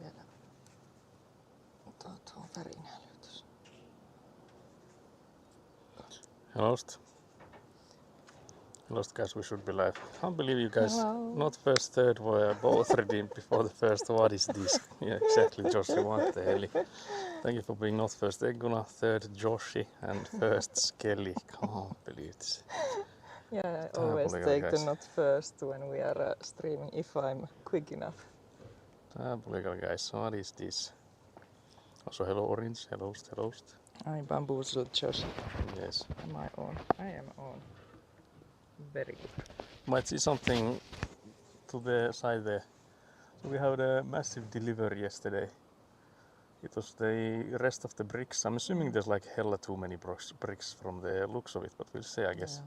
vielä tuo värinälytys. Hello guys, we should be live. Can't believe you guys, not first, third, were both redeemed before the first. What is this? Yeah, exactly, Joshi, what the hell? Thank you for being not first Egguna, third Joshi, and first Skelly. Can't believe this. Yeah, I always take the not first when we are streaming if I'm quick enough. Diabolical guys, what is this? Also, hello Orange, hello. I'm bamboozled, Josh. Yes. Am I on? I am on. Very good. Might see something to the side there. So we had a massive delivery yesterday. It was the rest of the bricks. I'm assuming there's like hella too many bricks from the looks of it, but we'll see, I guess.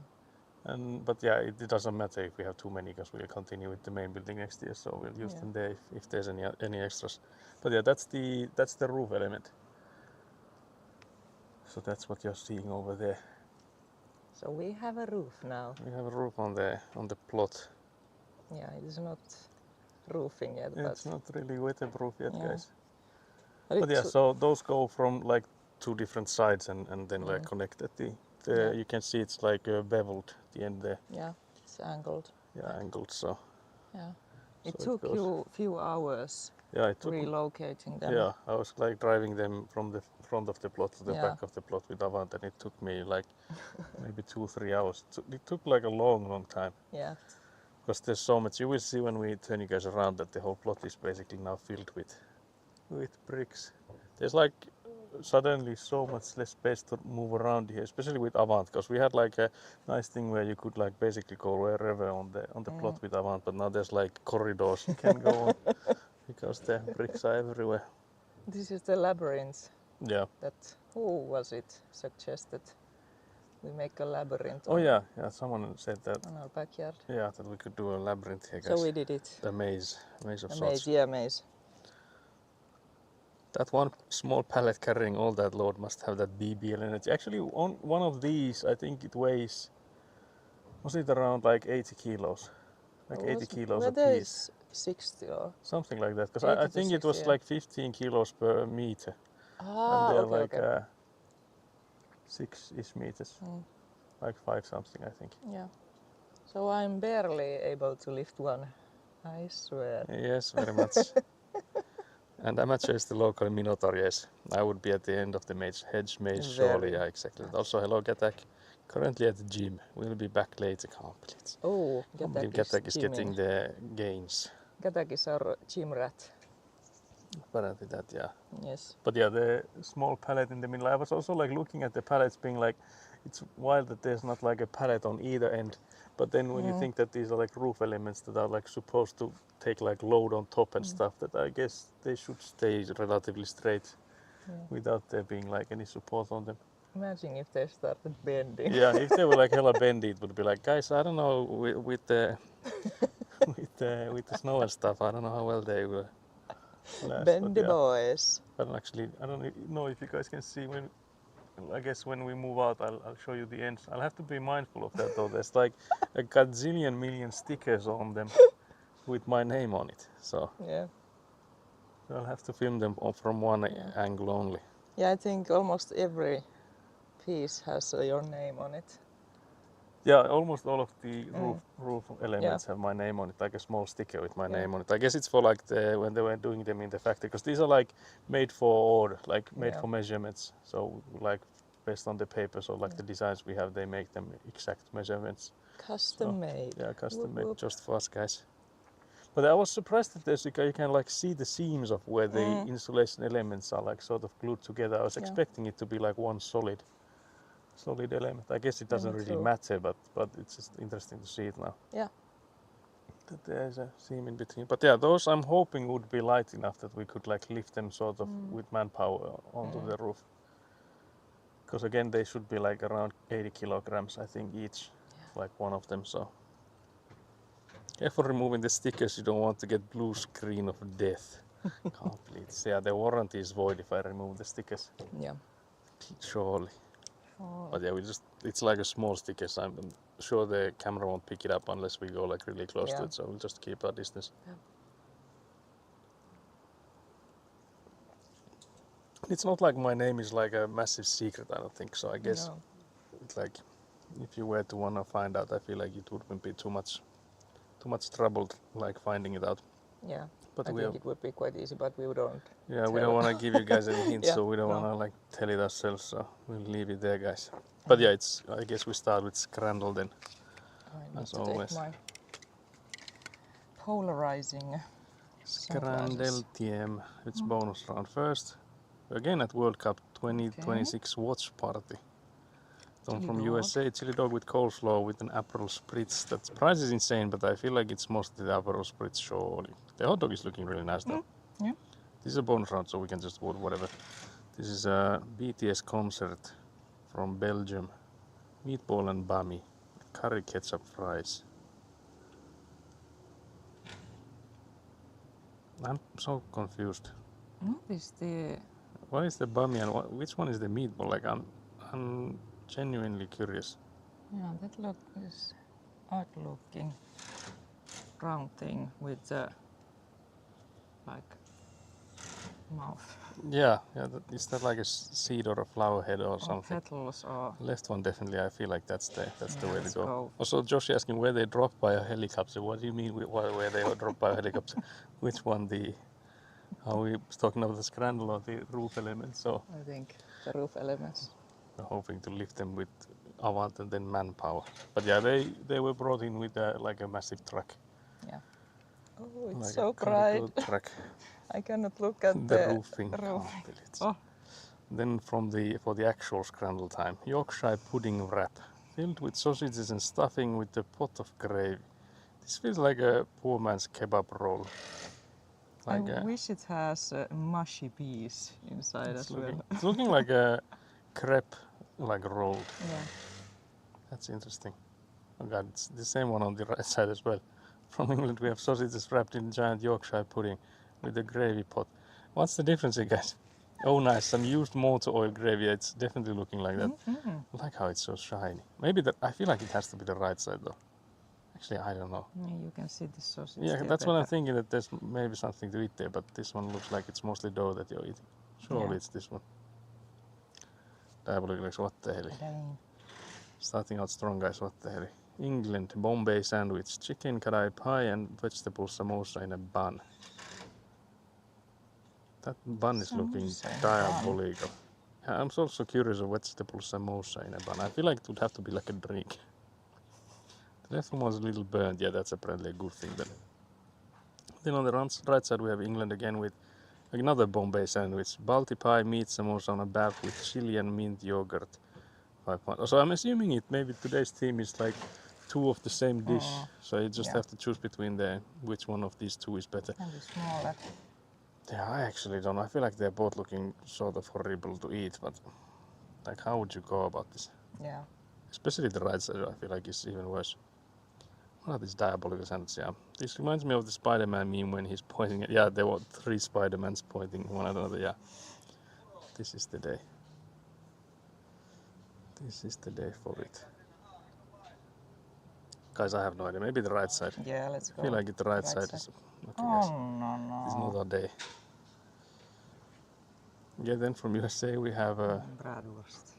Yeah. But yeah, it doesn't matter if we have too many because we'll continue with the main building next year, so we'll use them there if there's any extras. But yeah, that's the roof element. So that's what you're seeing over there. So we have a roof now. We have a roof on the plot. Yeah, it is not roofing yet. It's not really weatherproof yet, guys. But yeah, so those go from like two different sides and then like connected. You can see it's like beveled at the end there. Yeah, it's angled. Yeah, angled. So. Yeah. It took you a few hours. Yeah, it took relocating them. Yeah, I was like driving them from the front of the plot to the back of the plot with Avant, and it took me like maybe 2-3 hours. It took like a long time. Yeah. Because there's so much. You will see when we turn you guys around that the whole plot is basically now filled with bricks. There's like suddenly so much less space to move around here, especially with Avant, because we had like a nice thing where you could like basically go wherever on the plot with Avant, but now there's like corridors you can go on because the bricks are everywhere. This is the labyrinth. Yeah. Who was it suggested we make a labyrinth? Oh yeah, someone said that. On our backyard. Yeah, that we could do a labyrinth here, guys. So we did it. A maze of sorts. Maze. That one small pallet carrying all that load must have that BBL energy. Actually, on one of these, I think it weighs, was it around like 80 kilos? Like 80 kilos a piece. 60 or? Something like that, because I think it was like 15 kilos per meter. Ah, and they're like 6-ish meters. Like 5 something, I think. Yeah. So I'm barely able to lift one, I swear. Yes, very much. And amateur is the local Minotaur, yes. I would be at the end of the hedge maze, surely, yeah, exactly. Also, hello, Gatak. Currently at the gym. We'll be back later, complete. Oh, Gatak is getting the gains. Gatak is our gym rat. Apparently that, yeah. Yes. But yeah, the small pallet in the middle. I was also like looking at the pallets being like, it's wild that there's not like a pallet on either end. But then when you think that these are like roof elements that are like supposed to take like load on top and stuff, that I guess they should stay relatively straight without there being like any support on them. Imagine if they started bending. Yeah, if they were like hella bendy, it would be like, guys, I don't know with the with the snow and stuff, I don't know how well they will last. Bendy boys. I don't know if you guys can see I guess when we move out, I'll show you the ends. I'll have to be mindful of that though. There's like a gazillion million stickers on them with my name on it. So I'll have to film them from one angle only. Yeah, I think almost every piece has your name on it. Yeah, almost all of the roof elements have my name on it, like a small sticker with my name on it. I guess it's for like when they were doing them in the factory, because these are like made for order, like made for measurements. So like based on the paper, so like the designs we have, they make them exact measurements. Custom made. Yeah, custom made just for us guys. But I was surprised that you can like see the seams of where the insulation elements are like sort of glued together. I was expecting it to be like one solid element. I guess it doesn't really matter, but it's just interesting to see it now. Yeah. That there's a seam in between. But yeah, those I'm hoping would be light enough that we could like lift them sort of with manpower onto the roof. Because again, they should be like around 80 kilograms, I think, each, like one of them. So careful removing the stickers. You don't want to get blue screen of death. Complete. Yeah, the warranty is void if I remove the stickers. Yeah. Surely. Oh. But yeah, it's like a small sticker, so I'm sure the camera won't pick it up unless we go like really close to it, so we'll just keep our distance. It's not like my name is like a massive secret, I don't think so. I guess No. it's like if you were to wanna find out, I feel like it wouldn't be too much trouble like finding it out. Yeah. But I think it would be quite easy, but we don't. Yeah, we don't want to give you guys any hints, Yeah, so we don't no. want to like tell it ourselves. So we'll leave it there, guys. But yeah, it's. I guess we start with Scrandle then. I need As to always. take my polarizing Scrandle TM. It's bonus round first. Again at World Cup 2026 watch party. Tom from Chili USA, chili dog with coleslaw with an Aperol spritz. That price is insane, but I feel like it's mostly the Aperol spritz surely. The hot dog is looking really nice though. Yeah. This is a bonus round, so we can just vote whatever. This is a BTS concert from Belgium. Meatball and bami. Curry ketchup fries. I'm so confused. What is the... What is the bami and which one is the meatball? Like I'm genuinely curious. Yeah, that look is odd looking round thing with the like mouth. Yeah. Is that like a seed or a flower head or something? Petals or... Left one definitely. I feel like that's the way to let's go. go. Also, Josh asking where they dropped by a helicopter. What do you mean where they were dropped by a helicopter? Which one? Are we talking about the Scrandle or the roof elements? So I think the roof elements. we're hoping to lift them with Avant and then manpower. But yeah, they were brought in with like a massive truck. Yeah. Oh, it's Like so a bright. cargo truck. I cannot look at The roofing. roof. Oh. Then for the actual Scrandle time, Yorkshire pudding wrap filled with sausages and stuffing with a pot of gravy. This feels like a poor man's kebab roll. Like I wish it has mushy peas inside as well. It's looking like a crepe, like roll. Yeah. That's interesting. Oh god, it's the same one on the right side as well. From England we have sausages wrapped in giant Yorkshire pudding with a gravy pot. What's the difference here, guys? Oh nice, some used motor oil gravy. It's definitely looking like that. I like how it's so shiny. Maybe I feel like it has to be the right side though. Actually, I don't know. Yeah, you can see the sausage. Yeah, that's what I'm thinking, that there's maybe something to eat there, but this one looks like it's mostly dough that you're eating. Surely it's this one. Diabolical, what the hell? Starting out strong, guys, what the hell? England, Bombay sandwich, chicken kadai pie and vegetable samosa in a bun. That bun is looking diabolical. Yeah, I'm also curious of vegetable samosa in a bun. I feel like it would have to be like a drink. The left one was a little burnt. Yeah, that's apparently a good thing then. Then on the right side we have England again with another Bombay sandwich. Balti pie, meat samosa on a bath with chili and mint yogurt. 5 pounds. So I'm assuming maybe today's theme is like two of the same dish. So you just have to choose between which one of these two is better. And the smaller. Yeah, I actually don't know. I feel like they're both looking sort of horrible to eat, but like how would you go about this? Yeah. Especially the right side, I feel like it's even worse. What are these diabolical sandwiches? Yeah. This reminds me of the Spider-Man meme when he's pointing at... Yeah, there were 3 Spider-Mans pointing one at another, yeah. This is the day. This is the day for it. Guys, I have no idea. Maybe the right side. Yeah, let's go. I feel like the right side is... Okay, guys. No. It's not our day. Yeah, then from USA we have a...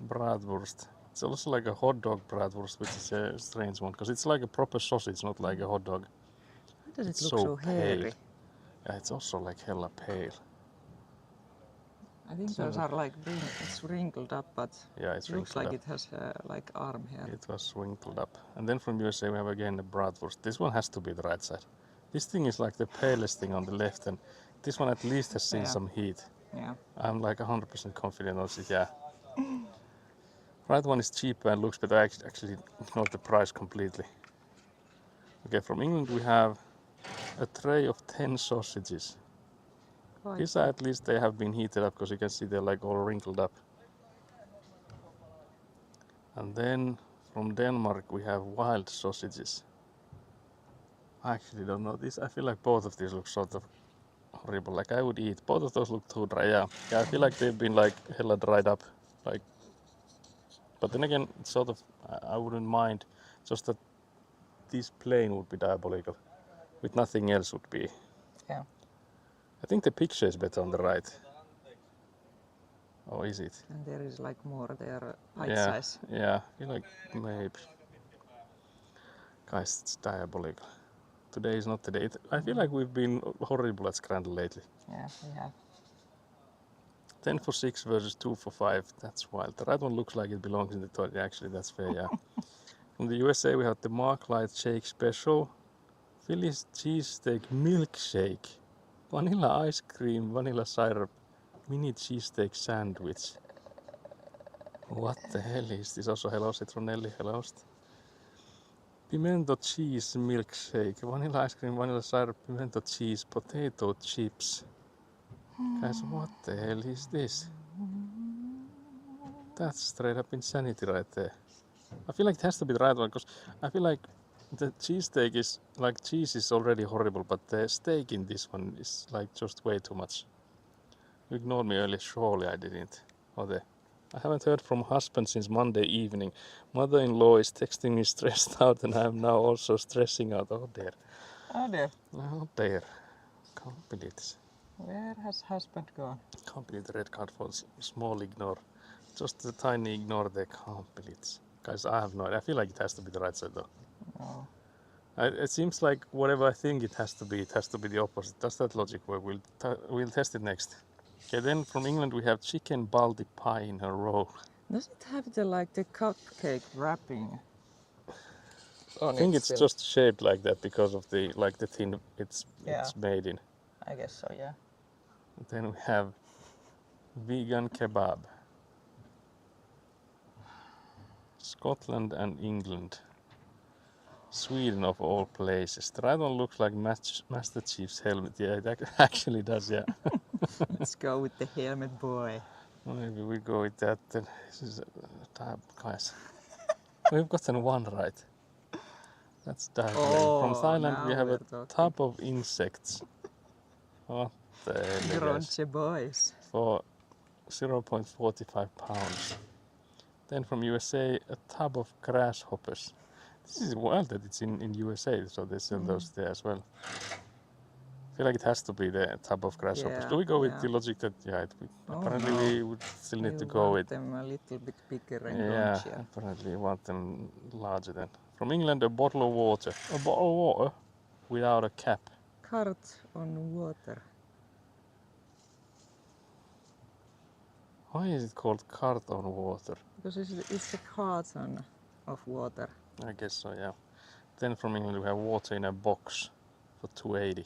Bratwurst. It's also like a hot dog bratwurst, which is a strange one, because it's like a proper sausage, not like a hot dog. Why does it look so hairy? Yeah, it's also like hella pale. I think those are like it's wrinkled up, but yeah, it looks like it has like arm hair. It was wrinkled up. And then from USA we have again the bratwurst. This one has to be the right side. This thing is like the palest thing on the left, and this one at least has seen some heat. Yeah. I'm like 100% confident on it, yeah. Right one is cheaper and looks better. I actually ignore the price completely. Okay, from England we have a tray of 10 sausages. These are at least they have been heated up, because you can see they're like all wrinkled up. And then from Denmark we have wild sausages. I actually don't know this. I feel like both of these look sort of horrible. Like I would eat. Both of those look too dry. Yeah, I feel like they've been like hella dried up. Like, but then again, it's sort of I wouldn't mind. Just that this plain would be diabolical. With nothing else would be. Yeah. I think the picture is better on the right. Or is it? And there is like more there, bite size. Yeah, I feel like maybe. Guys, it's diabolical. Today is not the day. I feel like we've been horrible at Scrandle lately. Yeah, we have. 10 for 6 versus 2 for 5. That's wild. The right one looks like it belongs in the toilet. Actually, that's fair, yeah. From the USA, we have the Mark Light Shake Special. Philly's cheesesteak milkshake. Vanilla ice cream, vanilla syrup. Mini cheesesteak sandwich. What the hell is this? Also, hello, Citronelli, hello. Pimento cheese milkshake. Vanilla ice cream, vanilla syrup, pimento cheese, potato chips. Guys, what the hell is this? That's straight up insanity right there. I feel like it has to be the right one because I feel like the cheesesteak is like cheese is already horrible, but the steak in this one is like just way too much. You ignored me earlier, surely I didn't. I haven't heard from husband since Monday evening. Mother-in-law is texting me stressed out and I am now also stressing out. Oh dear. Oh dear. Oh dear. Can't believe this. Where has husband gone? Can't believe the red card for small ignore. Just a tiny ignore there. Can't believe this. Guys, I have no idea. I feel like it has to be the right side though. No. It seems like whatever I think it has to be the opposite. Does that logic work? We'll test it next. Okay, then from England we have chicken baldi pie in a roll. Does it have the cupcake wrapping? I think it's just shaped like that because of the tin it's made in. I guess so, yeah. Then we have vegan kebab. Scotland and England. Sweden of all places. The right one looks like Master Chief's helmet. Yeah, it actually does, yeah. Let's go with the helmet boy. Maybe we go with that then. This is guys. We've gotten one right. That's diabolical. From Thailand we have a tub of insects. What the hell, Grunge boys. For 0.45 pounds. Then from USA, a tub of grasshoppers. This is wild that it's in USA, so they sell those there as well. I feel like it has to be the tub of grasshoppers. Do we go with the logic that, apparently we would still need to go with them a little bit bigger and grunchier. Apparently we want them larger then. From England, a bottle of water. A bottle of water without a cap. Cart on water. Why is it called cart on water? Because it's a carton of water. I guess so, yeah. Then from England we have water in a box for $2.80.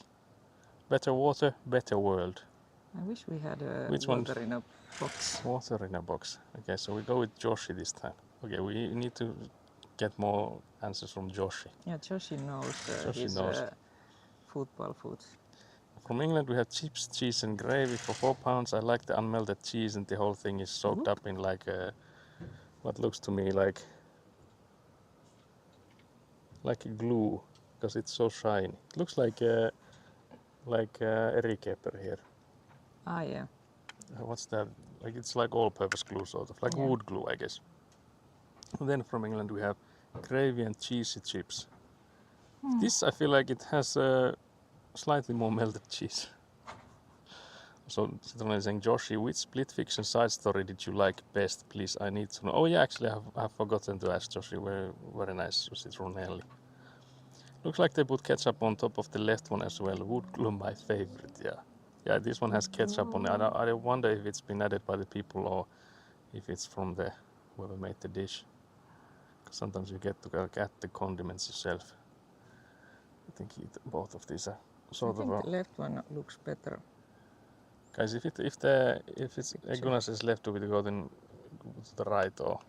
Better water, better world. I wish we had water in a box. Water in a box. Okay, so we go with Joshi this time. Okay, we need to get more answers from Joshi. Yeah, Joshi knows his football foods. From England we have chips, cheese and gravy for £4. I like the unmelted cheese and the whole thing is soaked up in like what looks to me like a glue because it's so shiny. It looks like erikepper here. Ah, yeah. What's that? Like it's like all-purpose glue sort of, like wood glue, I guess. And then from England we have gravy and cheesy chips. This I feel like it has slightly more melted cheese. So Citronelli is saying, Joshi, which split fiction side story did you like best? Please, I need to know. Oh yeah, actually I've forgotten to ask Joshi. Very nice, Citronelli. Looks like they put ketchup on top of the left one as well. Wood glue, my favorite, yeah. Yeah, this one has ketchup on it. I wonder if it's been added by the people or if it's from whoever made the dish. Because sometimes you get to add the condiments yourself. I think both of these are sort of. The left one looks better. Guys, if it's Egunas is left, do we go then to the right or?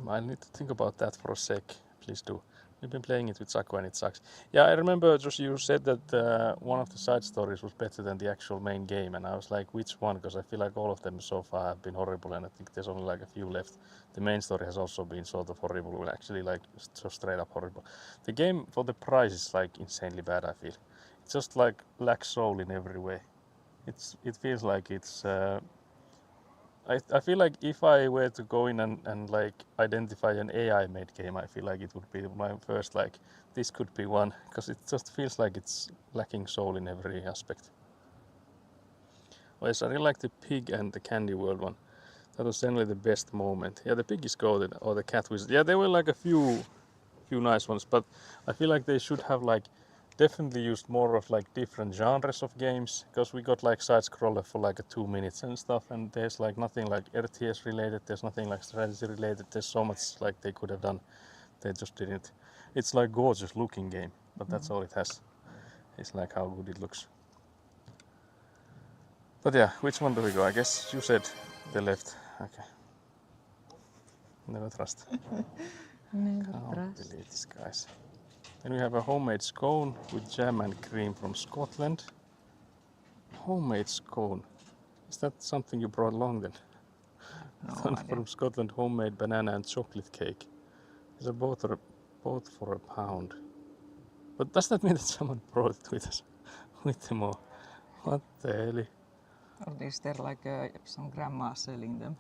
I need to think about that for a sec. Please do. We've been playing it with Saku and it sucks. Yeah, I remember just you said that one of the side stories was better than the actual main game, and I was like, which one? Because I feel like all of them so far have been horrible, and I think there's only like a few left. The main story has also been sort of horrible, actually like so straight up horrible. The game for the price is like insanely bad, I feel. It's just like lacks soul in every way. It feels like it's. I feel like if I were to go in and like identify an AI made game, I feel like it would be my first like this could be one, because it just feels like it's lacking soul in every aspect. Oh yes, I really like the pig and the candy world one. That was generally the best moment. Yeah, the pig is goated, or the cat wizard. Yeah, there were like a few nice ones, but I feel like they should have like definitely used more of like different genres of games, because we got like side scroller for like 2 minutes and stuff, and there's like nothing like RTS related, there's nothing like strategy related, there's so much like they could have done, they just didn't. It's like gorgeous looking game, but that's all it has. It's like how good it looks. But yeah, which one do we go? I guess you said the left. Okay. Never trust. Never Can't trust. believe these guys. Then we have a homemade scone with jam and cream from Scotland. Homemade scone. Is that something you brought along then? No idea. From Scotland, homemade banana and chocolate cake. These are both for £1. But does that mean that someone brought it with us? With them all? What the hell? Or is there like some grandma selling them?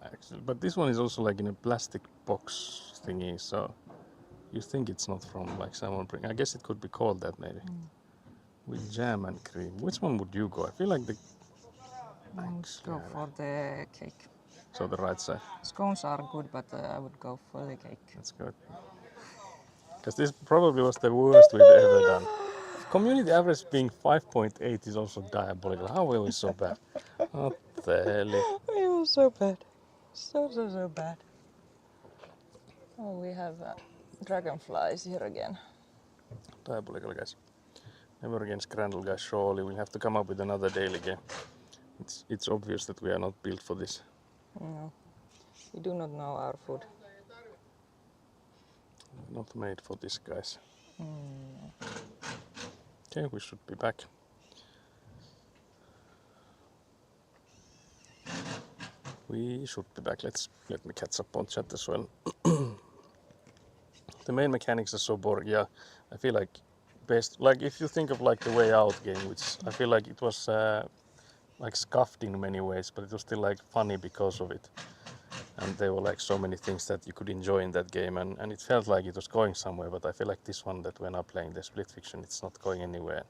Actually, but this one is also like in a plastic box thingy, so you think it's not from like someone bring. I guess it could be called that maybe. With jam and cream. Which one would you go? I feel like the Go for the cake. So the right side. Scones are good, but I would go for the cake. That's good. Because this probably was the worst we've ever done. Community average being 5.8 is also diabolical. How were we so bad? What the hell? It was so bad. So bad. Oh, we have dragonflies here again. Diabolical, guys. Never again Scrandle, guys. Surely we'll have to come up with another daily game. It's obvious that we are not built for this. No. We do not know our food. Not made for this, guys. Okay, we should be back. We should be back. Let me catch up on chat as well. The main mechanics are so boring. Yeah, I feel like best. Like if you think of like the Way Out game, which I feel like it was like scuffed in many ways, but it was still like funny because of it. And there were like so many things that you could enjoy in that game, and it felt like it was going somewhere. But I feel like this one that we're now playing, the Split Fiction, it's not going anywhere.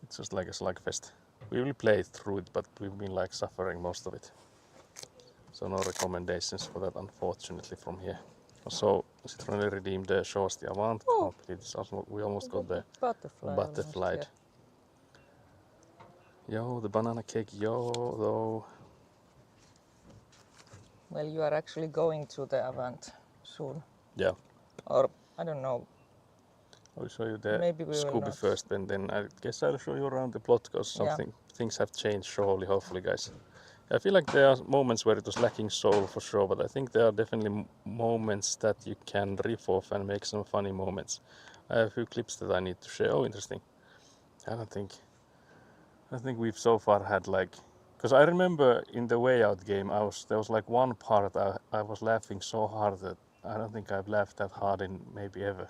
It's just like a slugfest. We will play through it, but we've been like suffering most of it. So no recommendations for that, unfortunately, from here. So Citroen redeemed the Shaw's the Avant. Oh. We almost got the butterfly. Yo, the banana cake, yo, though. Well, you are actually going to the Avant soon. Yeah. Or, I don't know. I'll show you the Maybe we will Scooby not. first, and then I guess I'll show you around the plot, because things have changed surely, hopefully, guys. I feel like there are moments where it was lacking soul for sure, but I think there are definitely moments that you can riff off and make some funny moments. I have a few clips that I need to share. Oh, interesting. I don't think we've so far had like, because I remember in the Way Out game, there was like one part I was laughing so hard that I don't think I've laughed that hard in maybe ever.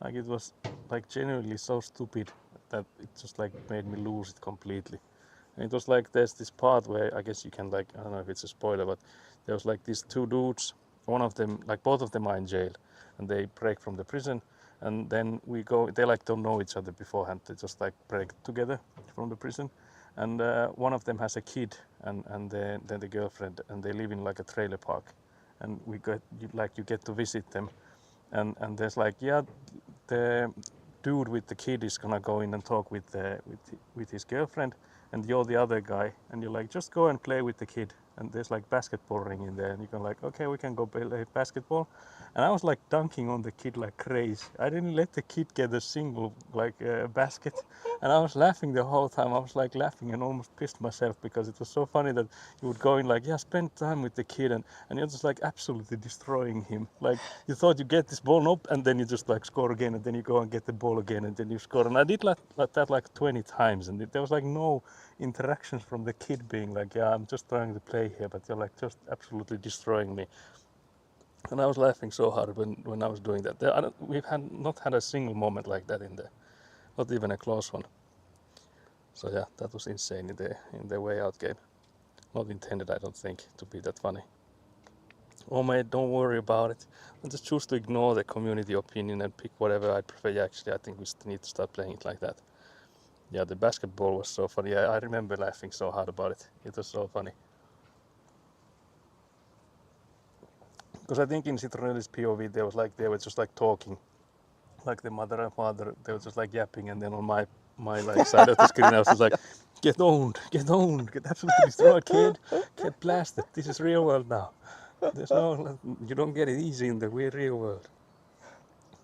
Like it was like genuinely so stupid that it just like made me lose it completely. And it was like there's this part where I guess you can like, I don't know if it's a spoiler, but there was like these two dudes, one of them, like both of them are in jail, and they break from the prison, and then they like don't know each other beforehand, they just like break together from the prison, and one of them has a kid and then the girlfriend, and they live in like a trailer park, and you get to visit them, and there's like, yeah, the dude with the kid is gonna go in and talk with his girlfriend, and you're the other guy, and you're like, just go and play with the kid, and there's like basketball ring in there, and you can like, okay, we can go play basketball. And I was like dunking on the kid like crazy. I didn't let the kid get a single like basket, and I was laughing the whole time. I was like laughing and almost pissed myself, because it was so funny that you would go in like, yeah, spend time with the kid, and you're just like absolutely destroying him. Like you thought you get this ball, nope, and then you just like score again, and then you go and get the ball again, and then you score. And I did like that like 20 times, and there was like no interactions from the kid being like, yeah, I'm just trying to play here, but you're like just absolutely destroying me. And I was laughing so hard when I was doing that. We've not had a single moment like that in there, not even a close one. So yeah, that was insane in the Way Out game. Not intended, I don't think, to be that funny. Oh mate, don't worry about it. I just choose to ignore the community opinion and pick whatever I prefer. Yeah, actually, I think we need to start playing it like that. Yeah, the basketball was so funny. I remember laughing so hard about it. It was so funny. Because I think in Citronelli's POV, they were just like talking, like the mother and father. They were just like yapping, and then on my like side of the screen, I was just like, get owned, get absolutely destroyed, kid, get blasted. This is real world now. There's no, you don't get it easy in the real world.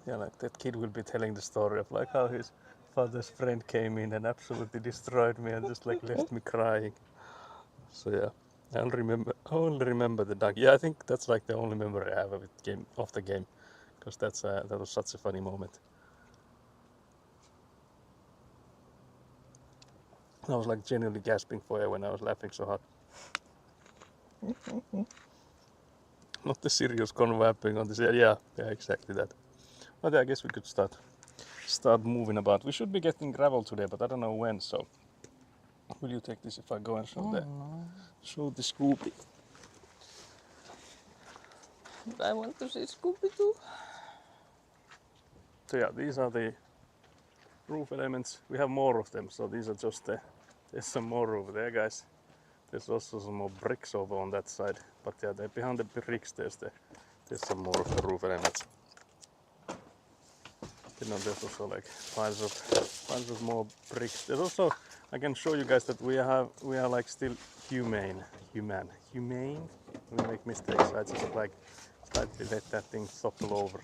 Yeah, like that kid will be telling the story of like how his father's friend came in and absolutely destroyed me and just like left me crying. So yeah, I only remember the dunk. Yeah, I think that's like the only memory I have of the game, because that was such a funny moment. I was like genuinely gasping for air when I was laughing so hard. Not the serious convapping on this. Yeah, exactly that. But yeah, I guess we could start moving about. We should be getting gravel today, but I don't know when. So, will you take this if I go and show the Scoopy? I want to see Scooby too. So yeah, these are the roof elements. We have more of them, so these are just there's some more over there, guys. There's also some more bricks over on that side, but yeah, behind the bricks there's some more of the roof elements. You know, there's also like piles of more bricks. There's also, I can show you guys that we are like still humane. We make mistakes. I just like slightly let that thing topple over.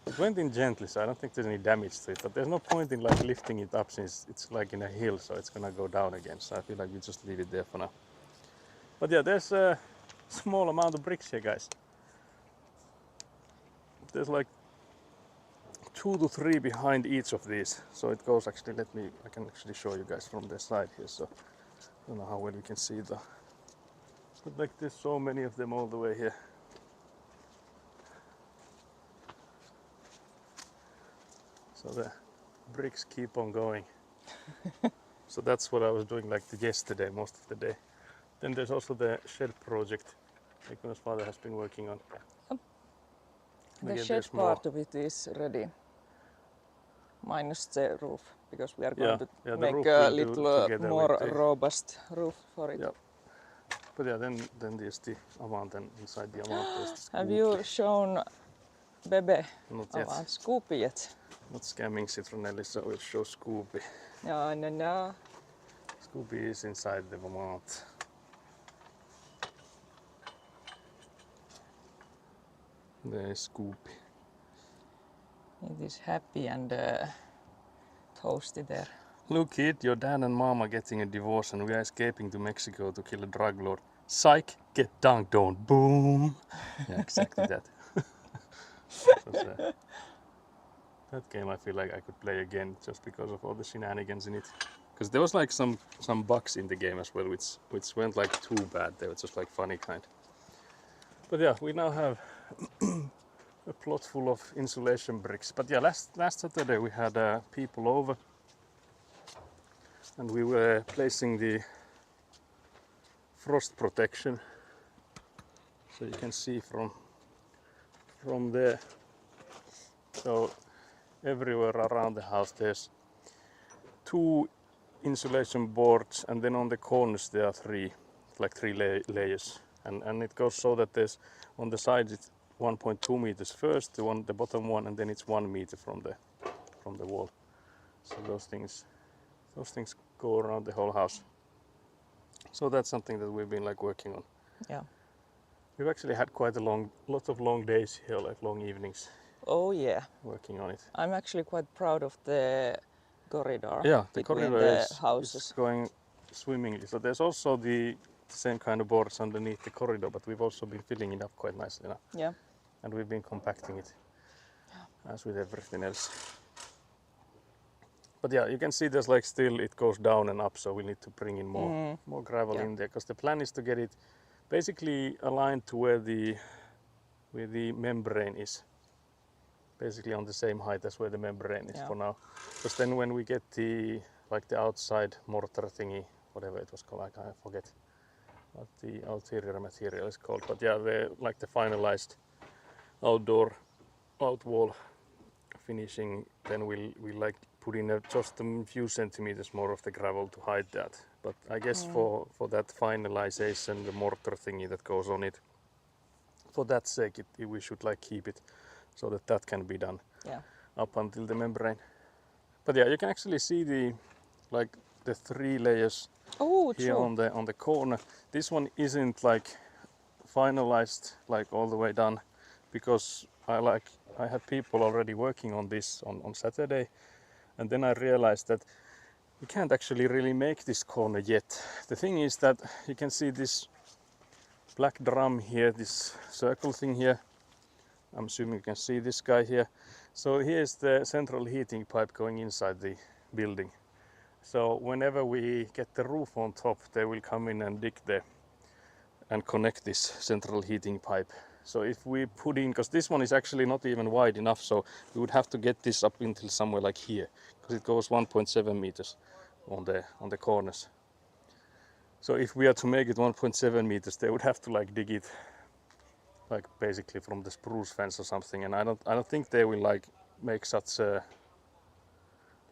It went in gently, so I don't think there's any damage to it. But there's no point in like lifting it up since it's like in a hill, so it's gonna go down again. So I feel like we just leave it there for now. But yeah, there's a small amount of bricks here, guys. There's like 2 to 3 behind each of these. So it goes actually, I can actually show you guys from the side here. So I don't know how well you can see though. But like there's so many of them all the way here. So the bricks keep on going. So that's what I was doing like yesterday, most of the day. Then there's also the shed project Ikuna's father has been working on. Yep. The Again, shed part of it is ready, minus the roof, because we are going to the make roof a we'll do little together more with the, robust roof for it. yeah. But yeah, then there's the Avant, and inside the Avant there's the Have Scoopy. you shown Bebe Not yet. Avant Scoopy yet? Not scamming Citronelli, so we'll show Scoopy. No. Scoopy is inside the Avant. There's Scoopy. It is happy and toasty there. Look kid, your dad and mom are getting a divorce and we are escaping to Mexico to kill a drug lord. Psych, get dunked on. Boom! Yeah, exactly that. That game I feel like I could play again just because of all the shenanigans in it. Because there was like some bugs in the game as well, which weren't like too bad. They were just like funny kind. But yeah, we now have a plot full of insulation bricks. But yeah, last Saturday we had people over, and we were placing the frost protection. So you can see from there. So everywhere around the house there's 2 insulation boards, and then on the corners there are 3 layers. And it goes so that there's on the sides it's 1.2 meters first, the bottom one, and then it's 1 meter from the wall. So those things go around the whole house. So that's something that we've been like working on. Yeah. We've actually had quite lots of long days here, like long evenings. Oh yeah. Working on it. I'm actually quite proud of the corridor. Yeah, the between corridor the houses. is going swimmingly. So there's also the same kind of boards underneath the corridor, but we've also been filling it up quite nicely now. Yeah. And we've been compacting it, as with everything else. But yeah, you can see there's like still it goes down and up, so we need to bring in more gravel in there, because the plan is to get it basically aligned to where the membrane is. Basically on the same height as where the membrane is for now. Because then when we get the outside mortar thingy, whatever it was called, I forget. what the ulterior material is called. But yeah, the finalized outdoor outwall finishing. Then we'll like put in just a few centimeters more of the gravel to hide that. But I guess for that finalization, the mortar thingy that goes on it, for that sake, we should like keep it so that can be done up until the membrane. But yeah, you can actually see the 3 layers here on the corner. This one isn't like finalized, like all the way done, because I had people already working on this on Saturday, and then I realized that you can't actually really make this corner yet. The thing is that you can see this black drum here, this circle thing here. I'm assuming you can see this guy here. So here's the central heating pipe going inside the building. So whenever we get the roof on top, they will come in and dig there and connect this central heating pipe. So if we put in, because this one is actually not even wide enough, so we would have to get this up until somewhere like here, because it goes 1.7 meters on the corners. So if we are to make it 1.7 meters, they would have to like dig it like basically from the spruce fence or something, and I don't think they will like make such a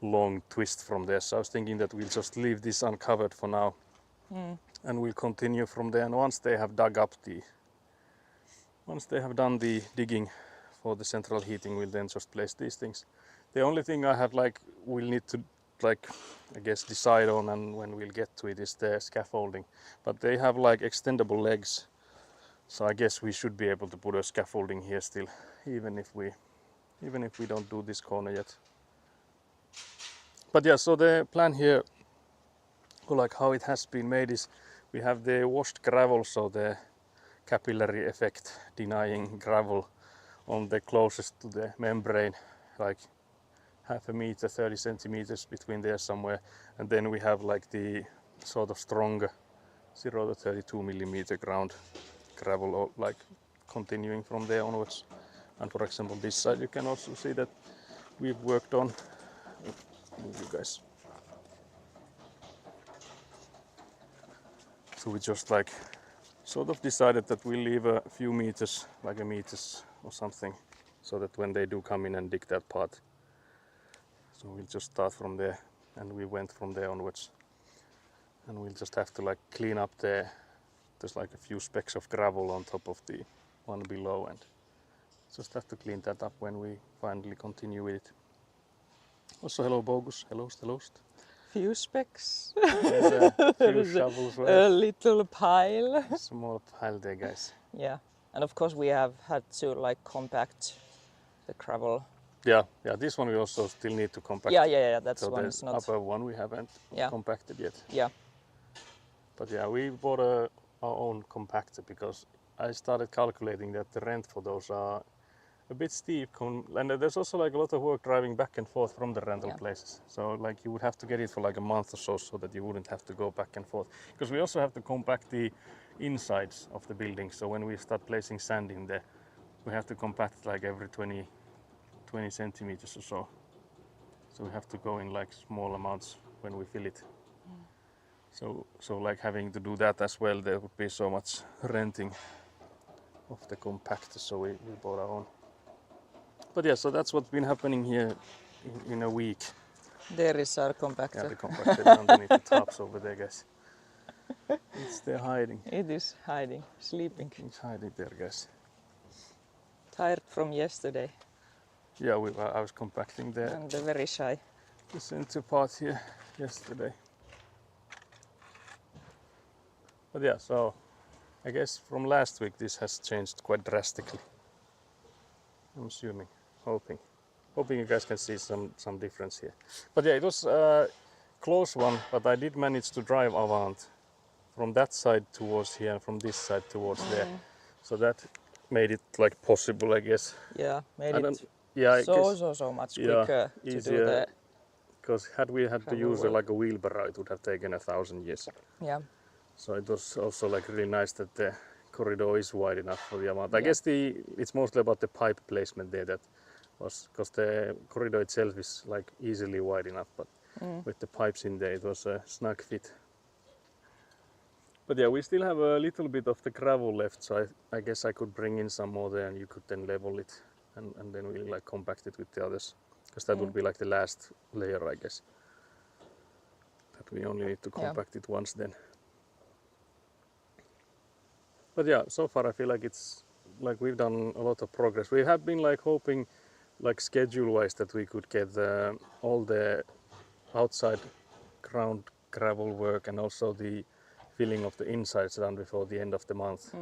long twist from there. So I was thinking that we'll just leave this uncovered for now, and we'll continue from there. And once they have done the digging for the central heating, we'll then just place these things. The only thing I have we'll need to I guess decide on, and when we'll get to it, is the scaffolding. But they have like extendable legs, so I guess we should be able to put a scaffolding here still, even if we don't do this corner yet. But yeah, so the plan here, like how it has been made, is we have the washed gravel, so the capillary effect denying gravel on the closest to the membrane, like half a meter, 30 centimeters between there somewhere, and then we have like the sort of stronger 0 to 32 millimeter ground gravel, like continuing from there onwards. And for example, this side you can also see that we've worked on. Move you guys. So we just like sort of decided that we'll leave a few meters, like a meters or something, so that when they do come in and dig that part, so we'll just start from there, and we went from there onwards. And we'll just have to like clean up there's like a few specks of gravel on top of the one below, and just have to clean that up when we finally continue with it. Also, hello Bogus, hello. Few specks. There's a few shovels. A little pile. A small pile there, guys. Yeah, and of course we have had to like compact the gravel. Yeah, this one we also still need to compact. Yeah, that's so one the is not. upper one we haven't compacted yet. Yeah. But yeah, we bought our own compactor, because I started calculating that the rent for those are a bit steep, and there's also like a lot of work driving back and forth from the rental places. So like you would have to get it for like a month or so that you wouldn't have to go back and forth. Because we also have to compact the insides of the building. So when we start placing sand in there, we have to compact it like every 20 centimeters or so. So we have to go in like small amounts when we fill it. So like having to do that as well, there would be so much renting of the compactor, so we bought our own. But yeah, so that's what's been happening here in a week. There is our compactor. Yeah, the compactor is underneath the tops over there, guys. It's there hiding. It is hiding, sleeping. It's hiding there, guys. Tired from yesterday. Yeah, I was compacting And very shy. The center part here yesterday. But yeah, so I guess from last week this has changed quite drastically. I'm assuming, hoping you guys can see some difference here. But yeah, it was a close one, but I did manage to drive Avant from that side towards here and from this side towards there. So that made it like possible, I guess. Yeah, made it so much quicker easier, to do that. Because had we had to use like a wheelbarrow, it would have taken 1,000 years. Yeah. So it was also like really nice that the corridor is wide enough for the amount. I guess it's mostly about the pipe placement there, that was because the corridor itself is like easily wide enough, but with the pipes in there it was a snug fit. But yeah, we still have a little bit of the gravel left, so I guess I could bring in some more there and you could then level it and then we'll like compact it with the others. Because that would be like the last layer, I guess. That we only need to compact it once then. But yeah, so far I feel like it's like we've done a lot of progress. We have been like hoping, like schedule-wise, that we could get all the outside ground gravel work and also the filling of the insides done before the end of the month.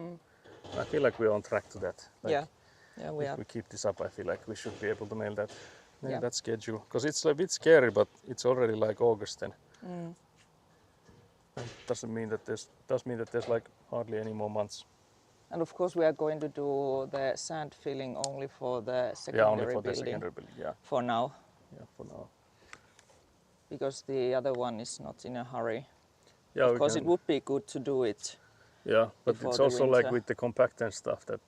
I feel like we're on track to that. Like, yeah, we if are. we keep this up, I feel like we should be able to nail that schedule. Because it's a bit scary, but it's already like August then. It doesn't mean that there's like hardly any more months. And of course we are going to do the sand filling only for the secondary Yeah, only for building. the secondary building, yeah. For now. Yeah, for now. Because the other one is not in a hurry. Yeah, of course it would be good to do it. Yeah, but it's also winter. like with the compactance stuff that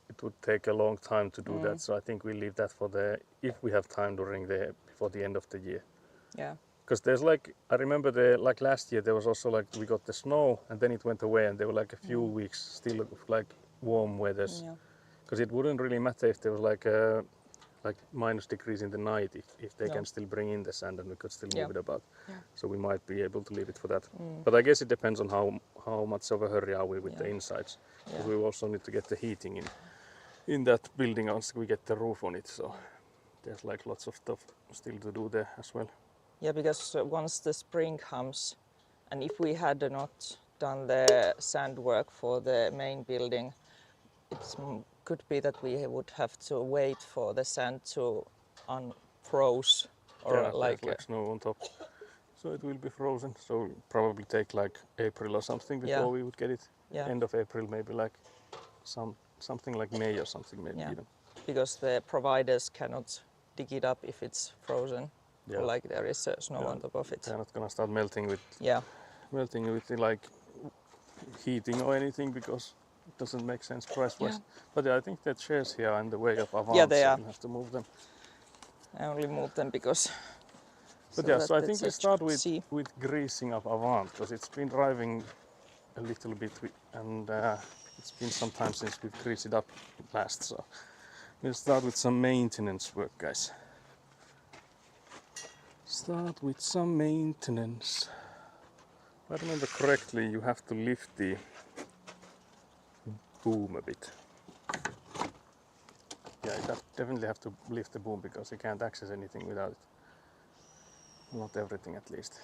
it would take a long time to do that. So I think we'll leave that for if we have time before the end of the year. Yeah. Because there's like, I remember like last year there was also like, we got the snow and then it went away and there were like a few weeks still like warm weathers. Because it wouldn't really matter if there was like minus degrees in the night if they can still bring in the sand and we could still move it about. So we might be able to leave it for that. But I guess it depends on how much of a hurry are we with the insides. Because we also need to get the heating in that building once we get the roof on it. So there's like lots of stuff still to do there as well. Yeah, because once the spring comes, and if we had not done the sand work for the main building, it could be that we would have to wait for the sand to unfroze or like snow on top. So it will be frozen. So it'll probably take like April or something before we would get it. End of April, maybe like something like May or something maybe even. Because the providers cannot dig it up if it's frozen. Yeah. Like there is snow on top of it. They're not gonna start melting with the, like heating or anything because it doesn't make sense price-wise. But I think the chairs here are in the way of Avant, they so are. we'll have to move them. I only moved them because. But so I think we start with greasing up Avant because it's been driving a little bit and it's been some time since we've greased it up last. So we'll start with some maintenance work, guys. Start with some maintenance. If I remember correctly, you have to lift the boom a bit. Yeah, you definitely have to lift the boom because you can't access anything without it. Not everything, at least.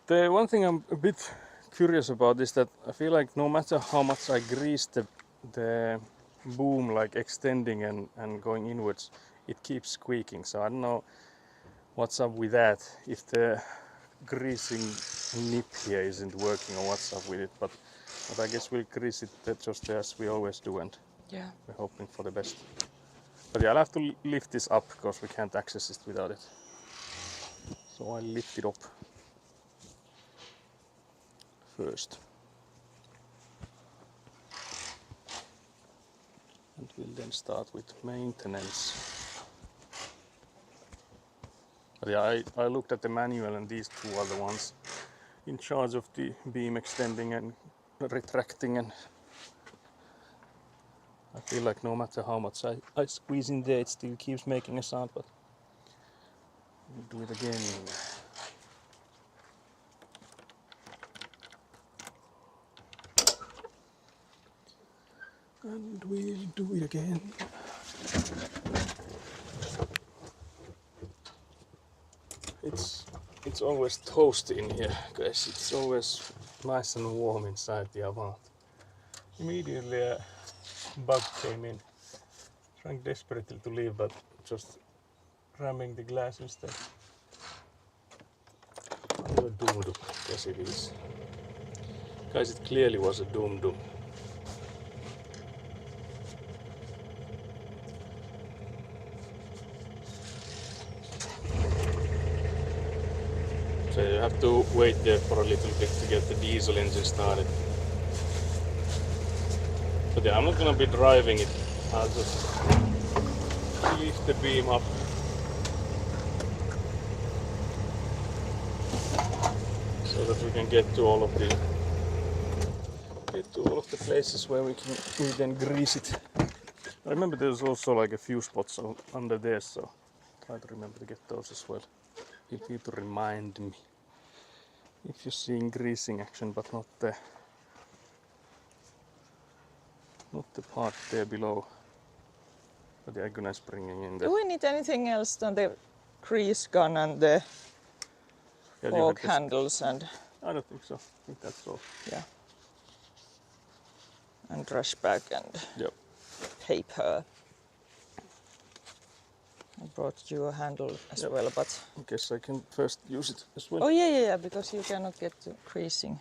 The one thing I'm a bit curious about is that I feel like no matter how much I grease the boom, like extending and going inwards, it keeps squeaking. So I don't know what's up with that, if the greasing nip here isn't working or what's up with it, but I guess we'll grease it just as we always do and we're hoping for the best. But I'll have to lift this up because we can't access it without it. So I'll lift it up first. And we'll then start with maintenance. But I looked at the manual and these two are the ones in charge of the beam extending and retracting, and I feel like no matter how much I squeeze in there, it still keeps making a sound, but we'll do it again. And we'll do it again. It's always toasty in here, guys. It's always nice and warm inside the Avant. Immediately a bug came in, trying desperately to leave, but just ramming the glass instead. A doom-doom. Yes, it is. Guys, it clearly was a doom-doom. So you have to wait there for a little bit to get the diesel engine started. But I'm not gonna be driving it. I'll just lift the beam up. So that we can get to all of the get to all of the places where we then grease it. I remember there's also like a few spots under there, so try to remember to get those as well. You need to remind me if you're seeing greasing action, but not the part there below. But the agony is bringing in the. Do we need anything else than the grease gun and the fork handles and? I don't think so. I think that's all. Yeah. And trash bag and Yep. paper. I brought you a handle as well, but. I guess I can first use it as well. Oh yeah, because you cannot get to greasing.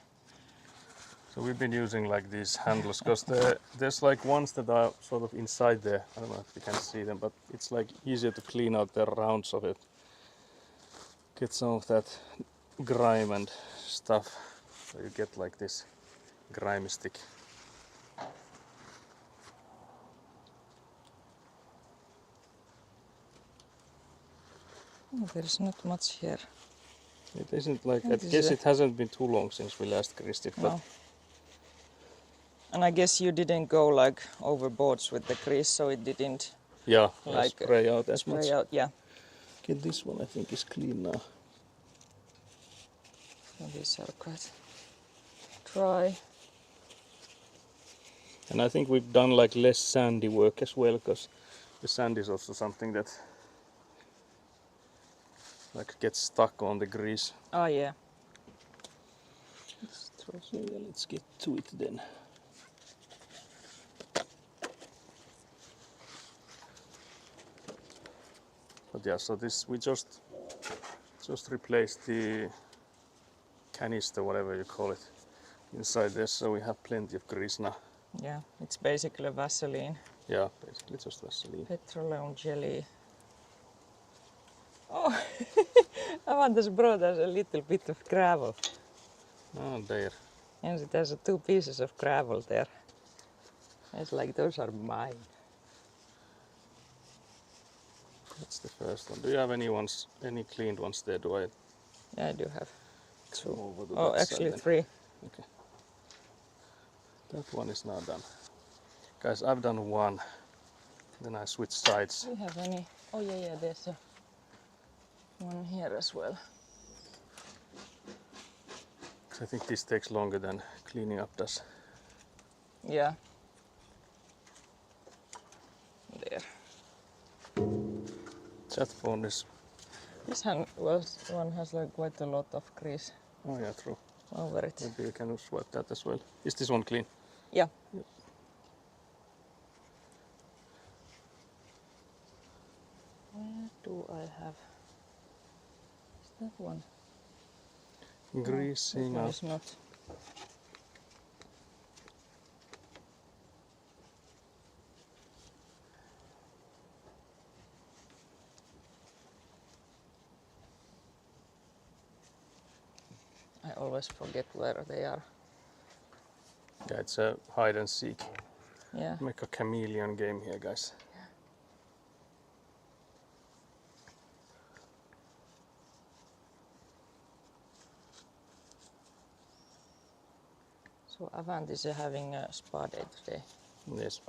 So we've been using like these handles because there's like ones that are sort of inside there. I don't know if you can see them, but it's like easier to clean out the rounds of it. Get some of that grime and stuff. So you get like this grimy stick. Oh, there's not much here. It isn't like, I guess it hasn't been too long since we last greased it. But no. And I guess you didn't go like overboard with the grease, so it didn't like spray out as much. Spray out, yeah. Okay, this one I think is clean now. So these are quite dry. And I think we've done like less sandy work as well, because the sand is also something that like gets stuck on the grease. Oh yeah. So yeah, let's get to it then. But yeah, so this we just replaced the canister, whatever you call it, inside there, so we have plenty of grease now. Yeah, it's basically Vaseline. Yeah, basically just Vaseline. Petroleum jelly. Oh, Avant has brought us a little bit of gravel. Oh, there. And there's 2 pieces of gravel there. It's like those are mine. That's the first one. Do you have any cleaned ones there? Do I? Yeah, I do have 2. Over to Oh, that actually side 3. Okay. That one is now done. Guys, I've done 1. Then I switch sides. Do you have any? Oh yeah, there's one here as well. I think this takes longer than cleaning up does. Yeah. There. Chat phone is. This one has like quite a lot of grease Oh yeah, true. over it. Maybe you can swipe that as well. Is this one clean? Yeah. Yep. Where do I have? Is that one? Greasing No, up. it's not. I always forget where they are. Yeah, it's a hide and seek. Yeah. Make a chameleon game here, guys. So Avant is having a spa day today. Yes.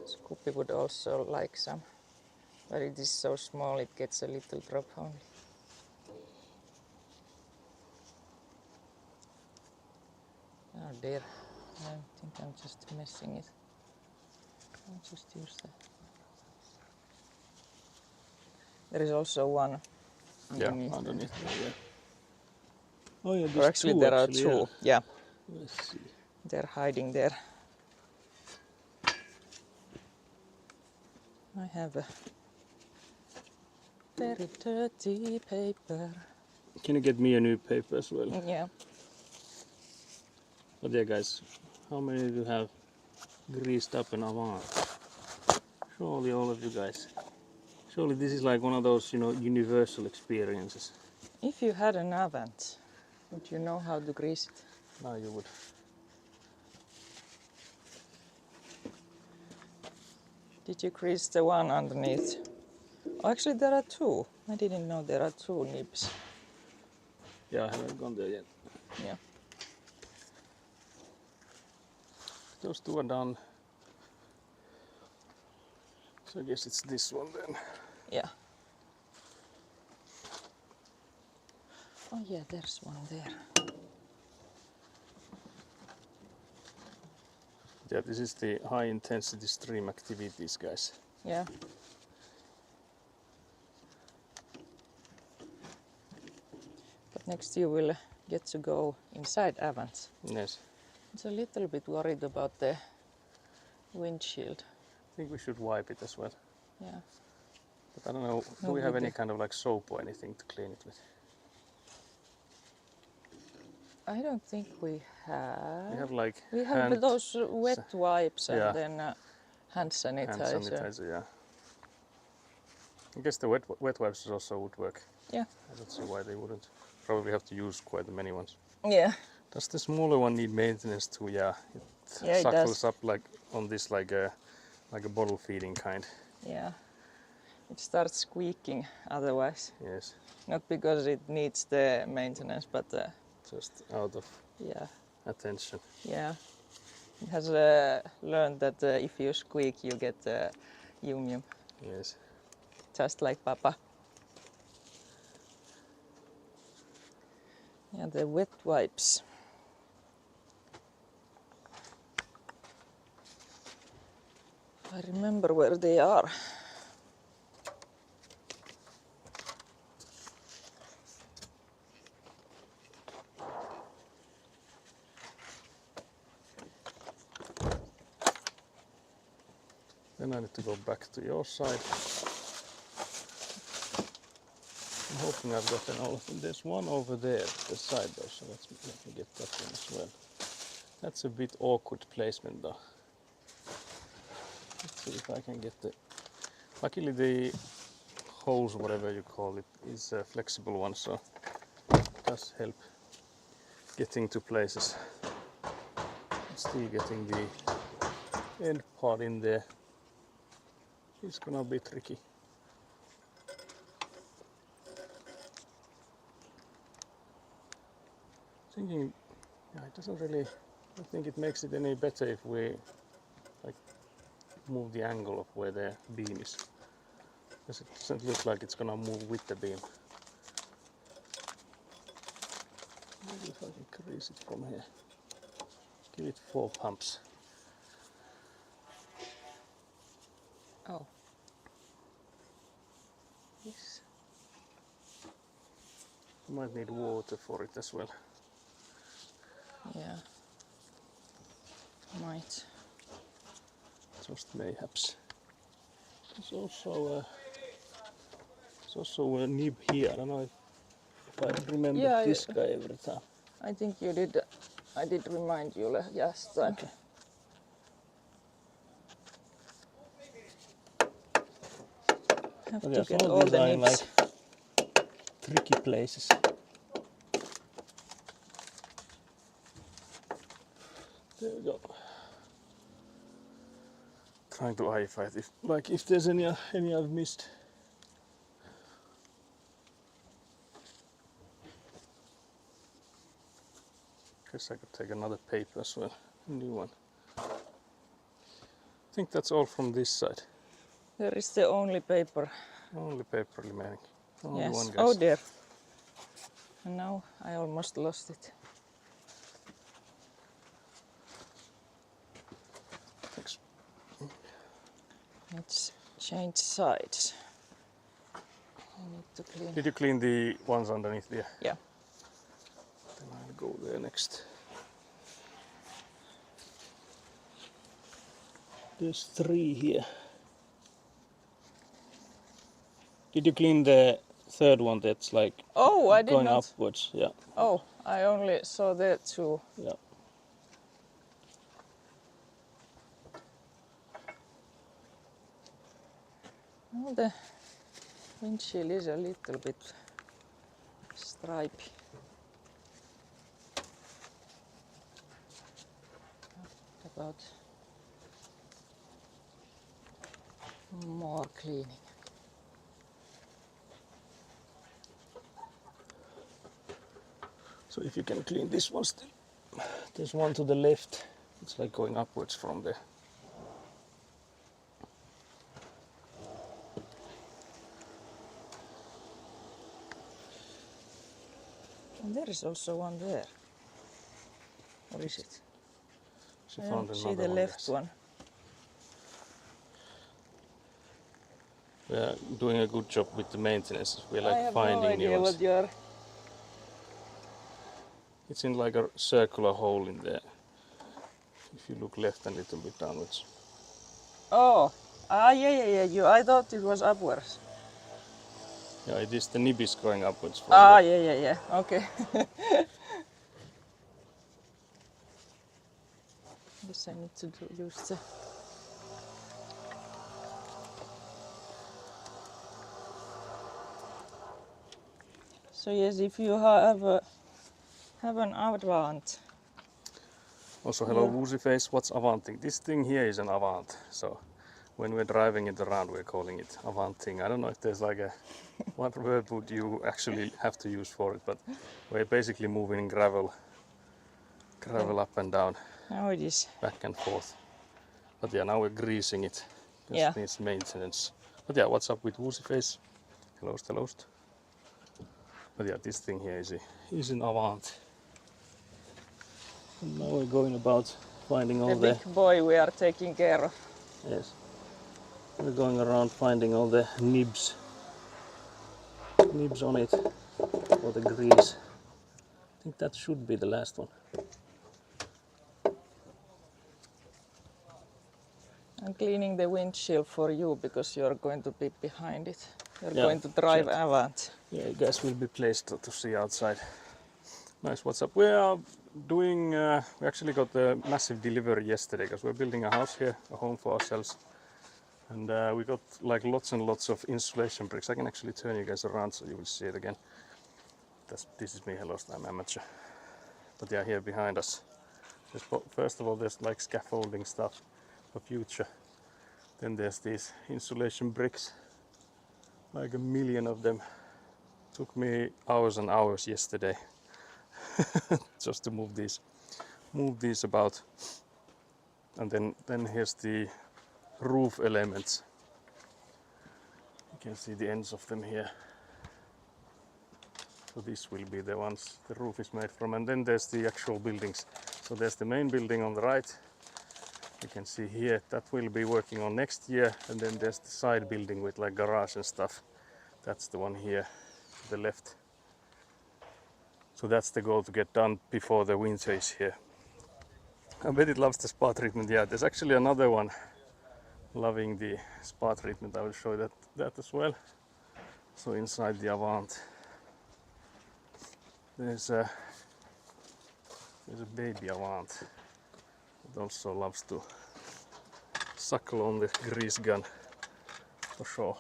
Scoopy would also like some, but it is so small it gets a little drop only. Oh dear, I think I'm just messing it. I'll just use that. There is also one underneath. Yeah, underneath there, yeah. Oh yeah, Or there's actually 2 there are actually, 2, yeah. Let's see. They're hiding there. I have a very dirty paper. Can you get me a new paper as well? Yeah. But yeah, guys, how many do you have greased up in Avant? Surely all of you guys. Surely this is like one of those, universal experiences. If you had an Avant, would you know how to grease it? Now you would. Did you grease the one underneath? Oh, actually there are 2. I didn't know there are 2 nibs. Yeah, I haven't gone there yet. Yeah. Those two are done. So I guess it's this one then. Yeah. Oh yeah, there's one there. Yeah, this is the high intensity stream activities, guys. Yeah. But next you will get to go inside Avant. Yes. It's a little bit worried about the windshield. I think we should wipe it as well. Yeah. But I don't know, do No, we have with any the- kind of like soap or anything to clean it with? I don't think we have. We have like We have hand, those wet wipes and yeah. then hand sanitizer. hand sanitizer, yeah. I guess the wet wipes also would work. Yeah. I don't see why they wouldn't. Probably have to use quite many ones. Yeah. Does the smaller one need maintenance too? Yeah, Yeah, it suckles does. up like on this like a bottle feeding kind. Yeah. It starts squeaking otherwise. Yes, Not because it needs the maintenance, but just out of yeah. attention. Yeah. It has learned that if you squeak, you get yum yum. Yes. Just like Papa. Yeah, the wet wipes. I remember where they are. Then I need to go back to your side. I'm hoping I've gotten all of them. There's one over there at the side though, so let me get that one as well. That's a bit awkward placement though. Let's see if I can get the... Luckily the hose, whatever you call it, is a flexible one, so it does help getting to places. Still getting the end part in there. It's gonna be tricky. Thinking, yeah, it doesn't really. I think it makes it any better if we like move the angle of where the beam is, because it doesn't look like it's gonna move with the beam. Maybe if I can crease it from here. Give it 4 pumps. Oh. Yes. You might need water for it as well. Yeah. Might. Just mayhaps. There's also a nib here. I don't know if I remember Yeah, this guy every time. I think you did. I did remind you last time. Okay. Have But to yeah, get some all of these the are in nibs. like tricky places. There we go. Trying to eye fight if there's any I've missed. Guess I could take another paper as well, a new one. I think that's all from this side. There is the only paper. Only paper remaining. Only Yes. one, guys. Oh dear. And now I almost lost it. Thanks. Let's change sides. I need to clean. Did you clean the ones underneath there? Yeah. Then I'll go there next. There's 3 here. Did you clean the third one that's like Oh, I did going not. upwards? Yeah, Oh, I only saw the 2. yeah. Well, the windshield is a little bit stripy. What about more cleaning? So if you can clean this one still. There's one to the left. It's like going upwards from there. And there is also one there. Or is it? She I found don't see another the one, left yes. one. We are doing a good job with the maintenance. We're like I have finding no idea new ones. what you're... It's in like a circular hole in there. If you look left and a little bit downwards. Oh! Yeah. I thought it was upwards. Yeah, it is the nib is going upwards from Ah, there. yeah. Okay. Guess I need to use the... So yes, if you have an Avant. Also, hello Yeah. Woozy Face, what's Avant-ing? This thing here is an Avant, so when we're driving it around we're calling it Avant-ing. I don't know if there's like a, what word would you actually have to use for it, but we're basically moving gravel up and down, Now it is. back and forth. But yeah, now we're greasing it, just Yeah. needs maintenance. But yeah, what's up with Woozy Face? Hello. But yeah, this thing here is an Avant. And now we're going about finding all The big boy we are taking care of. yes. We're going around finding all the nibs on it, or the grease. I think that should be the last one. I'm cleaning the windshield for you because you're going to be behind it. You're Yeah, going to drive check. Avant. Yeah, you guys will be placed to see outside. Nice, what's up? We are doing, we actually got a massive delivery yesterday because we're building a house here, a home for ourselves. And we got like lots and lots of insulation bricks. I can actually turn you guys around so you will see it again. This is me, hello, I'm amateur. But yeah, here behind us. First of all, there's like scaffolding stuff for future. Then there's these insulation bricks, like a million of them. Took me hours and hours yesterday just to move these about. And then here's the roof elements. You can see the ends of them here. So this will be the ones the roof is made from. And then there's the actual buildings. So there's the main building on the right. You can see here that will be working on next year. And then there's the side building with like garage and stuff. That's the one here to the left. So that's the goal, to get done before the winter is here. I bet it loves the spa treatment. Yeah, there's actually another one loving the spa treatment. I will show you that as well. So inside the Avant, there's a baby Avant that also loves to suckle on the grease gun for sure.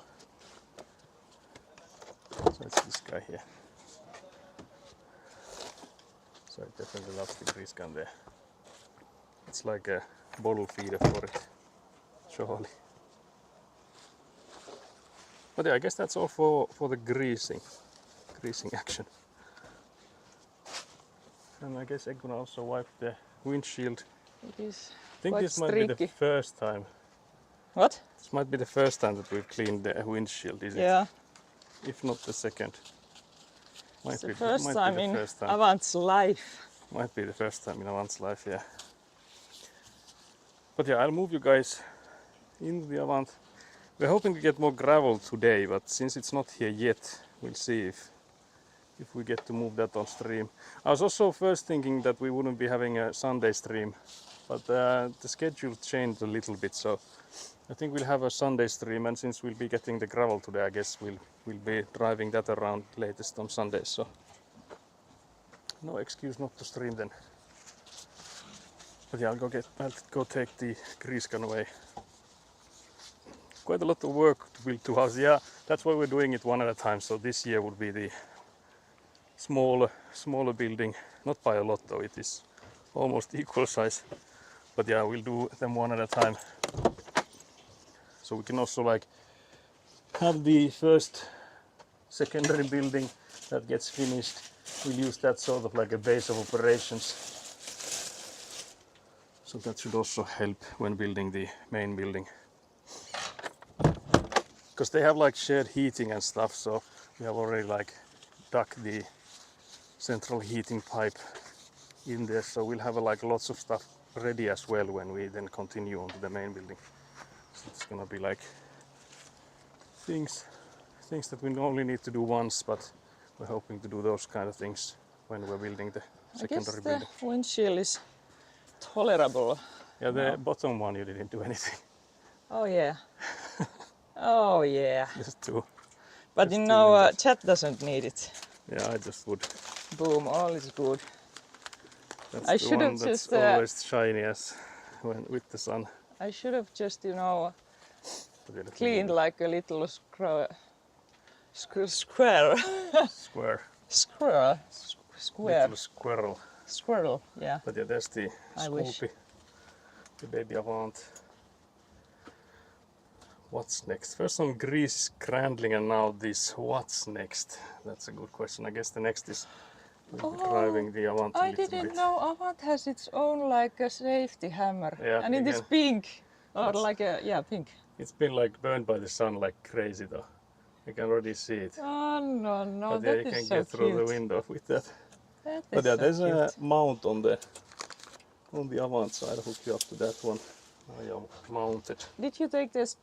So it's this guy here. So it definitely loves the grease gun there. It's like a bottle feeder for it, surely. But yeah, I guess that's all for the greasing action. And I guess I'm gonna also wipe the windshield. It is I think quite this might be the streaky. first time. What? This might be the first time that we've cleaned the windshield, is Yeah. it? If not the second. It's the Might first be time the in first time. Avant's life. Might be the first time in Avant's life, yeah. But yeah, I'll move you guys into the Avant. We're hoping to get more gravel today, but since it's not here yet, we'll see if we get to move that on stream. I was also first thinking that we wouldn't be having a Sunday stream, but the schedule changed a little bit, so I think we'll have a Sunday stream, and since we'll be getting the gravel today, I guess we'll be driving that around latest on Sunday, so no excuse not to stream then. But yeah, I'll go take the grease gun away. Quite a lot of work to build two houses. Yeah, that's why we're doing it one at a time. So this year would be the smaller building. Not by a lot though, it is almost equal size. But yeah, we'll do them one at a time. So we can also like have the first secondary building that gets finished. we'll use that sort of like a base of operations. So that should also help when building the main building. Because they have like shared heating and stuff, so we have already like dug the central heating pipe in there, so we'll have like lots of stuff ready as well when we then continue on to the main building. So it's gonna be like things that we only need to do once, but we're hoping to do those kind of things when we're building the secondary building. I guess the windshield is tolerable. Yeah, the bottom one you didn't do anything. Oh yeah. Oh yeah. Just two. But just you two know, windows. chat doesn't need it. Yeah, I just would. Boom, all is good. That's I the should one have that's just, always shiny as when with the sun. I should have just, you know, But yeah, cleaned like a little square. Square. Squirrel. Square. Little squirrel. Squirrel, yeah. But yeah, there's the I wish. Scoopy, the baby Avant. What's next? First some grease cradling and now this. What's next? That's a good question. I guess the next is we'll be driving the Avant a I little didn't bit. know Avant has its own like a safety hammer. Yeah, and it is again. pink. Or It's- like a, yeah, pink. It's been like burned by the sun like crazy though. You can already see it. Oh no, no, But yeah, that you is can so get through cute. the window with that. That But is yeah, so there's cute. a mount on the Avant, so I'll hook you up to that one. Now you're mounted. Did you take this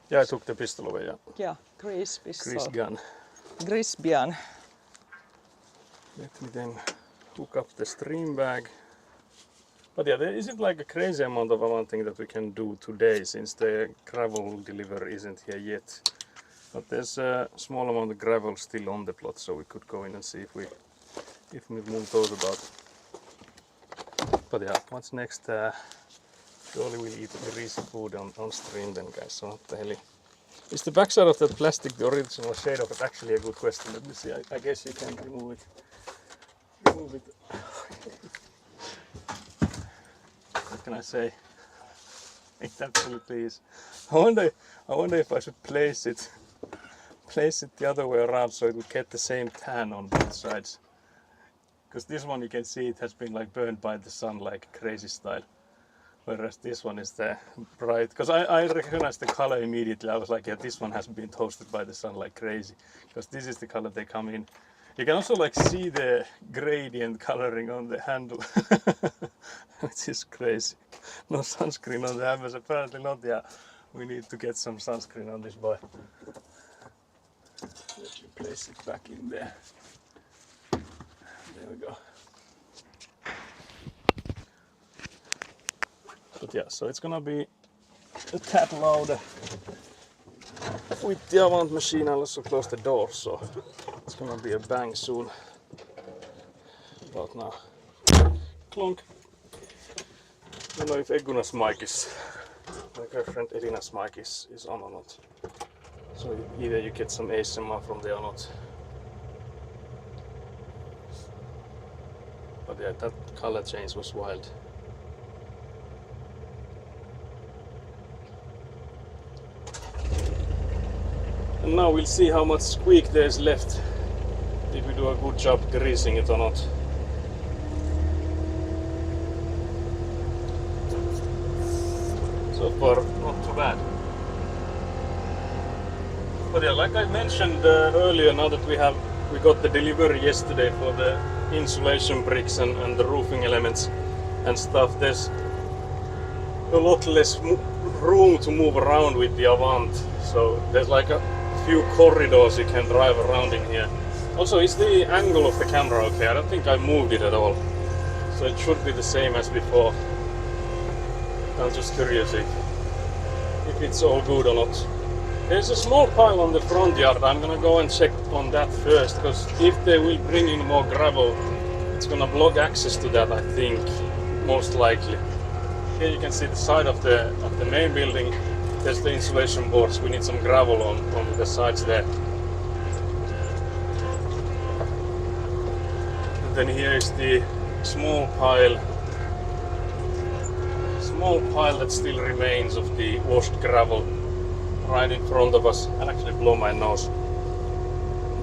Yeah, I took the pistol away, yeah. grease pistol? Grease gun. Grisbian. Let me then hook up the stream bag. But yeah, there isn't like a crazy amount of Avant-ing that we can do today since the gravel delivery isn't here yet. But there's a small amount of gravel still on the plot, so we could go in and see if we move those about. But yeah, what's next? Surely we'll eat greasy food on stream then, guys. So what the hell? Is the backside of that plastic the original shade of it? Actually a good question. Let me see. I guess you can remove it. Remove it. What can I say? It absolutely is. I wonder if I should place it the other way around so it would get the same tan on both sides. Because this one you can see it has been like burned by the sun like crazy style. Whereas this one is the bright, because I recognized the color immediately. I was like, yeah, this one has been toasted by the sun like crazy. Because this is the color they come in. You can also like see the gradient coloring on the handle, which is crazy. No sunscreen on the hammers, apparently not. Yeah, we need to get some sunscreen on this boy. Let me place it back in there. There we go. But yeah, so it's gonna be a tad louder with the Avant machine. I'll also close the door, so it's gonna be a bang soon. About now. Clunk. I don't know if Eguna's mic is, my girlfriend Elina's mic is on or not. So either you get some ASMR from there or not. But yeah, that color change was wild. And now we'll see how much squeak there is left, if we do a good job greasing it or not. So far, not too bad. But yeah, like I mentioned earlier, now that we got the delivery yesterday for the insulation bricks and the roofing elements and stuff, there's a lot less room to move around with the Avant. So there's like a few corridors you can drive around in here. Also, is the angle of the camera okay? I don't think I moved it at all. So it should be the same as before. I'm just curious if it's all good or not. There's a small pile on the front yard. I'm gonna go and check on that first, because if they will bring in more gravel, it's gonna block access to that, I think, most likely. Here you can see the side of the main building. There's the insulation boards. We need some gravel on the sides there. And then here is the small pile that still remains of the washed gravel right in front of us. I'll actually blow my nose.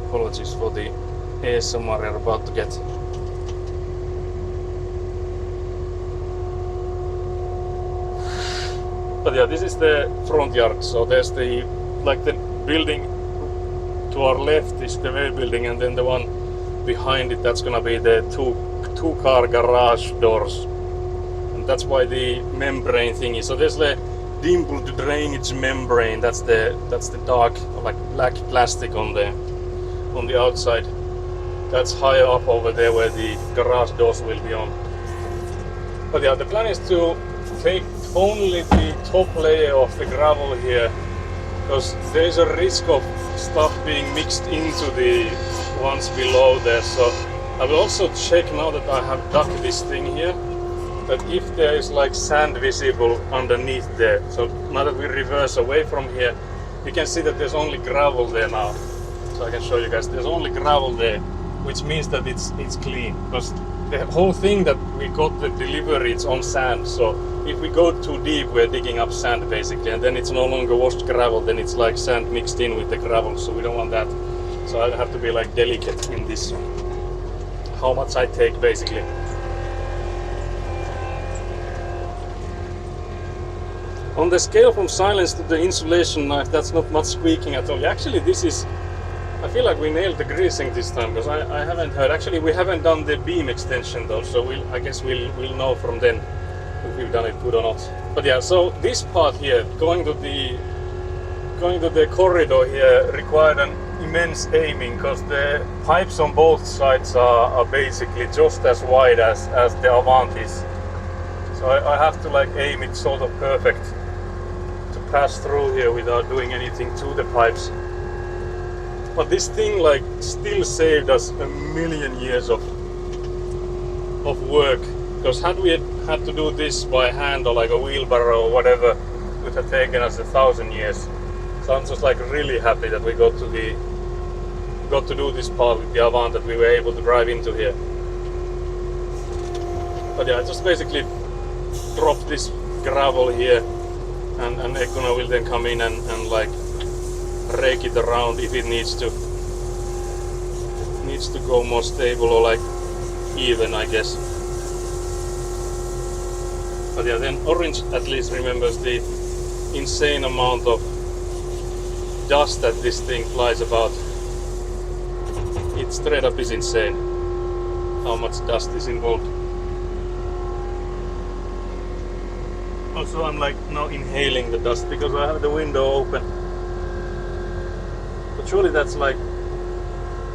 Apologies for the ASMR are about to get. But yeah, this is the front yard. So there's the building to our left is the main building, and then the one behind it, that's gonna be the two-car garage doors. And that's why the membrane thingy. So there's the dimple to drainage membrane. That's the dark, like black plastic on the outside. That's higher up over there where the garage doors will be on. But yeah, the plan is to take only the top layer of the gravel here, because there's a risk of stuff being mixed into the ones below there. So I will also check, now that I have dug this thing here, that if there is like sand visible underneath there. So now that we reverse away from here, you can see that there's only gravel there now. So I can show you guys, there's only gravel there, which means that it's clean, because the whole thing that we got the delivery, it's on sand. So if we go too deep, we're digging up sand basically, and then it's no longer washed gravel, then it's like sand mixed in with the gravel, so we don't want that. So I have to be like delicate in this, how much I take basically. On the scale from silence to the insulation knife, that's not much squeaking at all. Actually, this is, I feel like we nailed the greasing this time, because I haven't heard. Actually, we haven't done the beam extension though, so I guess we'll know from then if we've done it good or not. But yeah, so this part here, going to the corridor here, required an immense aiming, because the pipes on both sides are basically just as wide as the Avant is. So I have to like aim it sort of perfect to pass through here without doing anything to the pipes. But this thing like still saved us a million years of work, because had we had to do this by hand or like a wheelbarrow or whatever, it would have taken us 1,000 years. So I'm just like really happy that we got to do this part with the Avant, that we were able to drive into here. But yeah, I just basically drop this gravel here, and Ekuna will then come in and like rake it around if it needs to go more stable or like even, I guess. But yeah, then Orange at least remembers the insane amount of dust that this thing flies about. It straight up is insane how much dust is involved. Also, I'm like now inhaling the dust because I have the window open. But surely that's like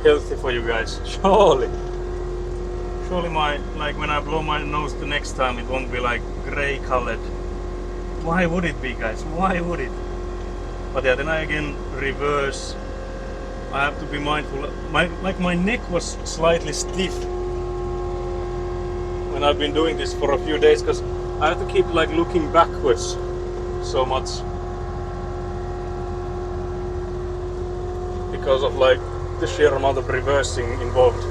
healthy for you guys. Surely my, like when I blow my nose the next time, it won't be like grey colored. Why would it be, guys? Why would it? But yeah, then I again reverse. I have to be mindful. My neck was slightly stiff when I've been doing this for a few days, because I have to keep like looking backwards so much because of like the sheer amount of reversing involved.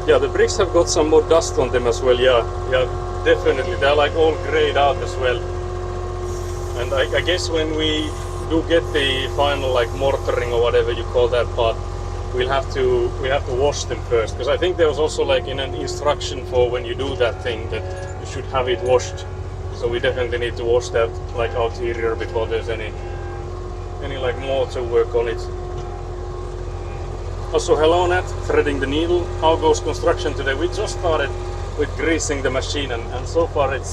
Yeah, the bricks have got some more dust on them as well. Yeah, definitely. They're like all grayed out as well. And I guess when we do get the final like mortaring or whatever you call that part, we have to wash them first, because I think there was also like in an instruction for when you do that thing that you should have it washed. So we definitely need to wash that like ulterior before there's any like mortar work on it. Also, hello Nat, threading the needle. How goes construction today? We just started with greasing the machine, and so far it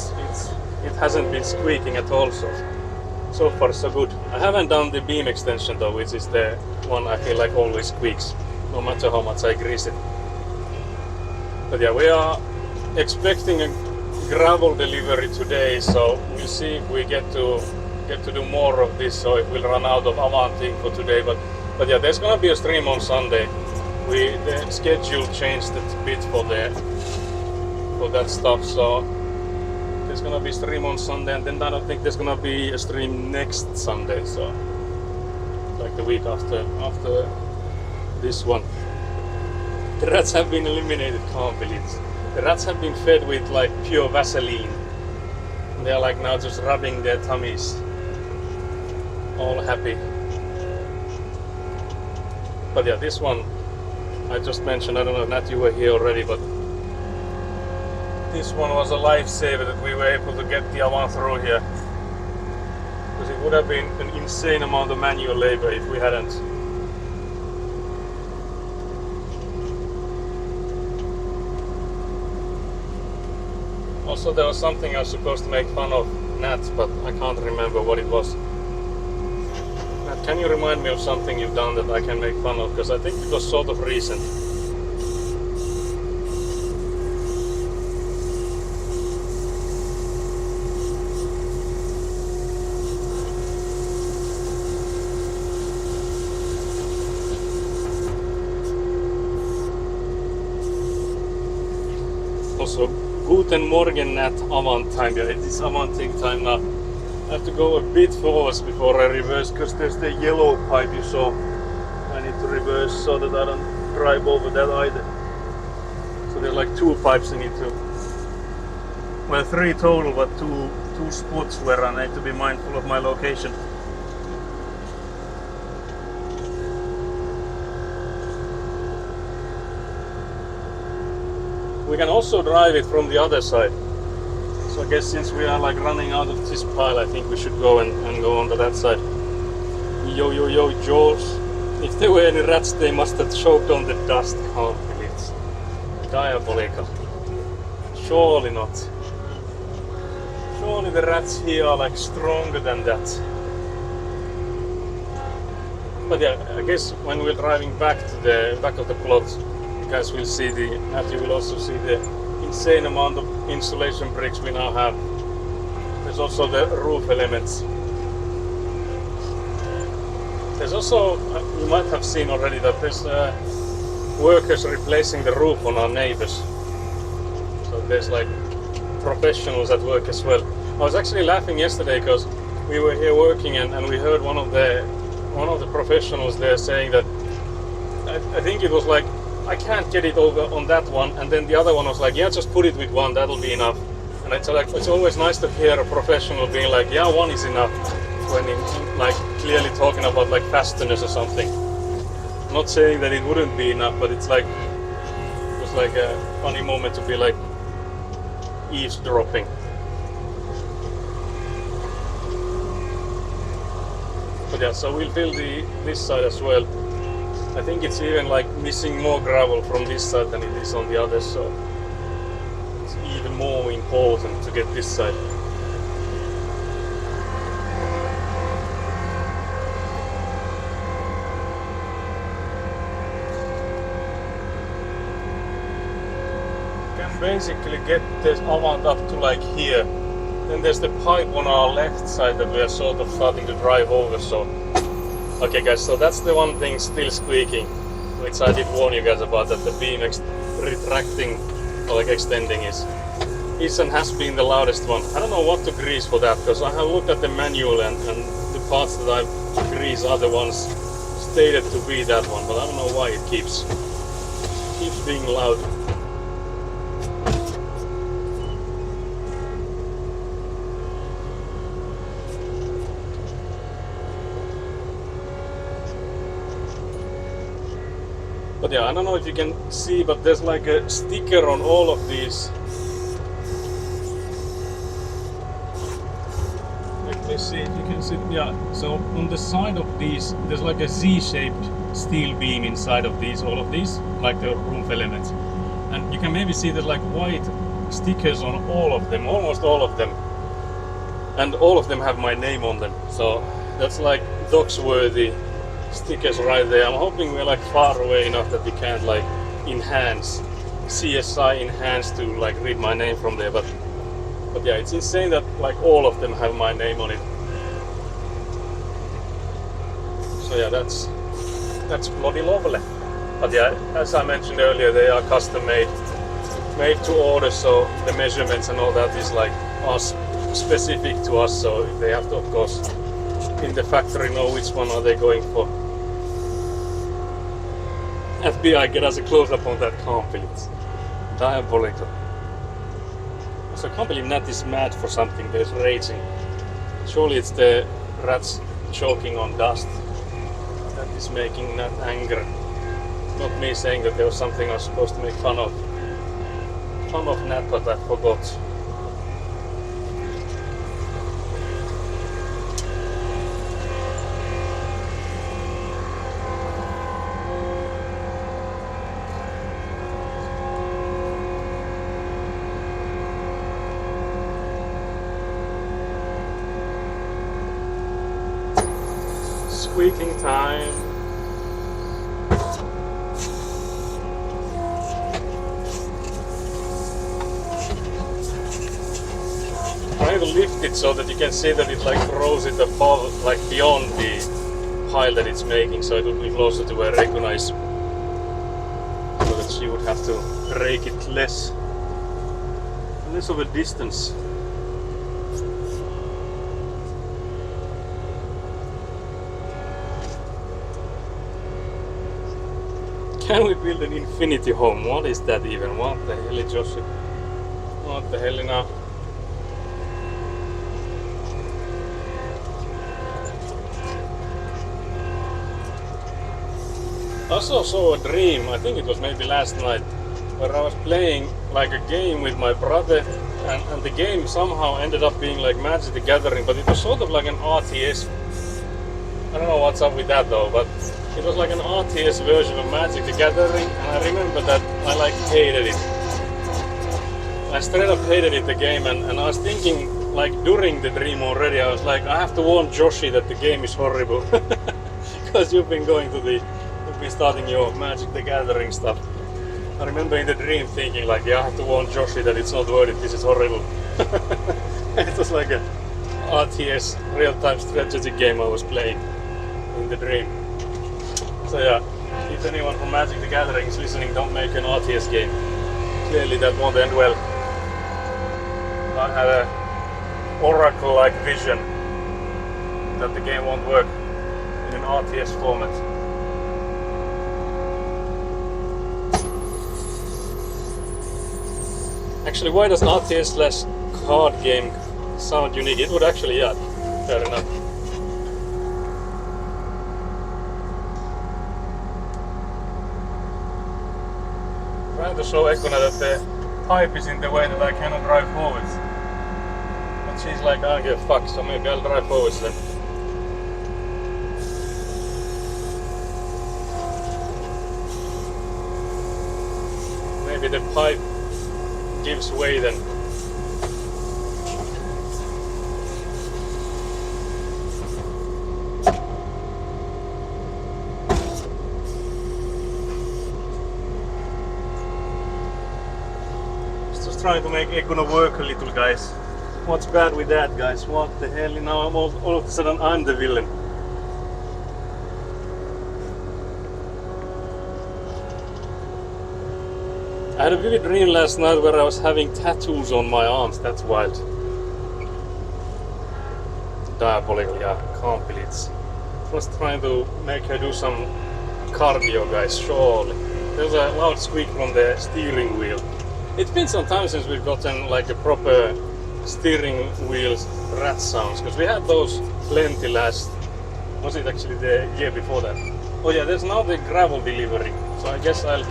hasn't been squeaking at all. So far so good. I haven't done the beam extension though, which is the one I feel like always squeaks, no matter how much I grease it. But yeah, we are expecting a gravel delivery today, so we'll see if we get to do more of this, or if we'll run out of Avant-ing for today. But yeah, there's gonna be a stream on Sunday. The schedule changed a bit for that stuff, so there's gonna be a stream on Sunday, and then I don't think there's gonna be a stream next Sunday, so like the week after this one. The rats have been eliminated, can't believe it. The rats have been fed with like pure Vaseline. And they're like now just rubbing their tummies, all happy. But yeah, this one I just mentioned, I don't know, Nat, you were here already, but this one was a lifesaver that we were able to get the Avant through here. Because it would have been an insane amount of manual labor if we hadn't. Also, there was something I was supposed to make fun of Nat, but I can't remember what it was. Nat, can you remind me of something you've done that I can make fun of? Because I think it was sort of recent. Also, Guten Morgen Nat, Avant time. Yeah, it is Avant-ing time now. I have to go a bit forwards before I reverse because there's the yellow pipe you saw. I need to reverse so that I don't drive over that either. So there's like 2 pipes I need to. Well, 3 total, but two spots where I need to be mindful of my location. We can also drive it from the other side. So I guess since we are like running out of this pile, I think we should go and go onto that side. Yo, Jaws. If there were any rats, they must have choked on the dust. Can't believe it. Diabolical. Surely not. Surely the rats here are like stronger than that. But yeah, I guess when we're driving back to the back of the plot, you guys will see you will also see the insane amount of insulation bricks we now have. There's also the roof elements. There's also, you might have seen already that there's workers replacing the roof on our neighbors. So there's like professionals at work as well. I was actually laughing yesterday because we were here working and we heard one of the professionals there saying that I think it was like, I can't get it over on that one, and then the other one was like, yeah, just put it with one, that'll be enough. And it's like, it's always nice to hear a professional being like, yeah, one is enough, when like clearly talking about like fasteners or something. I'm not saying that it wouldn't be enough, but it's like, it was like a funny moment to be like eavesdropping. But yeah, so we'll fill this side as well. I think it's even like missing more gravel from this side than it is on the other, so it's even more important to get this side. Can basically get this Avant up to like here. Then there's the pipe on our left side that we are sort of starting to drive over, so okay guys, so that's the one thing still squeaking, which I did warn you guys about, that the beam retracting or like extending is and has been the loudest one. I don't know what to grease for that, because I have looked at the manual and the parts that I've greased are the ones stated to be that one, but I don't know why it keeps being loud. But yeah, I don't know if you can see, but there's like a sticker on all of these. Let me see if you can see. Yeah, so on the side of these, there's like a Z-shaped steel beam inside of these, all of these, like the roof elements. And you can maybe see there's like white stickers on all of them, almost all of them. And all of them have my name on them. So that's like docs-worthy stickers right there. I'm hoping we're like far away enough that we can't like enhance CSI enhance to like read my name from there, but yeah, it's insane that like all of them have my name on it. So yeah, that's bloody lovely. But yeah, as I mentioned earlier, they are custom made to order, so the measurements and all that is like specific to us, so they have to of course in the factory know which one are they going for. FBI, get us a close-up on that car, please. Diabolical. Also, I can't believe Nat is mad for something. There's raging. Surely it's the rats choking on dust that is making Nat angry. Not me saying that there was something I was supposed to make fun of. Fun of Nat, but I forgot. Squeaking time. Trying to lift it so that you can see that it like throws it above, like beyond the pile that it's making, so it would be closer to where Rekuna is, so that she would have to rake it less of a distance. Can we build an infinity home? What is that even? What the hell is Joshi? What the hell now? I also saw a dream, I think it was maybe last night, where I was playing like a game with my brother, and the game somehow ended up being like Magic the Gathering, but it was sort of like an RTS. I don't know what's up with that though, but it was like an RTS version of Magic the Gathering, and I remember that I like hated it. I straight up hated it, the game, and I was thinking like during the dream already, I was like, I have to warn Joshi that the game is horrible. Because you've been starting your Magic the Gathering stuff. I remember in the dream thinking like, yeah, I have to warn Joshi that it's not worth it, this is horrible. It was like a RTS real-time strategy game I was playing in the dream. So yeah, if anyone from Magic the Gathering is listening, don't make an RTS game. Clearly that won't end well. I had a oracle-like vision that the game won't work in an RTS format. Actually, why does RTS/card game sound unique? It would actually, yeah, fair enough. Trying to show Ekona that the pipe is in the way that I cannot drive forwards. But she's like, I don't give a fuck, so maybe I'll drive forwards then. Maybe the pipe gives way then. Just trying to make Ekuna work a little, guys. What's bad with that, guys? What the hell? Now I'm all of a sudden I'm the villain. I had a vivid dream last night where I was having tattoos on my arms. That's wild. Diabolical, yeah, can't believe it. Just trying to make her do some cardio, guys, surely. There's a loud squeak from the steering wheel. It's been some time since we've gotten like a proper steering wheel rat sounds, because we had those plenty last, was it actually the year before that? Oh yeah, there's now the gravel delivery, so I guess I'll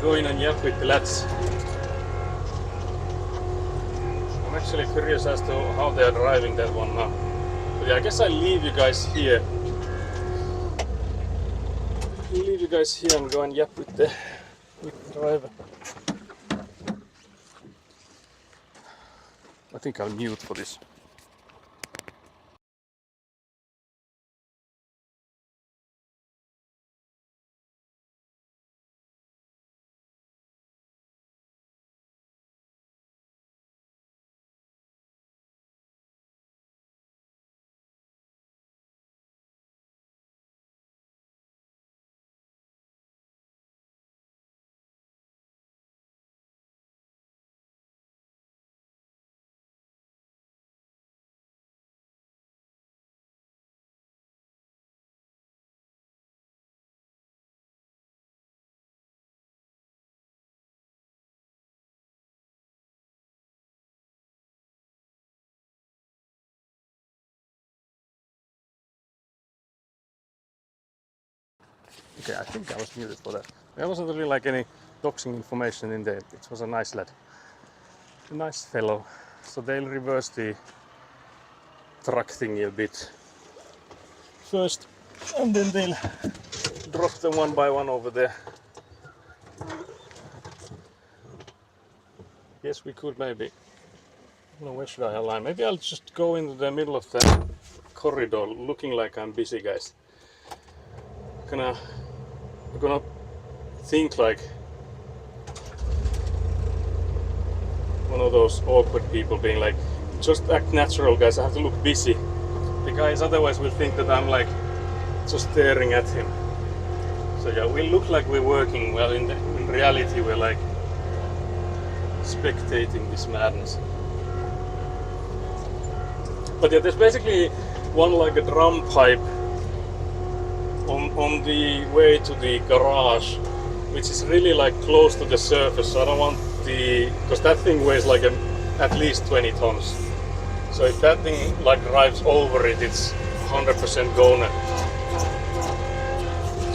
go in and yap with the lads. I'm actually curious as to how they are driving that one now. But yeah, I guess I'll leave you guys here. And go and yap with the driver. I think I'll mute for this. Okay, I think I was muted for that. There wasn't really like any doxing information in there. It was a nice lad. A nice fellow. So they'll reverse the truck thingy a bit first, and then they'll drop them one by one over there. Yes, we could maybe. No, where should I align? Maybe I'll just go into the middle of the corridor, looking like I'm busy, guys. I'm gonna think like one of those awkward people, being like, just act natural, guys. I have to look busy. The guys otherwise will think that I'm like just staring at him. So yeah, we look like we're working. Well, in reality, we're like spectating this madness. But yeah, there's basically one like a drum pipe on the way to the garage, which is really like close to the surface. So I don't want because that thing weighs like at least 20 tons. So if that thing like drives over it, it's 100% goner.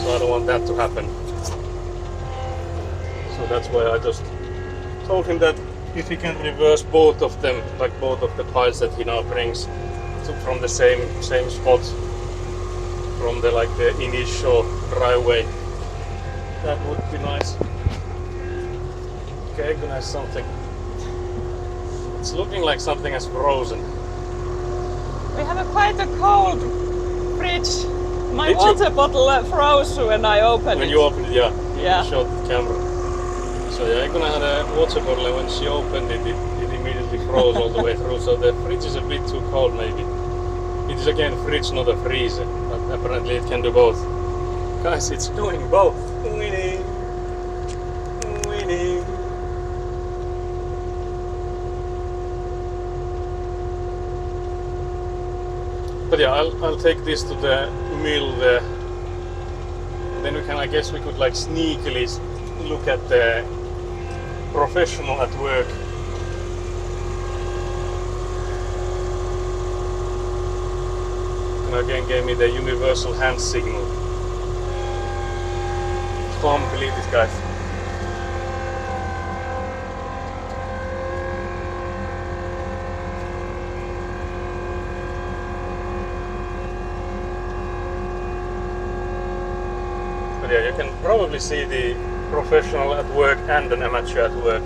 So I don't want that to happen. So that's why I just told him that if he can reverse both of them, like both of the piles that he now brings from the same spot, from the initial driveway, that would be nice. Okay, gonna have something. It's looking like something has frozen. We have quite a cold fridge. My Did water bottle froze when I opened it. When you opened it, yeah. Yeah. You showed the camera. So yeah, I'm gonna have a water bottle, and when she opened it, it immediately froze all the way through. So the fridge is a bit too cold, maybe. It is again fridge, not a freezer, but apparently it can do both. Guys, it's doing both. Winning. Winning. But yeah, I'll take this to the mill there. Then we can, I guess we could like sneakily look at the professional at work. And again gave me the universal hand signal. Can't believe this, guys. But yeah, you can probably see the professional at work and an amateur at work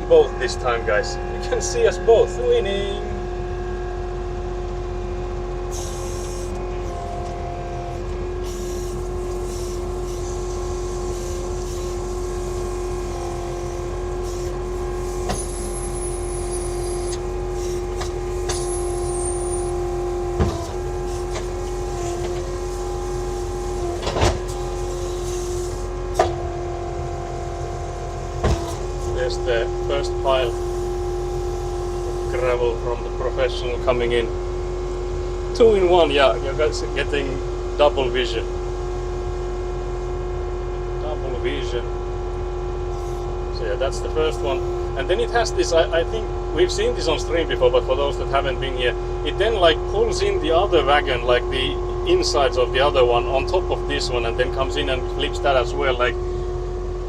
both this time, guys. You can see us both winning. There's the first pile of gravel from the professional coming in. 2 in 1, yeah, you're guys getting double vision. Double vision. So yeah, that's the first one. And then it has this, I think we've seen this on stream before, but for those that haven't been here, it then like pulls in the other wagon, like the insides of the other one on top of this one, and then comes in and flips that as well. Like,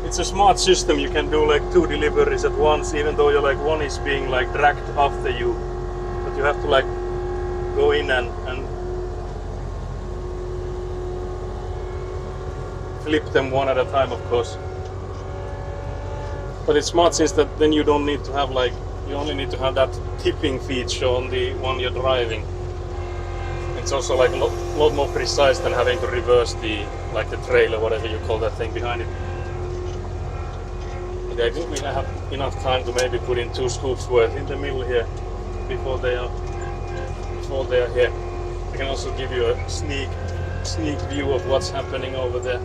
it's a smart system. You can do like 2 deliveries at once, even though you're like one is being like dragged after you, but you have to like go in and flip them one at a time, of course. But it's smart since that then you don't need to have like, you only need to have that tipping feature on the one you're driving. It's also like a lot more precise than having to reverse the like the trailer, whatever you call that thing behind it. I think we have enough time to maybe put in 2 scoops worth in the middle here before they are here. I can also give you a sneak view of what's happening over there.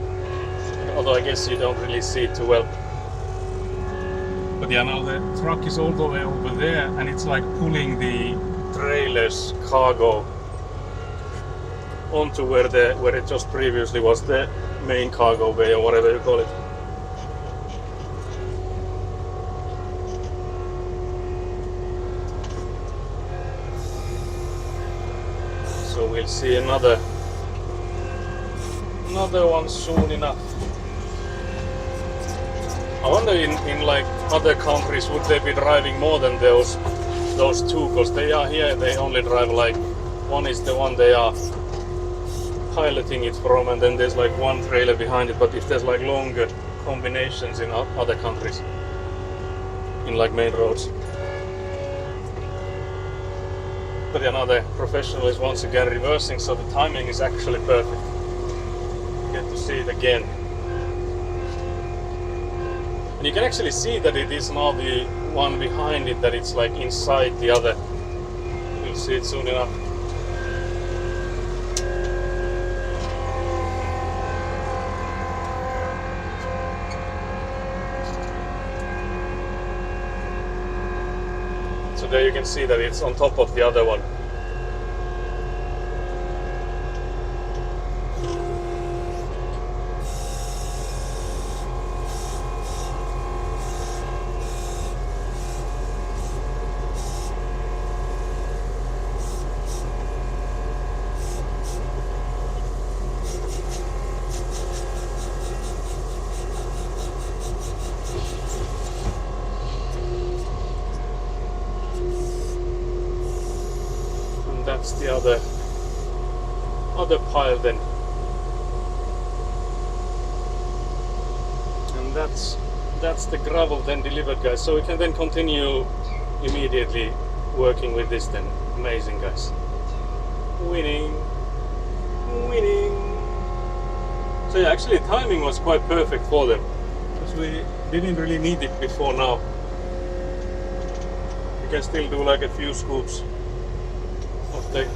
Although I guess you don't really see it too well. But yeah, now the truck is all the way over there, and it's like pulling the trailer's cargo onto where it just previously was the main cargo bay, or whatever you call it. So we'll see another another one soon enough. I wonder in like other countries would they be driving more than those two, because they are here they only drive like one is the one they are piloting it from, and then there's like one trailer behind it. But if there's like longer combinations in other countries in like main roads. But yeah, now the professional is once again reversing, so the timing is actually perfect. You get to see it again. And you can actually see that it is now the one behind it, that it's like inside the other. You'll see it soon enough. So there you can see that it's on top of the other one. That's the other pile then, and that's the gravel then delivered, guys. So we can then continue immediately working with this then. Amazing, guys. Winning. So yeah, actually timing was quite perfect for them, because we didn't really need it before now. You can still do like a few scoops of the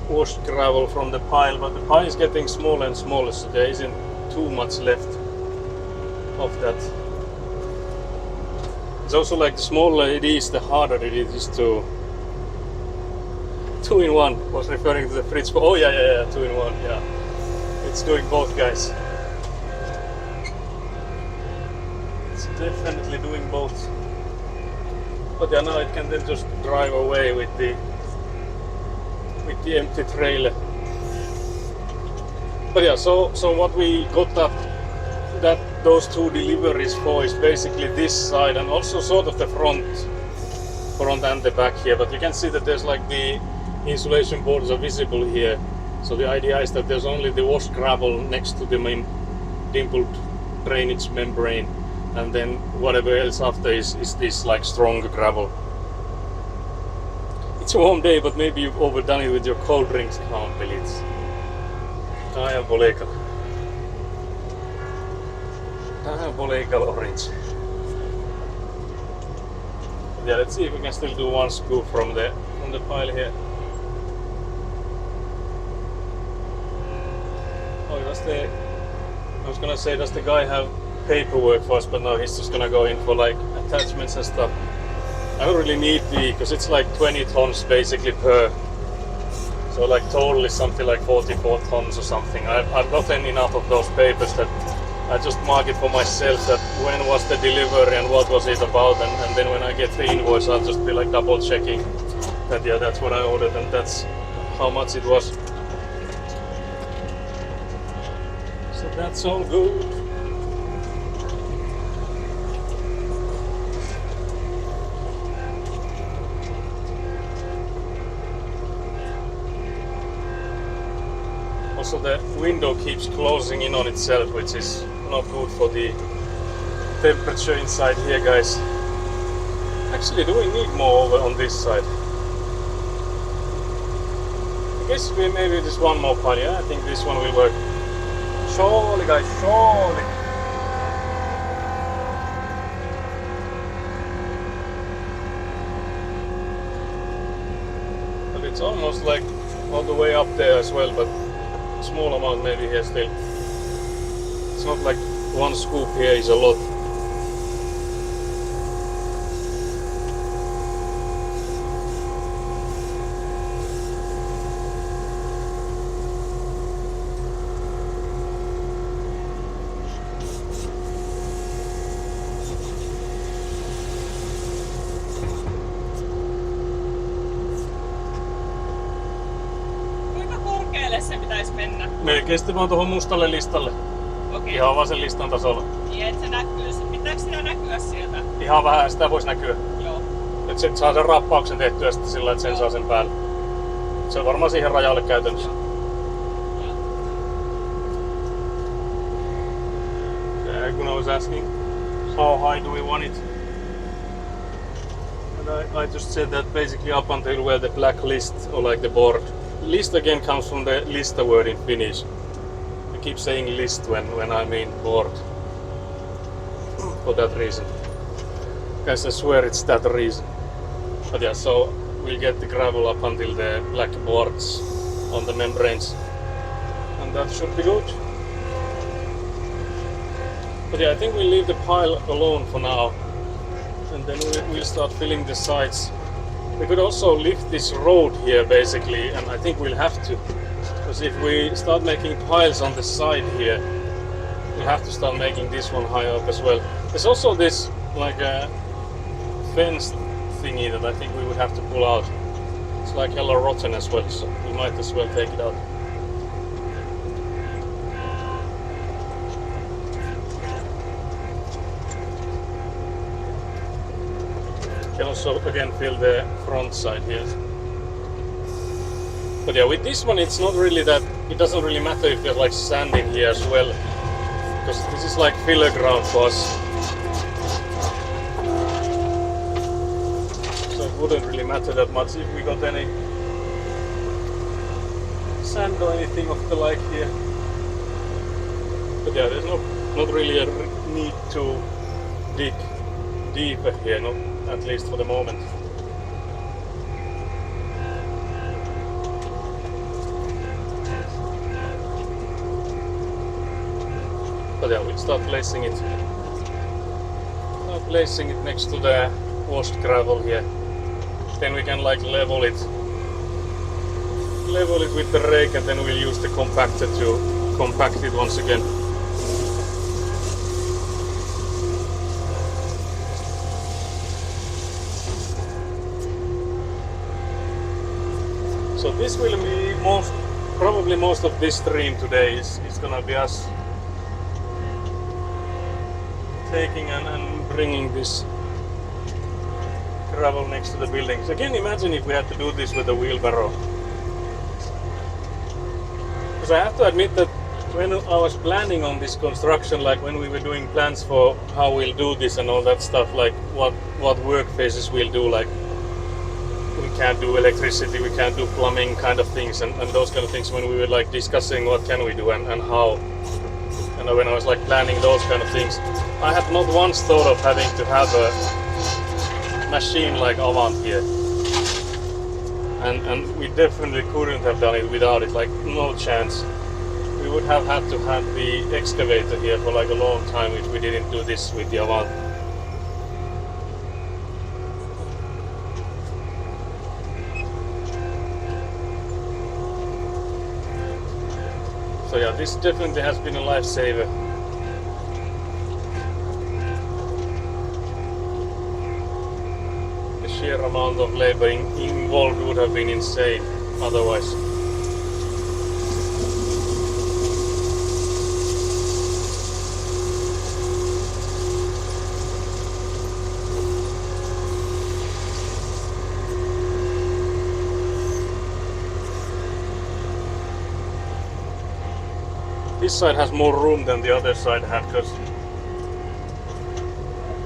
washed gravel from the pile, but the pile is getting smaller and smaller, so there isn't too much left of that. It's also like the smaller it is, the harder it is to 2-in-1. Was referring to the fridge. Oh yeah, 2-in-1. Yeah, it's doing both, guys. It's definitely doing both. But yeah, now it can then just drive away with the empty trailer. But yeah, so what we got those two deliveries for is basically this side, and also sort of the front and the back here. But you can see that there's like the insulation boards are visible here. So the idea is that there's only the washed gravel next to the main dimpled drainage membrane, and then whatever else after is this like stronger gravel. It's a warm day, but maybe you've overdone it with your cold drinks, can't believe it. Diabolical orange. Yeah, let's see if we can still do one scoop from the pile here. Oh, I was gonna say, does the guy have paperwork for us? But no, he's just gonna go in for like attachments and stuff. I don't really need because it's like 20 tons basically per. So like totally something like 44 tons or something. I've gotten enough of those papers that I just mark it for myself, that when was the delivery and what was it about, and then when I get the invoice I'll just be like double checking that yeah, that's what I ordered and that's how much it was. So that's all good. Also the window keeps closing in on itself, which is not good for the temperature inside here, guys. Actually, do we need more over on this side? I guess we maybe just one more pile. Yeah, I think this one will work. Surely, guys, surely. But it's almost like all the way up there as well, but small amount maybe here still. It's not like one scoop here is a lot. pitkälle se pitäisi mennä? Melkein sitten vaan tuohon mustalle listalle. Okei. Ihan vaan sen listan tasolla. Niin, että se näkyy. Pitääkö sitä näkyä sieltä? Ihan vähän sitä voisi näkyä. Joo. Että se saa sen rappauksen tehtyä sitten sillä, että sen saa sen päälle. Se on varmaan siihen rajalle käytännössä. Kun I was asking how high do we want it, and I just said that basically up until where the black list or like the board list again comes from the lista word in Finnish. I keep saying list when I mean board for that reason. Guys, I swear it's that reason. But yeah, so we'll get the gravel up until the black boards on the membranes, and that should be good. But yeah, I think we'll leave the pile alone for now, and then we'll start filling the sides. We could also lift this road here basically, and I think we'll have to, because if we start making piles on the side here, we'll have to start making this one high up as well. There's also this like a fence thingy that I think we would have to pull out. It's like hella rotten as well, so we might as well take it out. Can also again fill the front side here. But yeah, with this one it's not really that, it doesn't really matter if there's like sand in here as well, because this is like filler ground for us. So it wouldn't really matter that much if we got any sand or anything of the like here. But yeah, there's not really a need to dig deeper here, not at least for the moment. But yeah, we'll start placing it. Start placing it next to the washed gravel here. Then we can like level it with the rake, and then we'll use the compactor to compact it once again. So this will be probably most of this stream today is gonna be us taking and bringing this gravel next to the buildings. Again, imagine if we had to do this with a wheelbarrow. Because I have to admit that when I was planning on this construction, like when we were doing plans for how we'll do this and all that stuff, like what work phases we'll do, like we can't do electricity, we can't do plumbing kind of things, and those kind of things, when we were like discussing what can we do and how, and when I was like planning those kind of things, I had not once thought of having to have a machine like Avant here, and we definitely couldn't have done it without it, like no chance. We would have had to have the excavator here for like a long time if we didn't do this with the Avant. So yeah, this definitely has been a lifesaver. The sheer amount of labor involved would have been insane otherwise. This side has more room than the other side had, because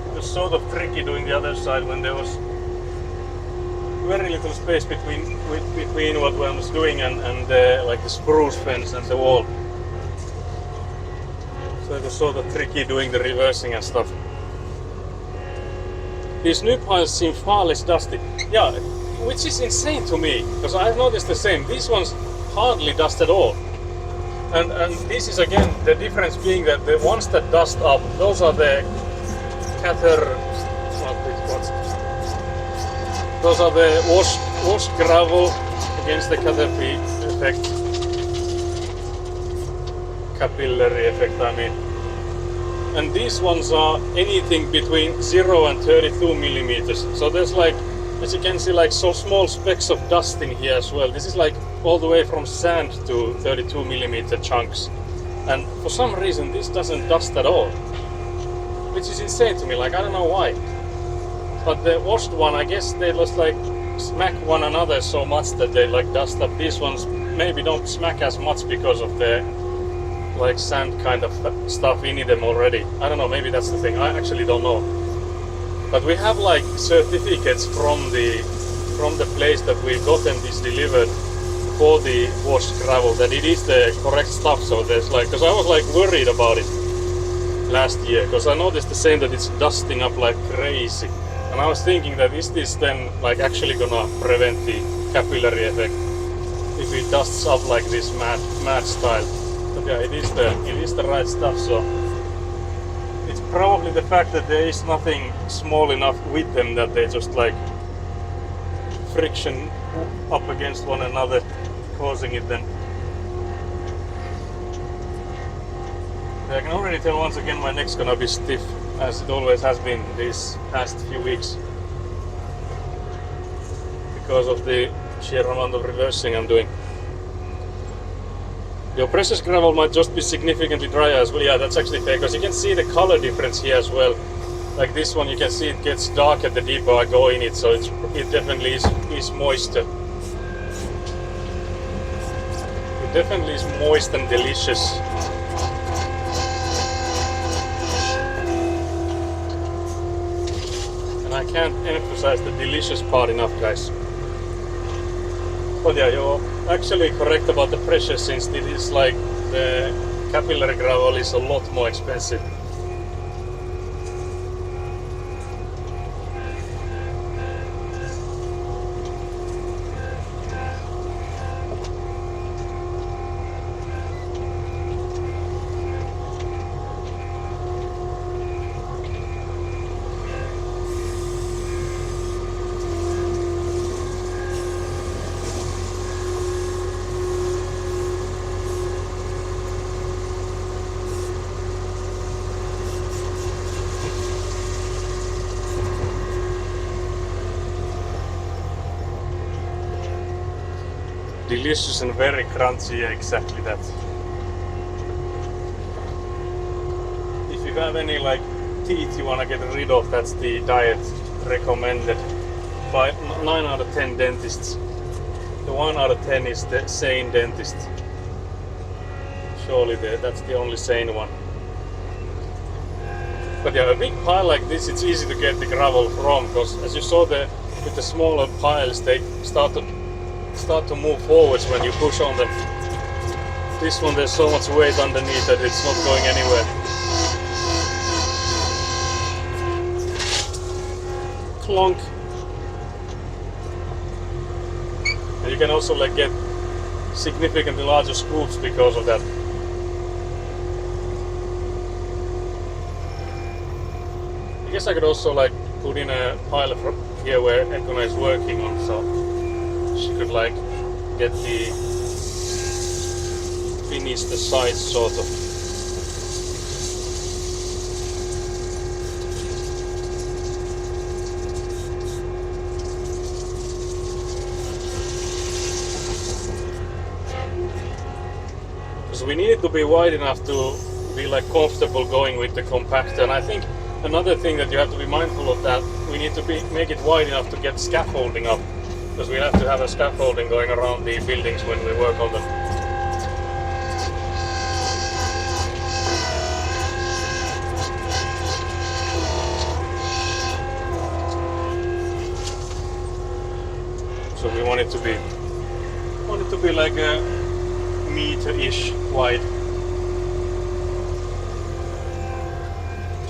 it was sort of tricky doing the other side when there was very little space between what I was doing and like the spruce fence and the wall. So it was sort of tricky doing the reversing and stuff. These new piles seem far less dusty. Yeah, which is insane to me, because I've noticed the same. These ones hardly dust at all. And this is again the difference being that the ones that dust up, those are the those are the washed gravel against the Caterpie effect, capillary effect I mean. And these ones are anything between 0 and 32 millimeters. So there's like, as you can see, like so small specks of dust in here as well. This is like all the way from sand to 32 millimeter chunks, and for some reason this doesn't dust at all, which is insane to me. Like, I don't know why. But the washed one, I guess they just like smack one another so much that they like dust up. These ones maybe don't smack as much because of the like sand kind of stuff in them already. I don't know, maybe that's the thing. I actually don't know. But we have like certificates from the place that we've gotten this delivered for the washed gravel that it is the correct stuff. So there's like, because I was like worried about it last year, because I noticed the same, that it's dusting up like crazy. And I was thinking that is this then like actually gonna prevent the capillary effect if it dusts up like this mad style. But yeah, it is the right stuff. So it's probably the fact that there is nothing small enough with them that they just like friction up against one another, causing it then. I can already tell once again my neck's gonna be stiff, as it always has been these past few weeks, because of the sheer amount of reversing I'm doing. Your precious gravel might just be significantly drier as well. Yeah, that's actually fair, because you can see the color difference here as well. Like this one, you can see it gets darker the deeper I go in it, so it definitely is moister. It definitely is moist and delicious. And I can't emphasize the delicious part enough, guys. But yeah, you're actually correct about the pressure, since it is like the capillary gravel is a lot more expensive. Delicious and very crunchy, yeah, exactly that. If you have any like teeth you want to get rid of, that's the diet recommended by 9 out of 10 dentists. The 1 out of 10 is the sane dentist. Surely that's the only sane one. But yeah, a big pile like this, it's easy to get the gravel from, because as you saw with the smaller piles, they start to move forwards when you push on them. This one, there's so much weight underneath that it's not going anywhere. Clonk. And you can also like get significantly larger scoops because of that. I guess I could also like put in a pile from here where Ekona is working on, so she could like get finish the sides sort of. Because we need it to be wide enough to be like comfortable going with the compactor, and I think another thing that you have to be mindful of, that we need to make it wide enough to get scaffolding up. Because we have to have a scaffolding going around the buildings when we work on them. So we want it to be like a meter-ish wide.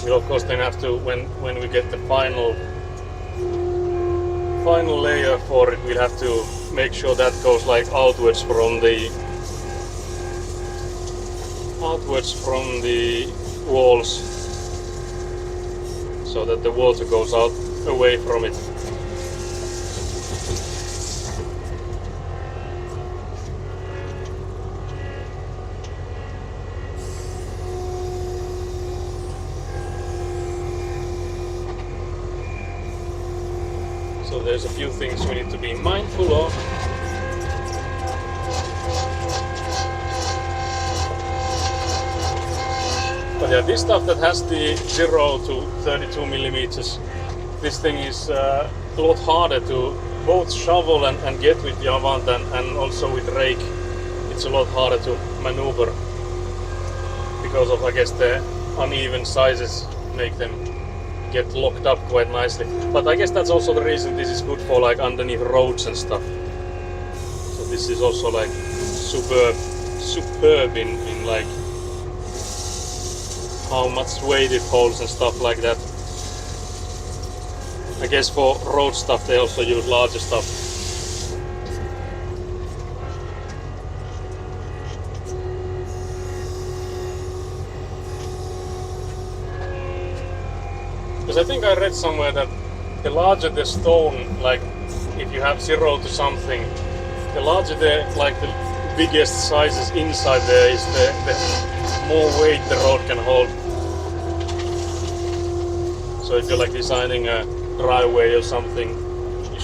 We'll of course then have to, when we get the final layer for it, we'll have to make sure that goes like outwards from the walls, so that the water goes out away from it. So there's a few things we need to be mindful of. But yeah, this stuff that has the 0 to 32 millimeters, this thing is a lot harder to both shovel and get with the Avant and also with rake. It's a lot harder to maneuver because of, I guess, the uneven sizes make them get locked up quite nicely. But I guess that's also the reason this is good for like underneath roads and stuff. So this is also like superb in like how much weight it holds and stuff like that. I guess for road stuff they also use larger stuff. Because I think I read somewhere that the larger the stone, like if you have 0 to something, the larger the biggest sizes inside there is, the more weight the road can hold. So if you're like designing a driveway or something, you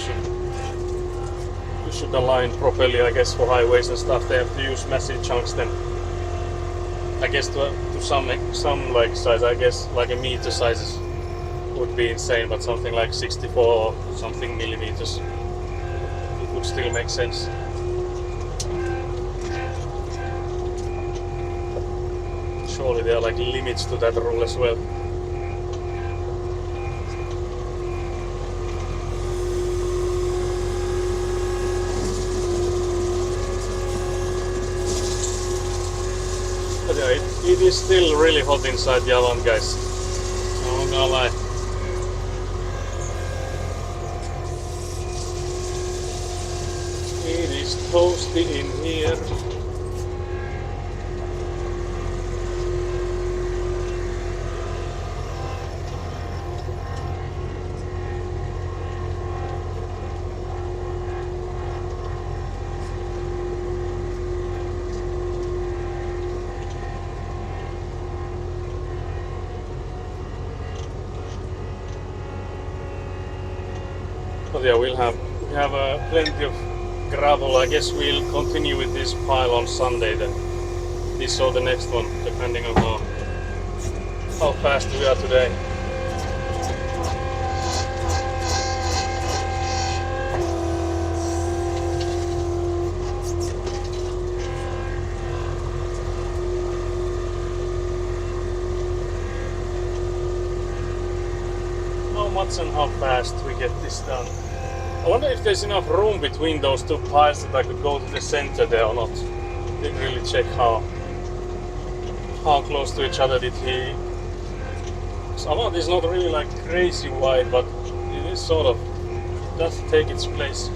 should align properly, I guess, for highways and stuff. They have to use massive chunks then. I guess to some like size, I guess like a meter sizes would be insane, but something like 64 or something millimeters, it would still make sense. Surely there are like limits to that rule as well. But yeah, it is still really hot inside the Avant, guys. I'm not gonna lie. It is toasty in here. But yeah, we have plenty of gravel. I guess we'll continue with this pile on Sunday then. This or the next one, depending on how fast we are today. How much and how fast we get this done. I wonder if there's enough room between those two piles that I could go to the center there or not. Didn't really check how close to each other did he. Avant is not really like crazy wide, but it is sort of, does take its place.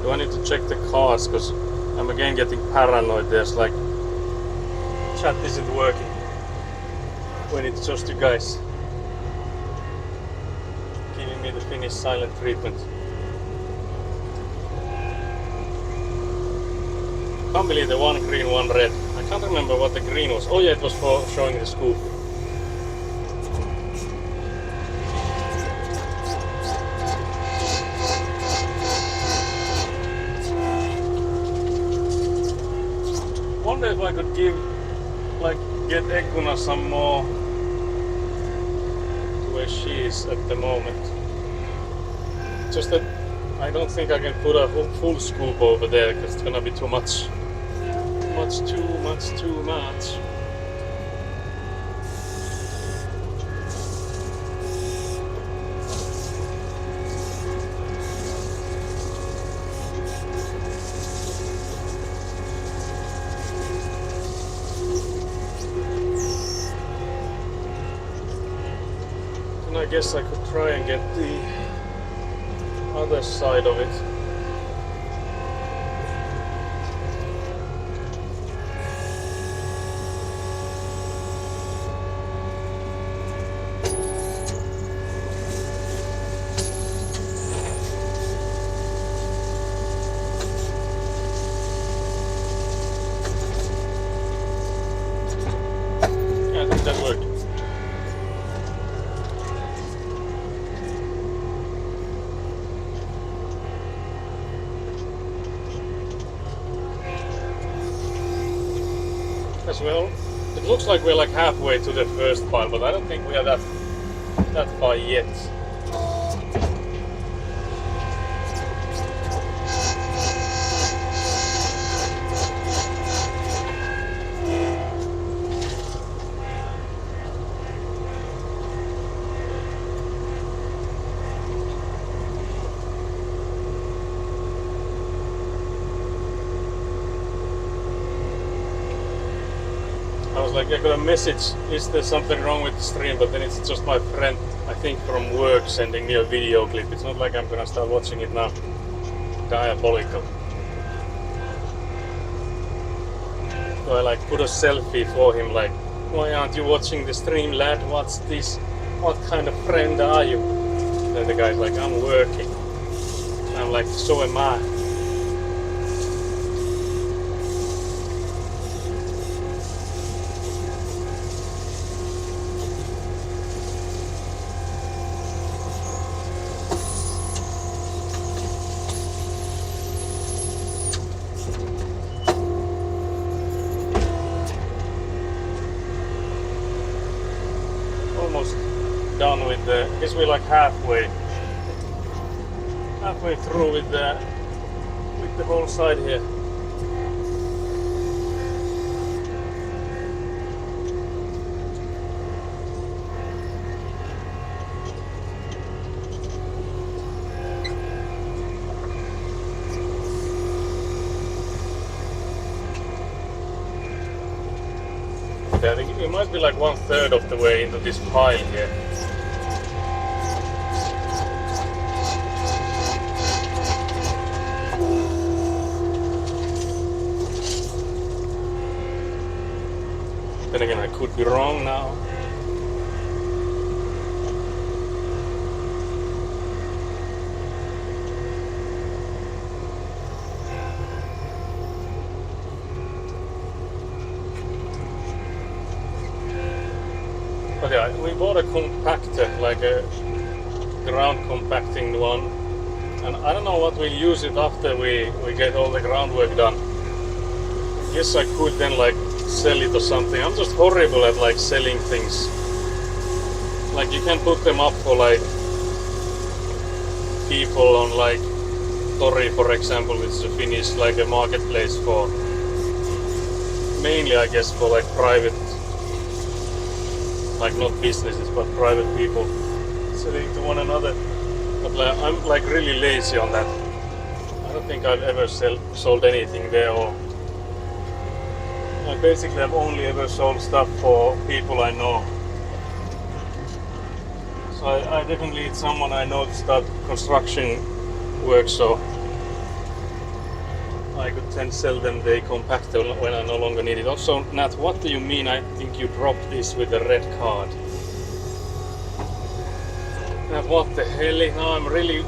I need to check the cars because I'm again getting paranoid. There's like chat isn't working when it's just you guys giving me the Finnish silent treatment. Can't believe the one green, one red. I can't remember what the green was. Oh yeah, it was for showing the scoop. If I could get Ekuna some more to where she is at the moment. Just that I don't think I can put a full scoop over there because it's gonna be too much. Too much. I guess I could try and get the other side of it. as well. It looks like we're like halfway to the first pile, but I don't think we are that far yet. I was like, I got a message, is there something wrong with the stream? But then it's just my friend, I think from work, sending me a video clip. It's not like I'm gonna start watching it now. Diabolical. So I like put a selfie for him, like, why aren't you watching the stream, lad? What's this? What kind of friend are you? Then the guy's like, I'm working. I'm like, so am I. Almost done with the, I guess we're like halfway through with the whole side here. I think it might be like 1/3 of the way into this pile here. Then again, I could be wrong now. But yeah, we bought a compactor, like a ground compacting one, and I don't know what we'll use it after we get all the groundwork done. Guess I could then like sell it or something. I'm just horrible at like selling things. Like you can put them up for like people on like Tori, for example, which is a Finnish like a marketplace for mainly I guess for like private, like not businesses but private people selling to one another. But like, I'm like really lazy on that. I don't think I've ever sold anything there, or I basically have only ever sold stuff for people I know. So I definitely need someone I know to start construction work, so I could then sell them the compactor when I no longer need it. Also, Nat, what do you mean? I think you dropped this with a red card. Nat, what the hell? Now I'm really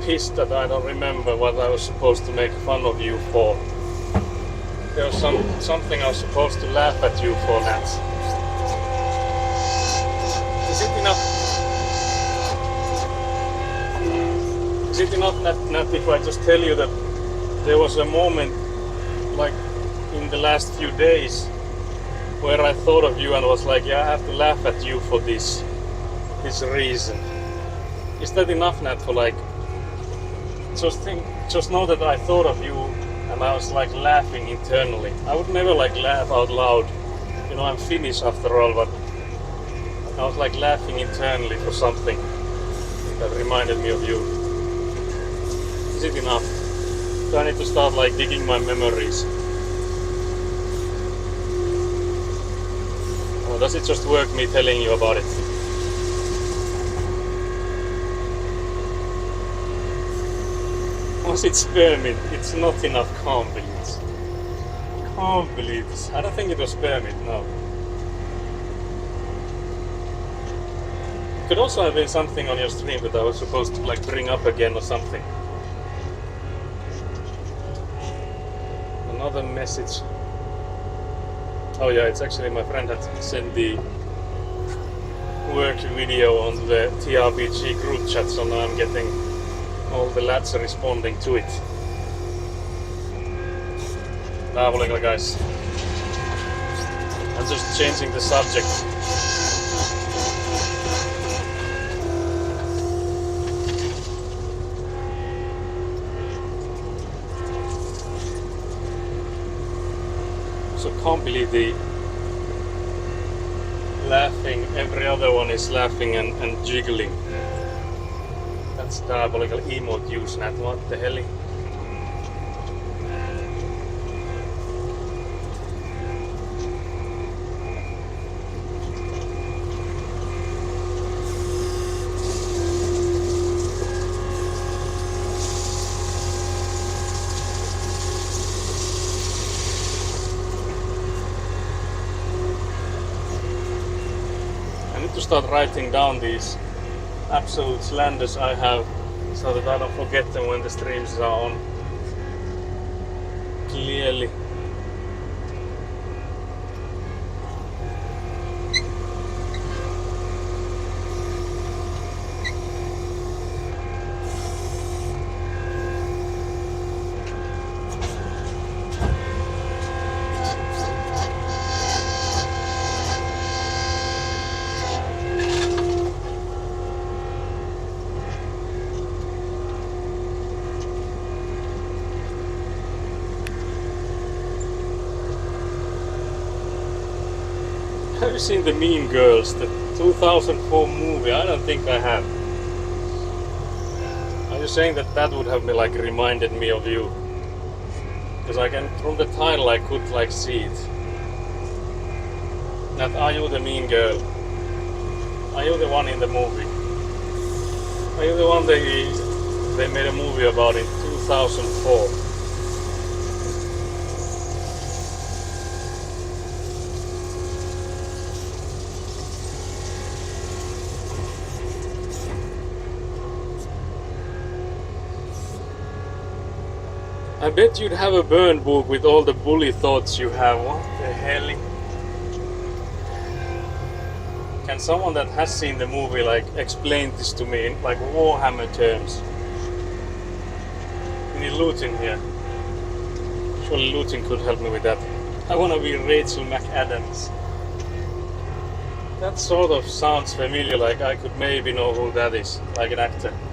pissed that I don't remember what I was supposed to make fun of you for. There was something I was supposed to laugh at you for, Nat. Is it enough? Is it enough, Nat, if I just tell you that there was a moment, like in the last few days, where I thought of you and was like, yeah, I have to laugh at you for this reason. Is that enough, Nat, for like, just know that I thought of you and I was like laughing internally. I would never like laugh out loud. You know, I'm Finnish after all, but I was like laughing internally for something that reminded me of you. Is it enough? Do I need to start like digging my memories? Or does it just work me telling you about it? Was it spearmint? It's not enough, can't believe it. Can't believe this. I don't think it was spearmint, no. Could also have been something on your stream that I was supposed to like bring up again or something. Another message. Oh yeah, it's actually my friend had sent the work video on the TRPG group chat, so now I'm getting all the lads are responding to it. Diabolical, guys. I'm just changing the subject. So can't believe the laughing, every other one is laughing and jiggling. That's diabolical emote use, Nat, what the hell? To start writing down these absolute slanders I have so that I don't forget them when the streams are on. Clearly. Have you seen the Mean Girls, the 2004 movie? I don't think I have. Are you saying that that would have like reminded me of you? Because I can, from the title, I could like see it. That, are you the mean girl? Are you the one in the movie? Are you the one they made a movie about in 2004? I bet you'd have a burn book with all the bully thoughts you have. What the hell? Can someone that has seen the movie like explain this to me in like Warhammer terms? We need Lutin here. Surely Lutin could help me with that. I wanna be Rachel McAdams. That sort of sounds familiar, like I could maybe know who that is. Like an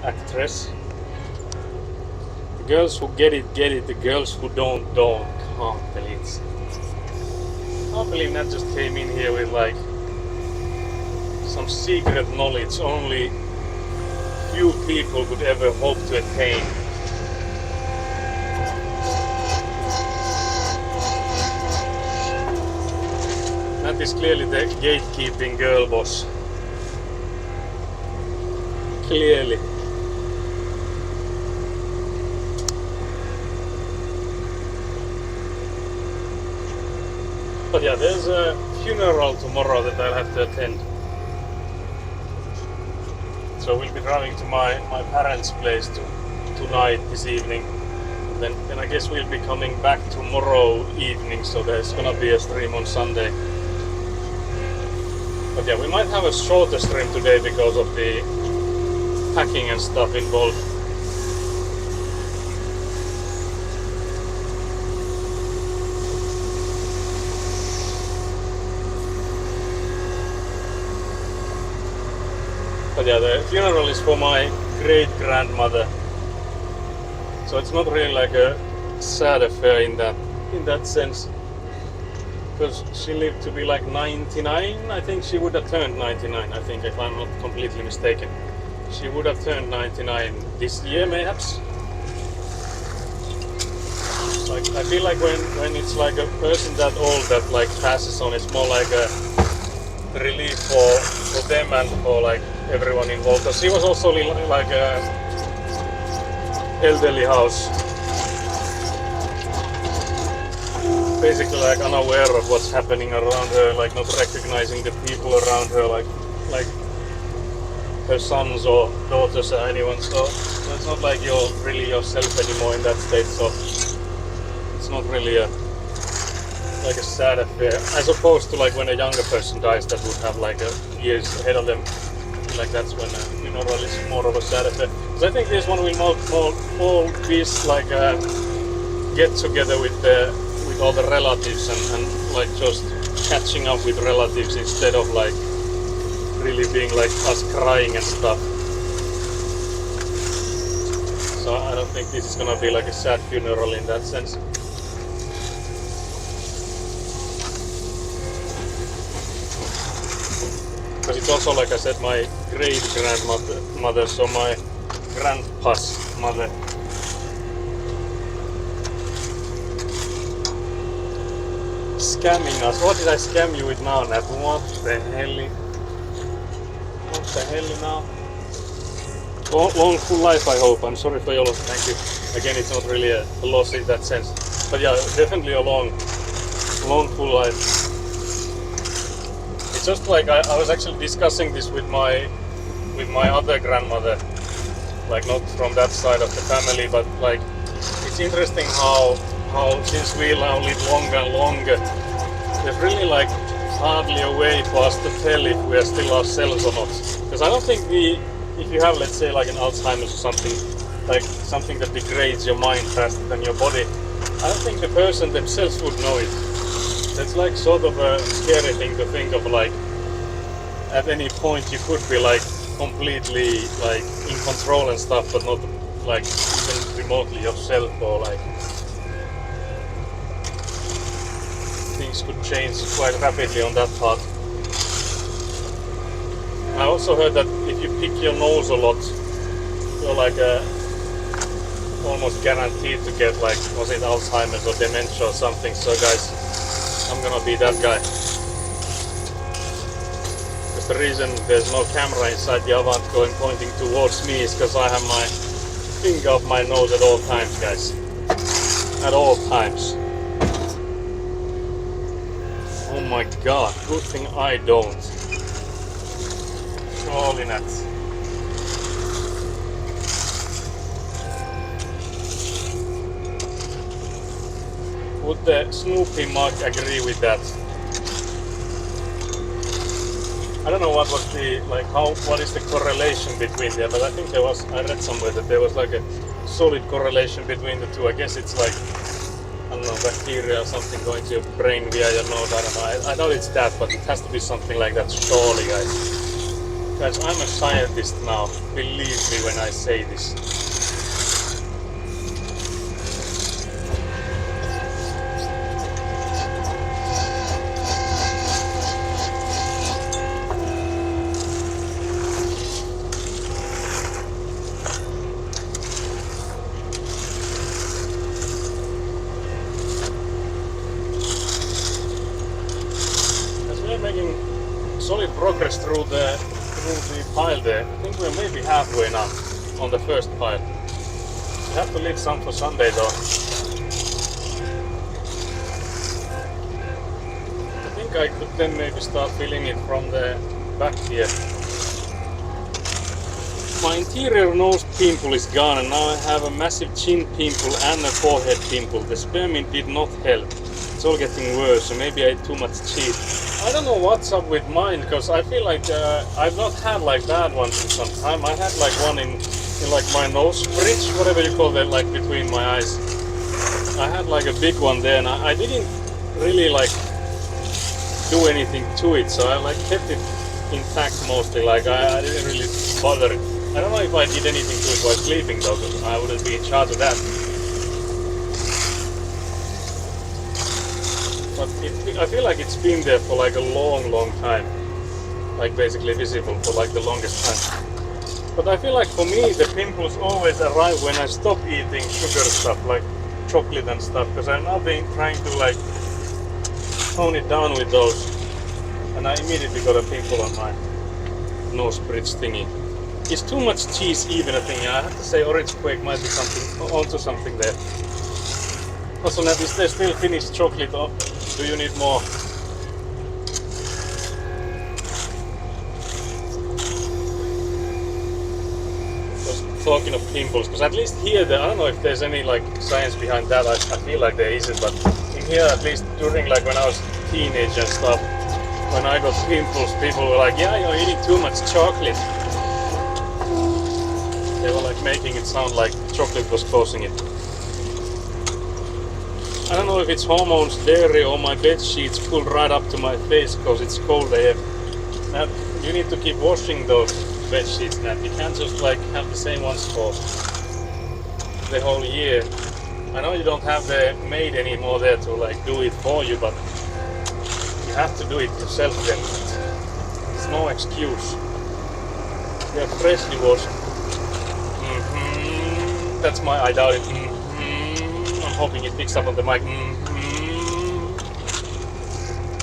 actress. The girls who get it, get it. The girls who don't. Can't believe it. Can't believe that just came in here with like some secret knowledge only few people could ever hope to attain. That is clearly the gatekeeping girl boss. Clearly. But yeah, there's a funeral tomorrow that I'll have to attend. So we'll be driving to my parents' place tonight, this evening. Then I guess we'll be coming back tomorrow evening, so there's gonna be a stream on Sunday. But yeah, we might have a shorter stream today because of the packing and stuff involved. But yeah, the funeral is for my great-grandmother. So it's not really like a sad affair in that sense. Because she lived to be like 99, I think she would have turned 99, I think, if I'm not completely mistaken. She would have turned 99 this year, mayhaps. Like, I feel like when it's like a person that old that like passes on, it's more like a relief for them and for like everyone involved. Because she was also like a elderly house. Basically like unaware of what's happening around her, like not recognizing the people around her, like her sons or daughters or anyone. So it's not like you're really yourself anymore in that state. So it's not really like a sad affair, as opposed to like when a younger person dies that would have like years ahead of them. Like that's when a funeral is more of a sad affair. Because I think this one will more be like a get together with all the relatives and like just catching up with relatives instead of like really being like us crying and stuff. So I don't think this is gonna be like a sad funeral in that sense. Because it's also, like I said, my great-grandmother, so my grandpa's mother. Scamming us. What did I scam you with now, Nat? What the hell? What the hell now? Long full life, I hope. I'm sorry for your loss. Thank you. Again, it's not really a loss in that sense. But yeah, definitely a long full life. It's just like I was actually discussing this with my other grandmother, like not from that side of the family, but like it's interesting how since we now live longer and longer, there's really like hardly a way for us to tell if we are still ourselves or not. Because I don't think if you have, let's say, like an Alzheimer's or something, like something that degrades your mind faster than your body, I don't think the person themselves would know it. That's like sort of a scary thing to think of, like at any point you could be like completely like in control and stuff, but not like even remotely yourself, or like things could change quite rapidly on that part. I also heard that if you pick your nose a lot, you're like almost guaranteed to get like, was it Alzheimer's or dementia or something. So guys, I'm gonna be that guy. Because the reason there's no camera inside the Avant pointing towards me is because I have my finger up my nose at all times, guys. At all times. Oh my god, good thing I don't. Surely not. Would the Snoopy mug agree with that? I don't know what was the, like, what is the correlation between them, but I think I read somewhere that there was like a solid correlation between the two. I guess it's like, I don't know, bacteria or something going to your brain via your nose. I don't know. I know it's that, but it has to be something like that, surely, guys. Guys, I'm a scientist now. Believe me when I say this. Making solid progress through the pile there. I think we're maybe halfway now on the first pile. We have to leave some for Sunday though. I think I could then maybe start filling it from the back here. My interior nose pimple is gone and now I have a massive chin pimple and a forehead pimple. The spearmint did not help. It's all getting worse, so maybe I ate too much cheese. I don't know what's up with mine, because I feel like I've not had like bad ones in some time. I had like one in like my nose bridge, whatever you call that, like between my eyes. I had like a big one there, and I didn't really like do anything to it, so I like kept it intact mostly. Like I didn't really bother it. I don't know if I did anything to it while sleeping though, because I wouldn't be in charge of that. But I feel like it's been there for like a long time, like basically visible for like the longest time. But I feel like for me the pimples always arrive when I stop eating sugar stuff like chocolate and stuff, because I've now been trying to like tone it down with those, and I immediately got a pimple on my nose bridge thingy. Is too much cheese even a thing? I have to say Orange Quake might be onto something there. Also, Nat, is there still finished chocolate, or do you need more? Just talking of pimples, because at least here, I don't know if there's any like science behind that. I feel like there isn't, but in here, at least during like when I was a teenager and stuff, when I got pimples, people were like, "Yeah, you're eating too much chocolate." They were like making it sound like chocolate was causing it. I don't know if it's hormones, dairy, or my bed sheets pulled right up to my face because it's cold AF. Now, you need to keep washing those bed sheets, Nat. You can't just like have the same ones for the whole year. I know you don't have the maid anymore there to like do it for you, but you have to do it yourself then. It's no excuse. They're freshly washed. That's my, I doubt it. I'm hoping it picks up on the mic.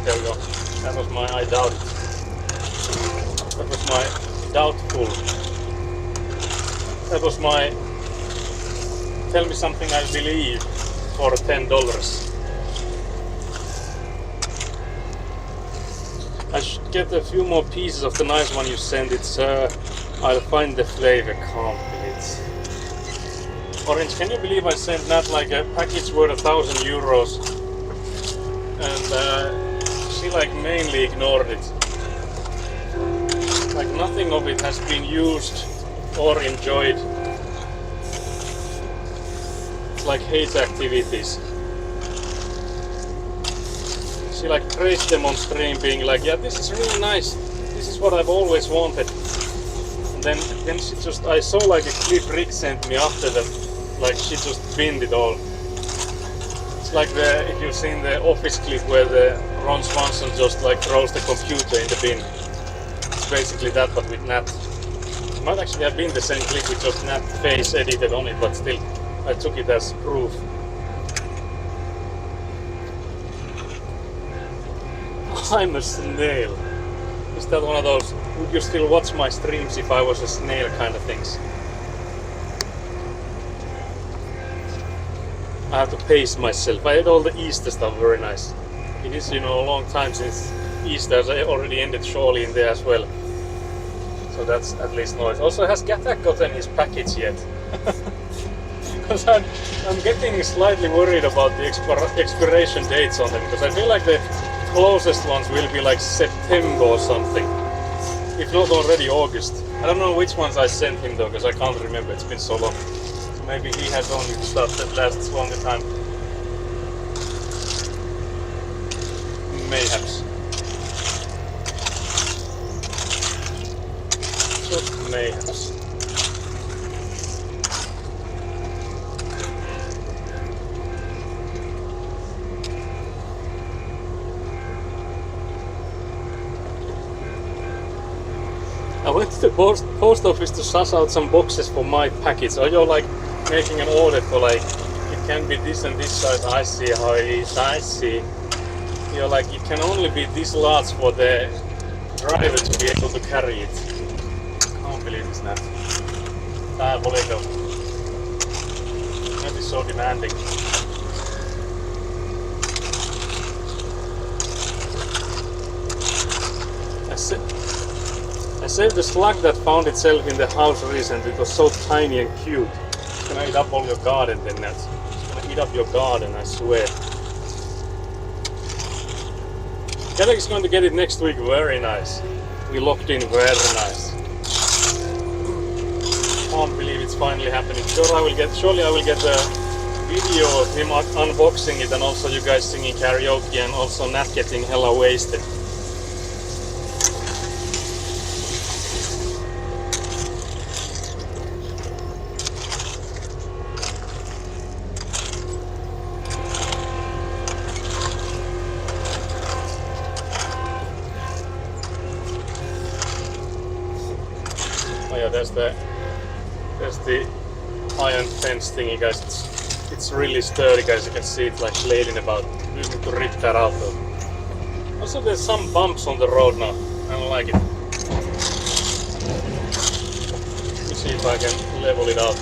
There we go. That was my, I doubt it. That was my doubtful. That was my tell me something I believe for $10. I should get a few more pieces of the nice one you sent. It's I'll find the flavor. Can't believe it. Orange, can you believe I sent Nat like a package worth €1,000 and she like mainly ignored it. Like nothing of it has been used or enjoyed. It's like hate activities. She like praised them on stream being like, yeah, this is really nice. This is what I've always wanted. And then she just, I saw like a clip Rick sent me after that. Like she just binned it all. It's like if you've seen the Office clip where the Ron Swanson just like throws the computer in the bin. It's basically that, but with Nat. It might actually have been the same clip with just Nat face edited on it, but still, I took it as proof. I'm a snail. Is that one of those, would you still watch my streams if I was a snail kind of things? I have to pace myself. I ate all the Easter stuff, very nice. It is, you know, a long time since Easter. I already ended surely in there as well. So that's at least nice. Also, has Gatak gotten his package yet? Because I'm getting slightly worried about the expiration dates on them. Because I feel like the closest ones will be like September or something. If not already August. I don't know which ones I sent him though, because I can't remember. It's been so long. Maybe he has only stuff that lasts longer time. Mayhaps. Just mayhaps. I went to the post office to suss out some boxes for my package. Are you like making an order for like, it can be this and this size? I see how it is, I see. You're like, it can only be this large for the driver to be able to carry it. Can't believe it's not. Diabolical. That is so demanding. I saved the slug that found itself in the house recently. It was so tiny and cute. It's gonna eat up all your garden then, Nat. It's gonna eat up your garden, I swear. Kellex is going to get it next week, very nice. We locked in, very nice. Can't believe it's finally happening. Surely I will get a video of him unboxing it and also you guys singing karaoke and also Nat getting hella wasted. There's the iron fence thingy, guys. It's really sturdy, guys. You can see it like flailing about. We need to rip that out though. Also, there's some bumps on the road now. I don't like it. Let me see if I can level it out.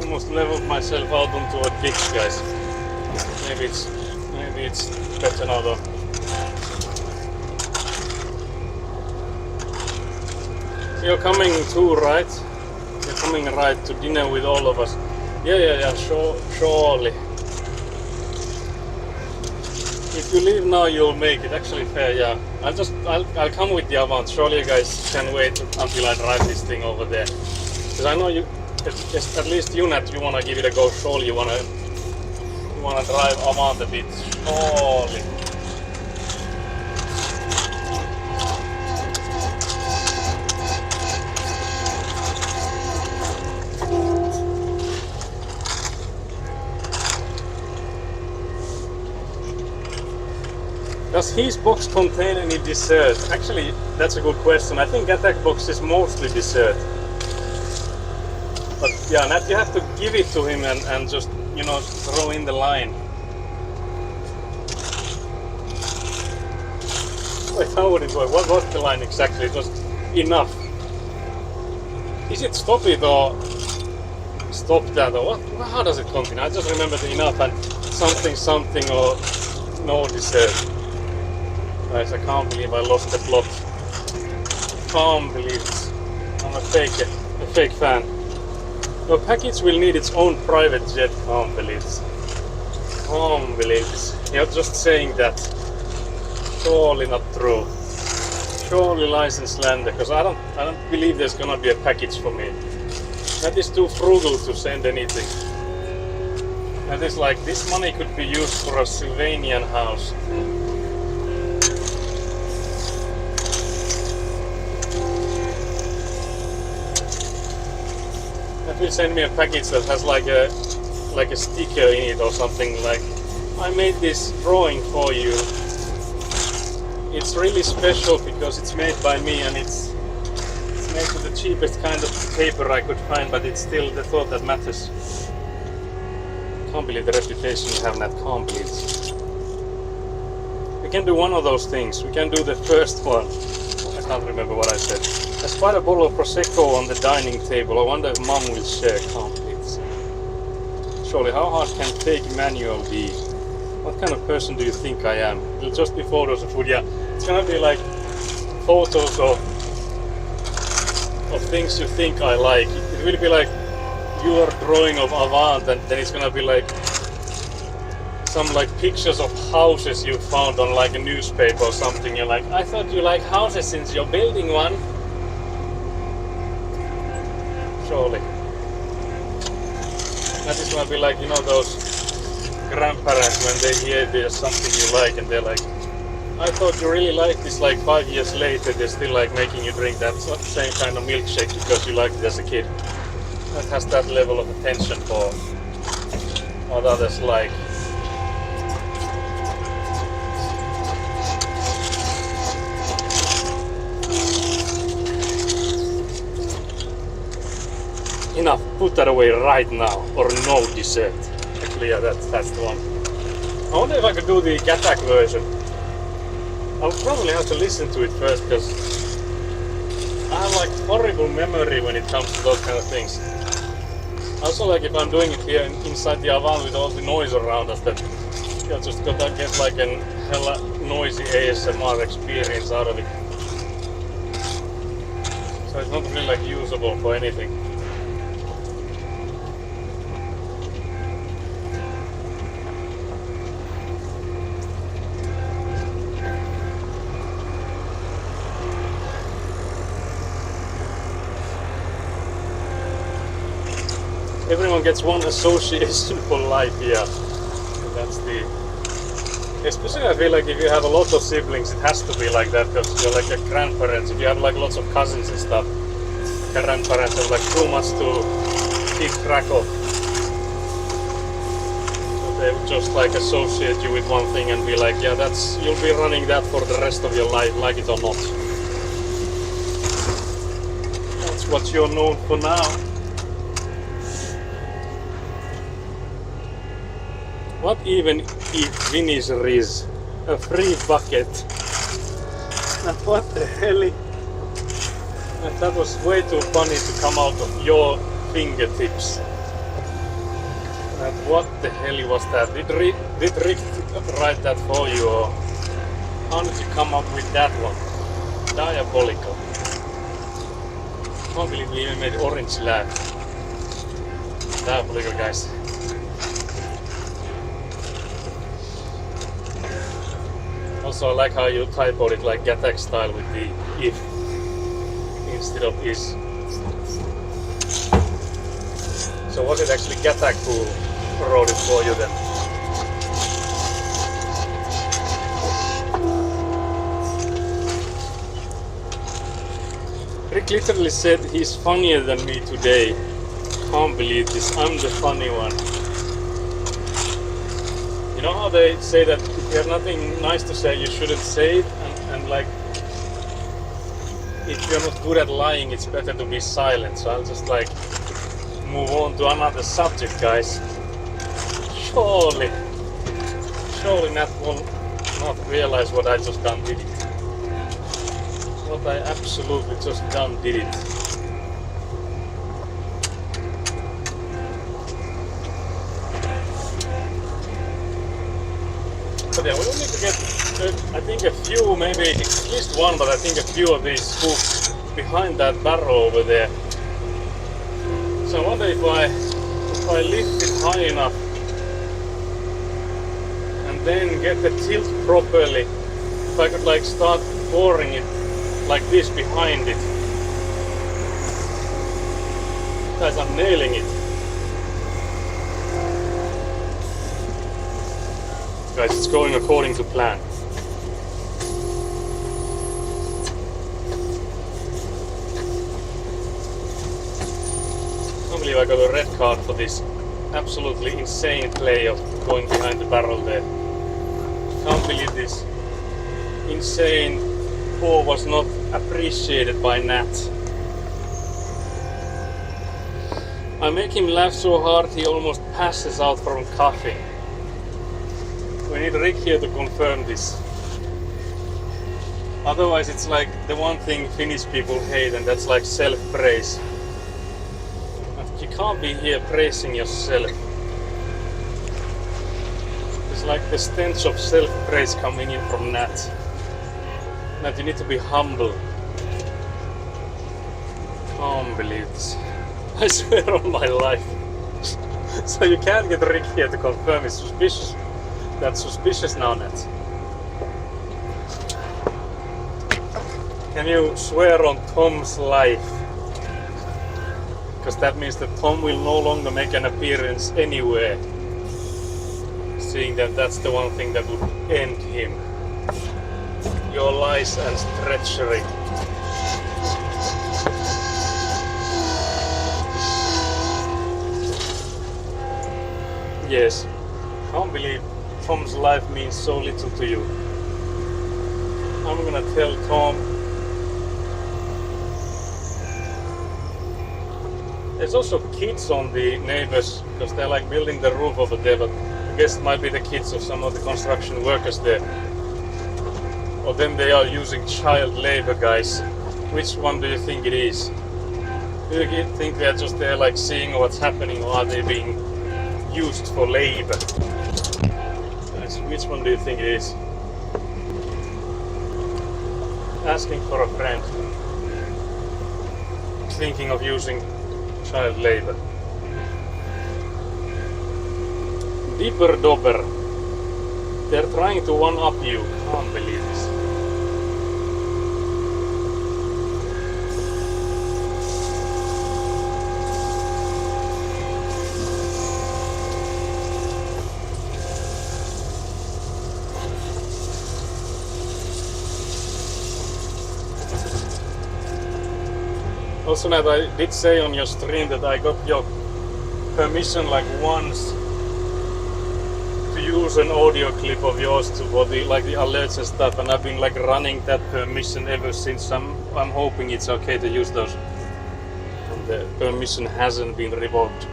Almost leveled myself out onto a ditch, guys. Maybe it's better now though. You're coming too, right? You're coming right to dinner with all of us. Yeah, surely. If you leave now, you'll make it. Actually, fair, yeah. I'll come with the Avant. Surely you guys can wait until I drive this thing over there. Because I know at least you wanna give it a go. Surely you wanna drive Avant a bit. Surely. Does his box contain any dessert? Actually, that's a good question. I think attack box is mostly dessert. But yeah, Nat, you have to give it to him and just, you know, throw in the line. Wait, how would it work? What was the line exactly? It was enough. Is it stop it or stop that or what? How does it continue? I just remember the enough and something or no dessert. Guys, I can't believe I lost the plot. Can't believe it. I'm a fake fan. Your package will need its own private jet. Can't believe it. Can't believe this. You're just saying that. Surely not true. Surely license slander, because I don't believe there's gonna be a package for me. That is too frugal to send anything. That is like, this money could be used for a Sylvanian house. That will send me a package that has like a sticker in it or something, like, I made this drawing for you. It's really special because it's made by me and it's made with the cheapest kind of paper I could find, but it's still the thought that matters. Can't believe the reputation you have, Nat. Can't believe it. We can do one of those things. We can do the first one. I can't remember what I said. I spied a bottle of Prosecco on the dining table. I wonder if Mum will share. Can't believe it. Surely, how hard can fake manual be? What kind of person do you think I am? It'll just be photos of food. Yeah, it's gonna be like photos of things you think I like. It will be like your drawing of Avant, and then it's gonna be like some like pictures of houses you found on like a newspaper or something. You're like, I thought you like houses since you're building one. Surely. That is gonna be like, you know, those grandparents when they hear there's something you like and they're like, I thought you really liked this, like 5 years later they're still like making you drink that same kind of milkshake because you liked it as a kid. That has that level of attention for what others like. Enough, put that away right now, or no dessert. Actually, yeah, that's the one. I wonder if I could do the Gattack version. I'll probably have to listen to it first, because I have like horrible memory when it comes to those kind of things. Also, like if I'm doing it here inside the Avant with all the noise around us, that you're just gonna get like an hella noisy ASMR experience out of it. So it's not really like usable for anything. Everyone gets one association for life here. And that's the... Especially I feel like if you have a lot of siblings, it has to be like that, because you're like your grandparents. If you have like lots of cousins and stuff, grandparents have like too much to keep track of. So they would just like associate you with one thing and be like, yeah, that's, you'll be running that for the rest of your life, like it or not. That's what you're known for now. What even if Vinny's Riz? A free bucket? What the hell? That was way too funny to come out of your fingertips. What the hell was that? Did Rick write that for you, or how did you come up with that one? Diabolical. I can't believe we even made Orange laugh. Diabolical, guys. Also, I like how you typoed it like Gattack style with the if instead of is. So was it actually Gatak who wrote it for you then? Rick literally said he's funnier than me today. Can't believe this, I'm the funny one. You know how they say that if you have nothing nice to say, you shouldn't say it, and like, if you're not good at lying, it's better to be silent. So I'll just like move on to another subject, guys. Surely Nat will not realize what I just done did it. What I absolutely just done did it. But yeah, we will need to get, I think a few, maybe at least one, but I think a few of these hooks behind that barrel over there. So I wonder if I lift it high enough and then get the tilt properly, if I could like start boring it like this behind it. Guys, I'm nailing it. Guys, it's going according to plan. I can't believe I got a red card for this absolutely insane play of going behind the barrel there. Can't believe this insane pour was not appreciated by Nat. I make him laugh so hard he almost passes out from coughing. We need Rick here to confirm this. Otherwise it's like the one thing Finnish people hate, and that's like self-praise. You can't be here praising yourself. It's like the stench of self-praise coming in from Nat. Nat, you need to be humble. Can't believe this. I swear on my life. So you can't get Rick here to confirm it's suspicious. That's suspicious now, Nat. Can you swear on Tom's life? Because that means that Tom will no longer make an appearance anywhere. Seeing that that's the one thing that would end him. Your lies and treachery. Yes, can't believe Tom's life means so little to you. I'm gonna tell Tom. There's also kids on the neighbors, because they're like building the roof over there, but I guess it might be the kids of some of the construction workers there. Or then they are using child labor, guys. Which one do you think it is? Do you think they're just there like seeing what's happening, or are they being used for labor? Guys, which one do you think it is? Asking for a friend. Thinking of using child labor. Dipper Dobber. They're trying to one-up you. Can't believe this. Also, Nat, I did say on your stream that I got your permission like once to use an audio clip of yours for the like the alerts and stuff, and I've been like running that permission ever since. I'm hoping it's okay to use those, and the permission hasn't been revoked.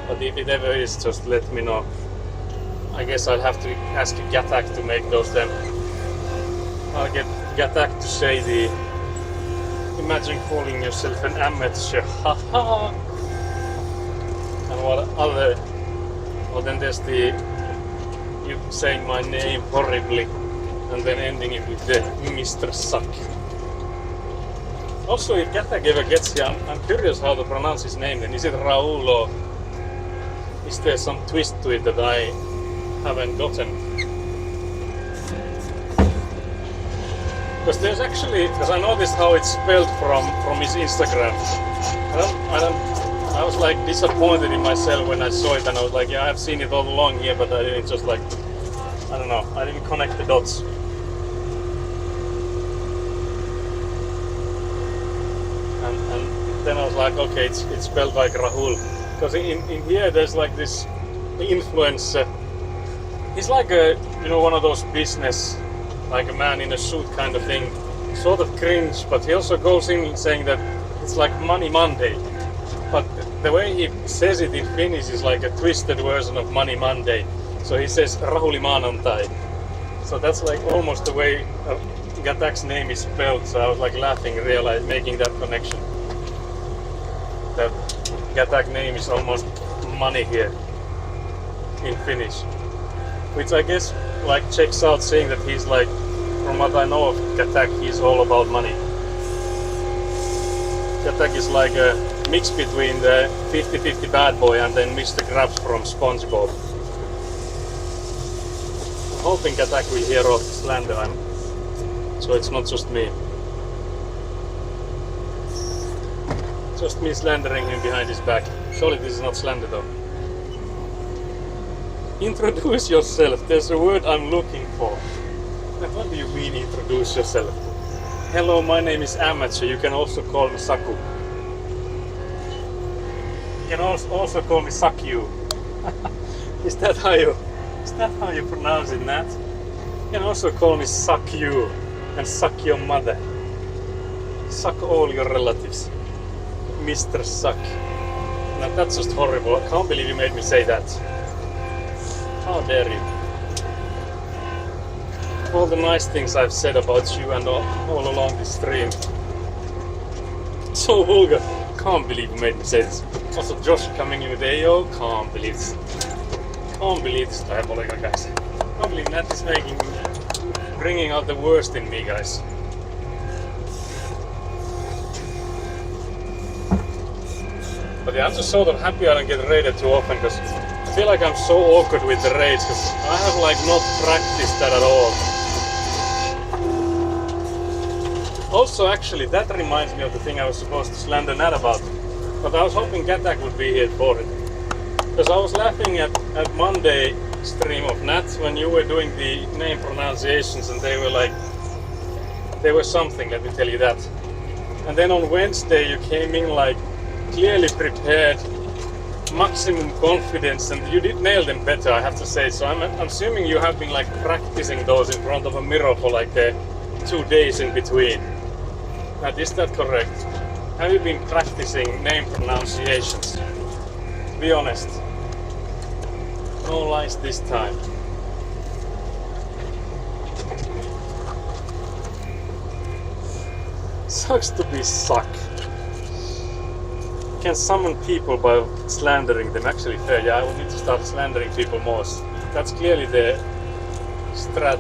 But if it ever is, just let me know. I guess I'll have to ask Gatak to make those then. I'll get Gatak to say the. Imagine calling yourself an amateur, haha. And what other? Well, then there's the you saying my name horribly, and then ending it with the Mr. Suck. Also, if Gatak ever gets here, I'm curious how to pronounce his name. Then is it Raul, or is there some twist to it that I haven't gotten? Because there's actually, because I noticed how it's spelled from his Instagram. I I was like disappointed in myself when I saw it, and I was like, yeah, I've seen it all along here, but I didn't just like, I don't know, I didn't connect the dots. And then I was like, okay, it's spelled like Rahul. Because in here there's like this influencer. He's like a, you know, one of those business, like a man in a suit kind of thing. Sort of cringe, but he also goes in saying that it's like Money Monday. But the way he says it in Finnish is like a twisted version of Money Monday. So he says Rahuli Maanantai. So that's like almost the way Gatak's name is spelled. So I was like laughing, making that connection. That Gatak name is almost money here in Finnish. Which I guess like checks out, saying that he's like, from what I know of Gatak, he's all about money. Gatak is like a mix between the 50-50 bad boy and then Mr. Krabs from SpongeBob. I'm hoping Gatak will hear all the slander, so it's not just me. Just me slandering him behind his back. Surely this is not slander though. Introduce yourself, there's a word I'm looking for. What do you mean introduce yourself? Hello, my name is Amateur, you can also call me Saku. You can also call me Sakyu. Is that how you pronounce it, Nat? You can also call me Sakyu and suck your mother. Suck all your relatives. Mr. Suck. Now that's just horrible. I can't believe you made me say that. How dare you? All the nice things I've said about you and all along this stream. So vulgar. Can't believe you made me say this. Also Josh coming in with AO. Can't believe this. Can't believe this diabolical, guys. Can't believe Nat is bringing out the worst in me, guys. But yeah, I'm just sort of happy I don't get raided too often, because I feel like I'm so awkward with the raids, because I have like not practiced that at all. Also, actually, that reminds me of the thing I was supposed to slander Nat about. But I was hoping Gatak would be here for it. Because I was laughing at Monday stream of Nat when you were doing the name pronunciations, and they were like, they were something, let me tell you that. And then on Wednesday you came in like clearly prepared, maximum confidence, and you did nail them better, I have to say. So I'm assuming you have been like practicing those in front of a mirror for like 2 days in between. Now, is that correct? Have you been practicing name pronunciations? Be honest. No lies this time. Sucks to be Suck. Can summon people by slandering them. Actually fair, yeah, I would need to start slandering people more. That's clearly the strat.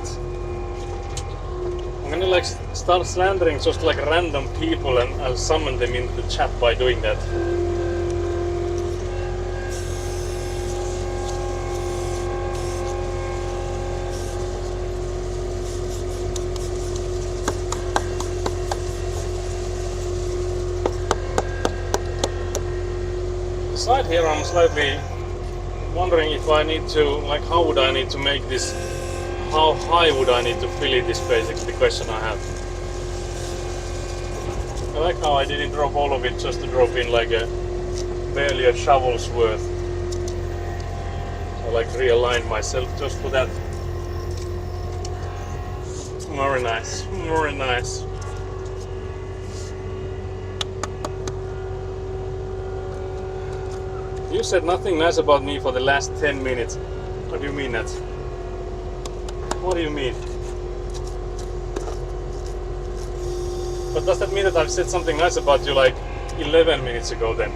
I'm gonna like start slandering just like random people, and I'll summon them into the chat by doing that. Aside here, I'm slightly wondering if I need to, like, how would I need to make this, how high would I need to fill it, is basically the question I have. I like how I didn't drop all of it just to drop in like barely a shovel's worth. I like realigned myself just for that. Very nice, very nice. You said nothing nice about me for the last 10 minutes. What do you mean that? What do you mean? But does that mean that I've said something nice about you like 11 minutes ago then?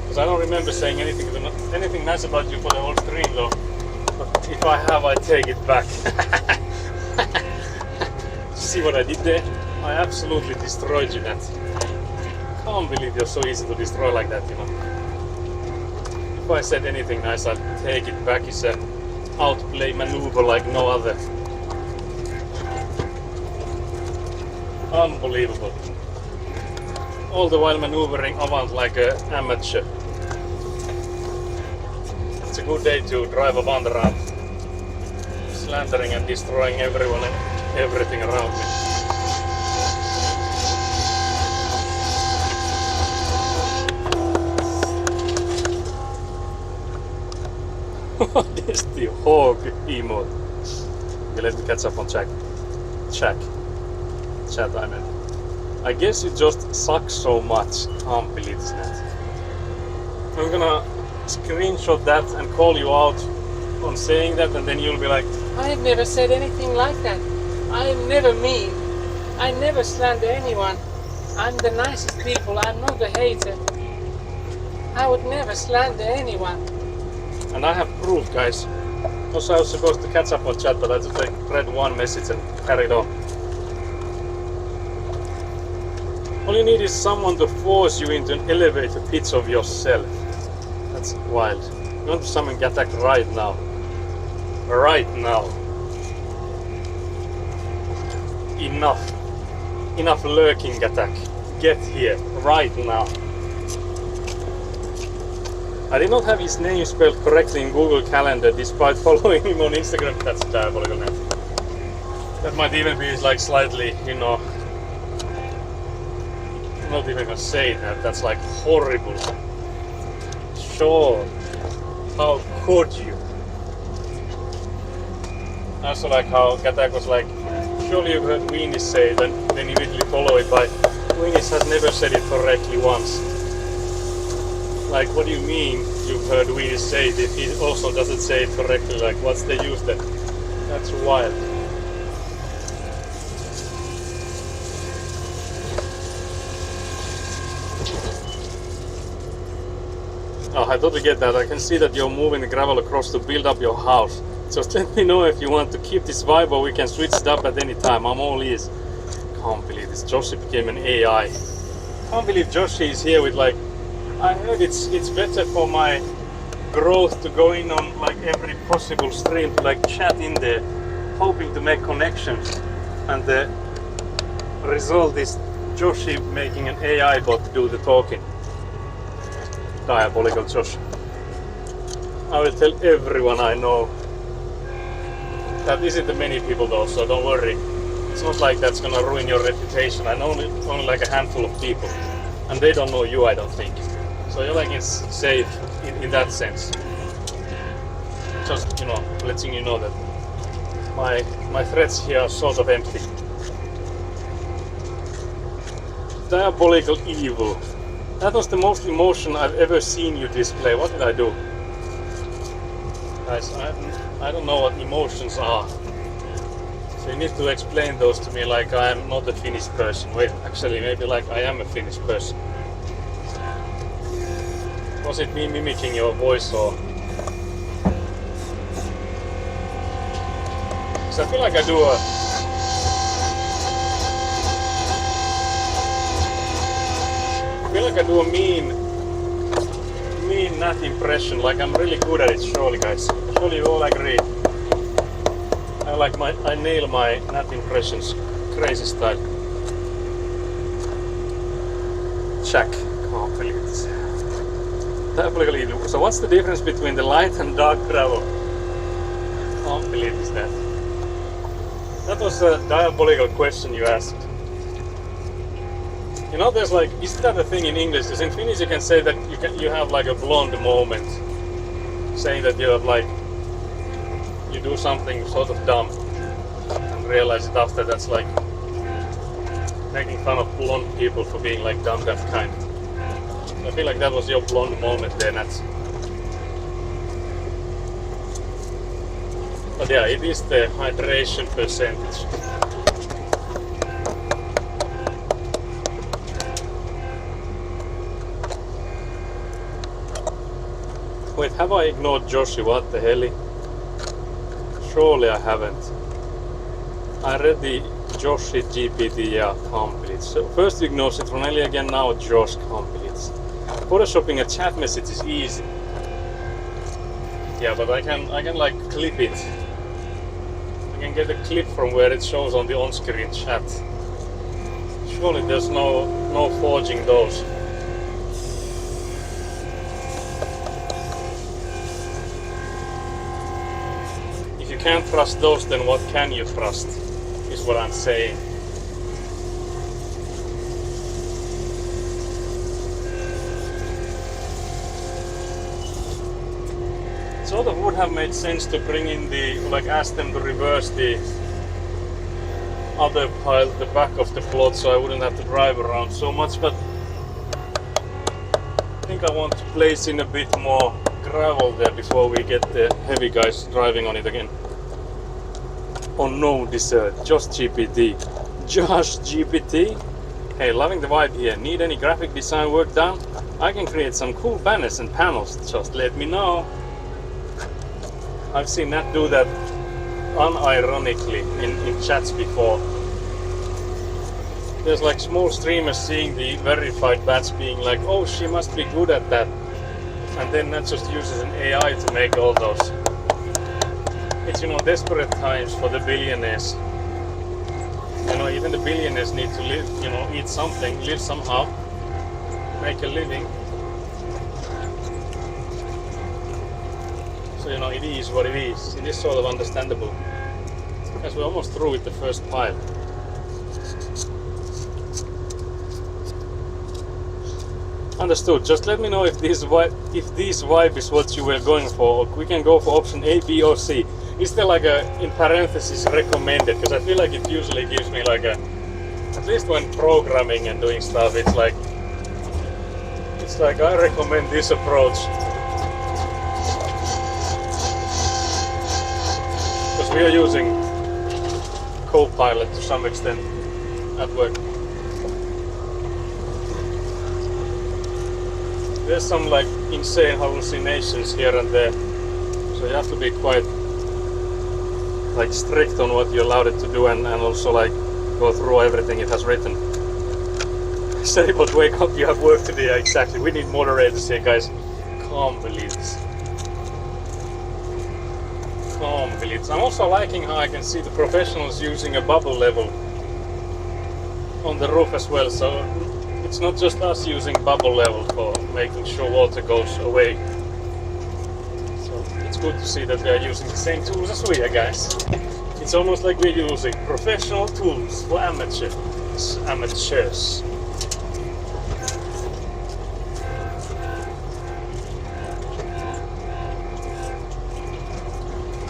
Because I don't remember saying anything nice about you for the whole stream though. But if I have, I take it back. See what I did there? I absolutely destroyed you, Nat. Can't believe you're so easy to destroy like that, you know. If I said anything nice, I'd take it back. It's an outplay maneuver like no other. Unbelievable. All the while maneuvering Avant like an amateur. it's a good day to drive Avant around, slandering and destroying everyone and everything around me. What is the hog emote? Okay, let me catch up on chat, I meant. I guess it just sucks so much. Can't believe that. I'm gonna screenshot that and call you out on saying that, and then you'll be like, I've never said anything like that. I am never mean. I never slander anyone. I'm the nicest people. I'm not a hater. I would never slander anyone. and I have proof, guys. Also, I was supposed to catch up on chat, but I just like read one message and carried on. All you need is someone to force you into an elevator pitch of yourself. That's wild. You want to summon attack right now. Right now. Enough lurking attack. Get here, right now. I did not have his name spelled correctly in Google Calendar despite following him on Instagram. That's diabolical, man. That might even be like slightly, you know, I'm not even gonna say that. That's like horrible. Sure. How could you? I also like how Katak was like, surely you've heard Weenies say it, and then immediately follow it by, Weenies has never said it correctly once. Like, what do you mean you've heard Weenies say it if he also doesn't say it correctly? Like, what's the use then? That's wild. Oh, I totally get that. I can see that you're moving the gravel across to build up your house. Just let me know if you want to keep this vibe or we can switch it up at any time. I'm all ears. Can't believe this. Joshi became an AI. Can't believe Joshi is here with like, I heard it's better for my growth to go in on like every possible stream to like chat in there, hoping to make connections. And the result is Joshi making an AI bot do the talking. Diabolical Josh. I will tell everyone I know. That isn't the many people though, so don't worry. It's not like that's gonna ruin your reputation. I know only like a handful of people. And they don't know you, I don't think. So you're like it's safe in that sense. Just, you know, letting you know that my threats here are sort of empty. Diabolical evil. That was the most emotion I've ever seen you display. What did I do? Guys, I don't know what emotions are. So you need to explain those to me like I am not a Finnish person. Wait, actually maybe like I am a Finnish person. Was it me mimicking your voice or... Because I feel like I do a... I feel like I do a mean Nat impression, like I'm really good at it, surely guys. Surely you all agree. I nail my Nat impressions, crazy style. Check. Can't believe this. So what's the difference between the light and dark gravel? Can't believe this, that. That was a diabolical question you asked. You know, there's like, isn't that a thing in English? Because in Finnish you can say that you have like a blonde moment, saying that you have like, you do something sort of dumb and realize it after. That's like making fun of blonde people for being like dumb, that kind. I feel like that was your blonde moment there, Nats. But yeah, it is the hydration percentage. Wait, have I ignored Joshi? What the hell? Surely I haven't. I read the Joshi GPT, yeah, complete. So first you ignore Citronelli again, now Josh complete. Photoshopping a chat message is easy. Yeah, but I can like clip it. I can get a clip from where it shows on the on-screen chat. Surely there's no forging those. can't trust those, then what can you trust? Is what I'm saying. It sort of would have made sense to bring in the, like, ask them to reverse the other pile at the back of the plot so I wouldn't have to drive around so much, but I think I want to place in a bit more gravel there before we get the heavy guys driving on it again. Oh no, desert, just GPT. Just GPT? Hey, loving the vibe here. Need any graphic design work done? I can create some cool banners and panels, just let me know. I've seen Nat do that unironically in chats before. There's like small streamers seeing the verified badge being like, oh, she must be good at that. And then Nat just uses an AI to make all those. It's, you know, desperate times for the billionaires. You know, even the billionaires need to live, you know, eat something, live somehow, make a living. So, you know, it is what it is. It is sort of understandable. As we're almost through with the first pile. Understood. Just let me know if this vibe is what you were going for. We can go for option A, B, or C. Is there like a, in parentheses, recommended? Because I feel like it usually gives me like a, at least when programming and doing stuff, it's like I recommend this approach. Because we are using Copilot to some extent at work. There's some like insane hallucinations here and there, so you have to be quite like strict on what you're allowed it to do, and also like go through everything it has written. Say, but wake up, you have work to do. Yeah, exactly. We need moderators here, guys. Calm beliefs. Calm beliefs. I'm also liking how I can see the professionals using a bubble level on the roof as well, so it's not just us using bubble level for making sure water goes away. So it's good to see that we are using the same tools as we are, guys. It's almost like we're using professional tools for amateurs.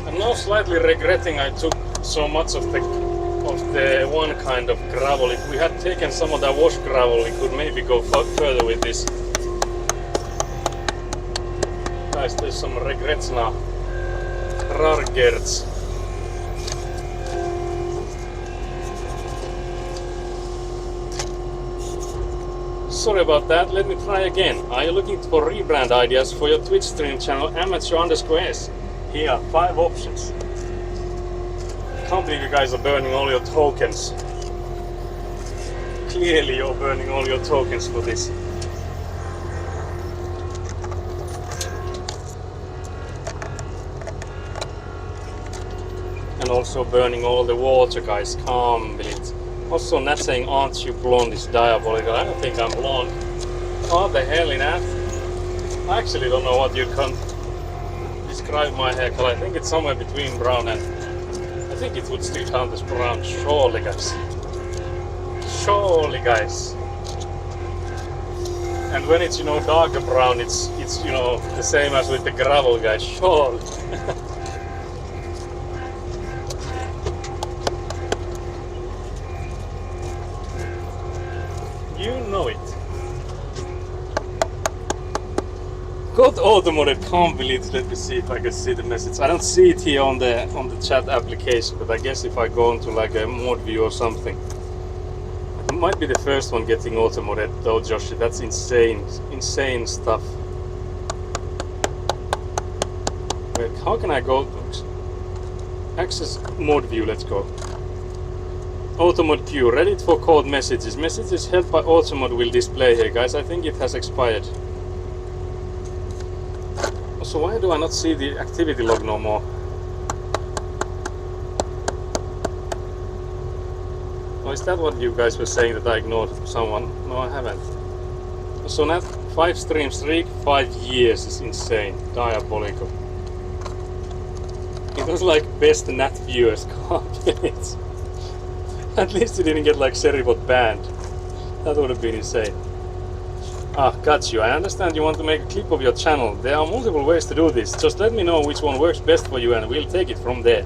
I'm now slightly regretting I took so much of the one kind of gravel. If we had taken some of that wash gravel, we could maybe go further with this. Guys, there's some regrets now. Regrets. Sorry about that, let me try again. Are you looking for rebrand ideas for your Twitch stream channel, amateur_s? Here, 5 options. I can't believe you guys are burning all your tokens. Clearly you're burning all your tokens for this. And also burning all the water, guys. Can't believe it. Also, Nat saying, aren't you blonde, is diabolical. I don't think I'm blonde. What the hell in that? I actually don't know what you can describe my hair color. I think it's somewhere between brown and... I think it would still count as brown. Surely, guys. Surely, guys. And when it's, you know, darker brown, it's you know, the same as with the gravel, guys. Surely. You know it. Got automotive, can't believe it. Let me see if I can see the message. I don't see it here on the chat application, but I guess if I go into like a mod view or something. It might be the first one getting automotive though, Joshi. That's insane. Insane stuff. Wait, how can I go? Access mod view, let's go. Automod queue, ready for code messages. Messages held by Automod will display here, guys. I think it has expired. So why do I not see the activity log no more? Oh, is that what you guys were saying, that I ignored someone? No, I haven't. So now 5 stream streak, 5 years is insane. Diabolical. It was like best Nat viewers. At least you didn't get like Seribot banned. That would have been insane. Ah, got you. I understand you want to make a clip of your channel. There are multiple ways to do this. Just let me know which one works best for you and we'll take it from there.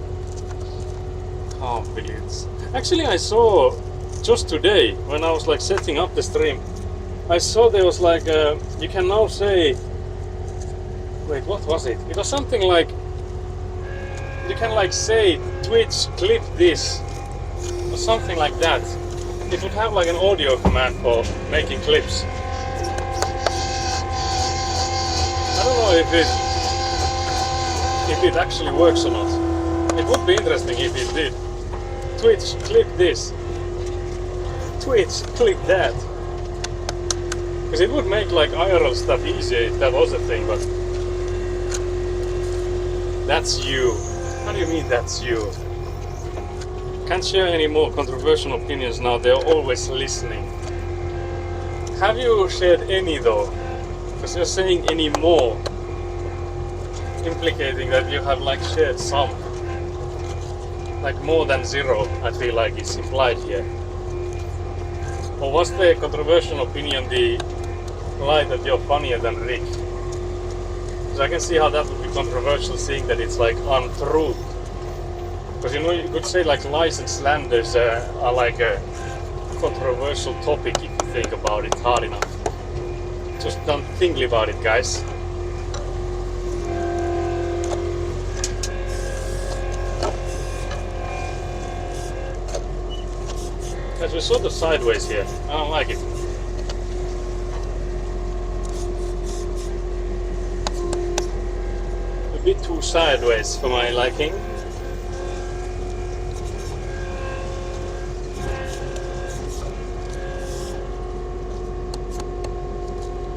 Oh, brilliant. Actually, I saw just today when I was like setting up the stream, I saw there was like you can now say, wait, what was it? It was something like you can like say Twitch clip this or something like that. It would have like an audio command for making clips. I don't know if it actually works or not. It would be interesting if it did. Twitch clip this. Twitch clip that. Because it would make like IRL stuff easier if that was a thing, but that's you. What do you mean that's you? Can't share any more controversial opinions now, they're always listening. Have you shared any though? Because you're saying any more, implicating that you have like shared some. Like more than 0, I feel like it's implied here. Or was the controversial opinion the lie that you're funnier than Rick? Because I can see how that would be controversial, seeing that it's like untruth. Because you know, you could say like lies and slanders are like a controversial topic if you think about it hard enough. Just don't think about it, guys. Guys, we're sort of sideways here. I don't like it. A bit too sideways for my liking.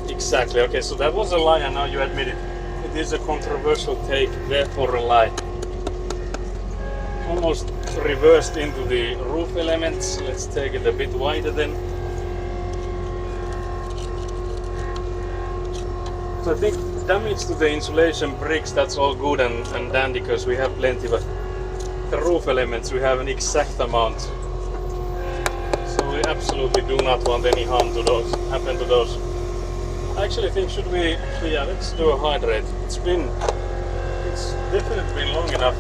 Exactly, okay, so that was a lie and now you admit it. It is a controversial take, therefore a lie. Almost reversed into the roof elements. Let's take it a bit wider then. So I think damage to the insulation bricks, that's all good and dandy because we have plenty, but the roof elements, we have an exact amount. So we absolutely do not want any harm to those, happen to those. I actually think should we, yeah, let's do a hydrate. It's definitely been long enough.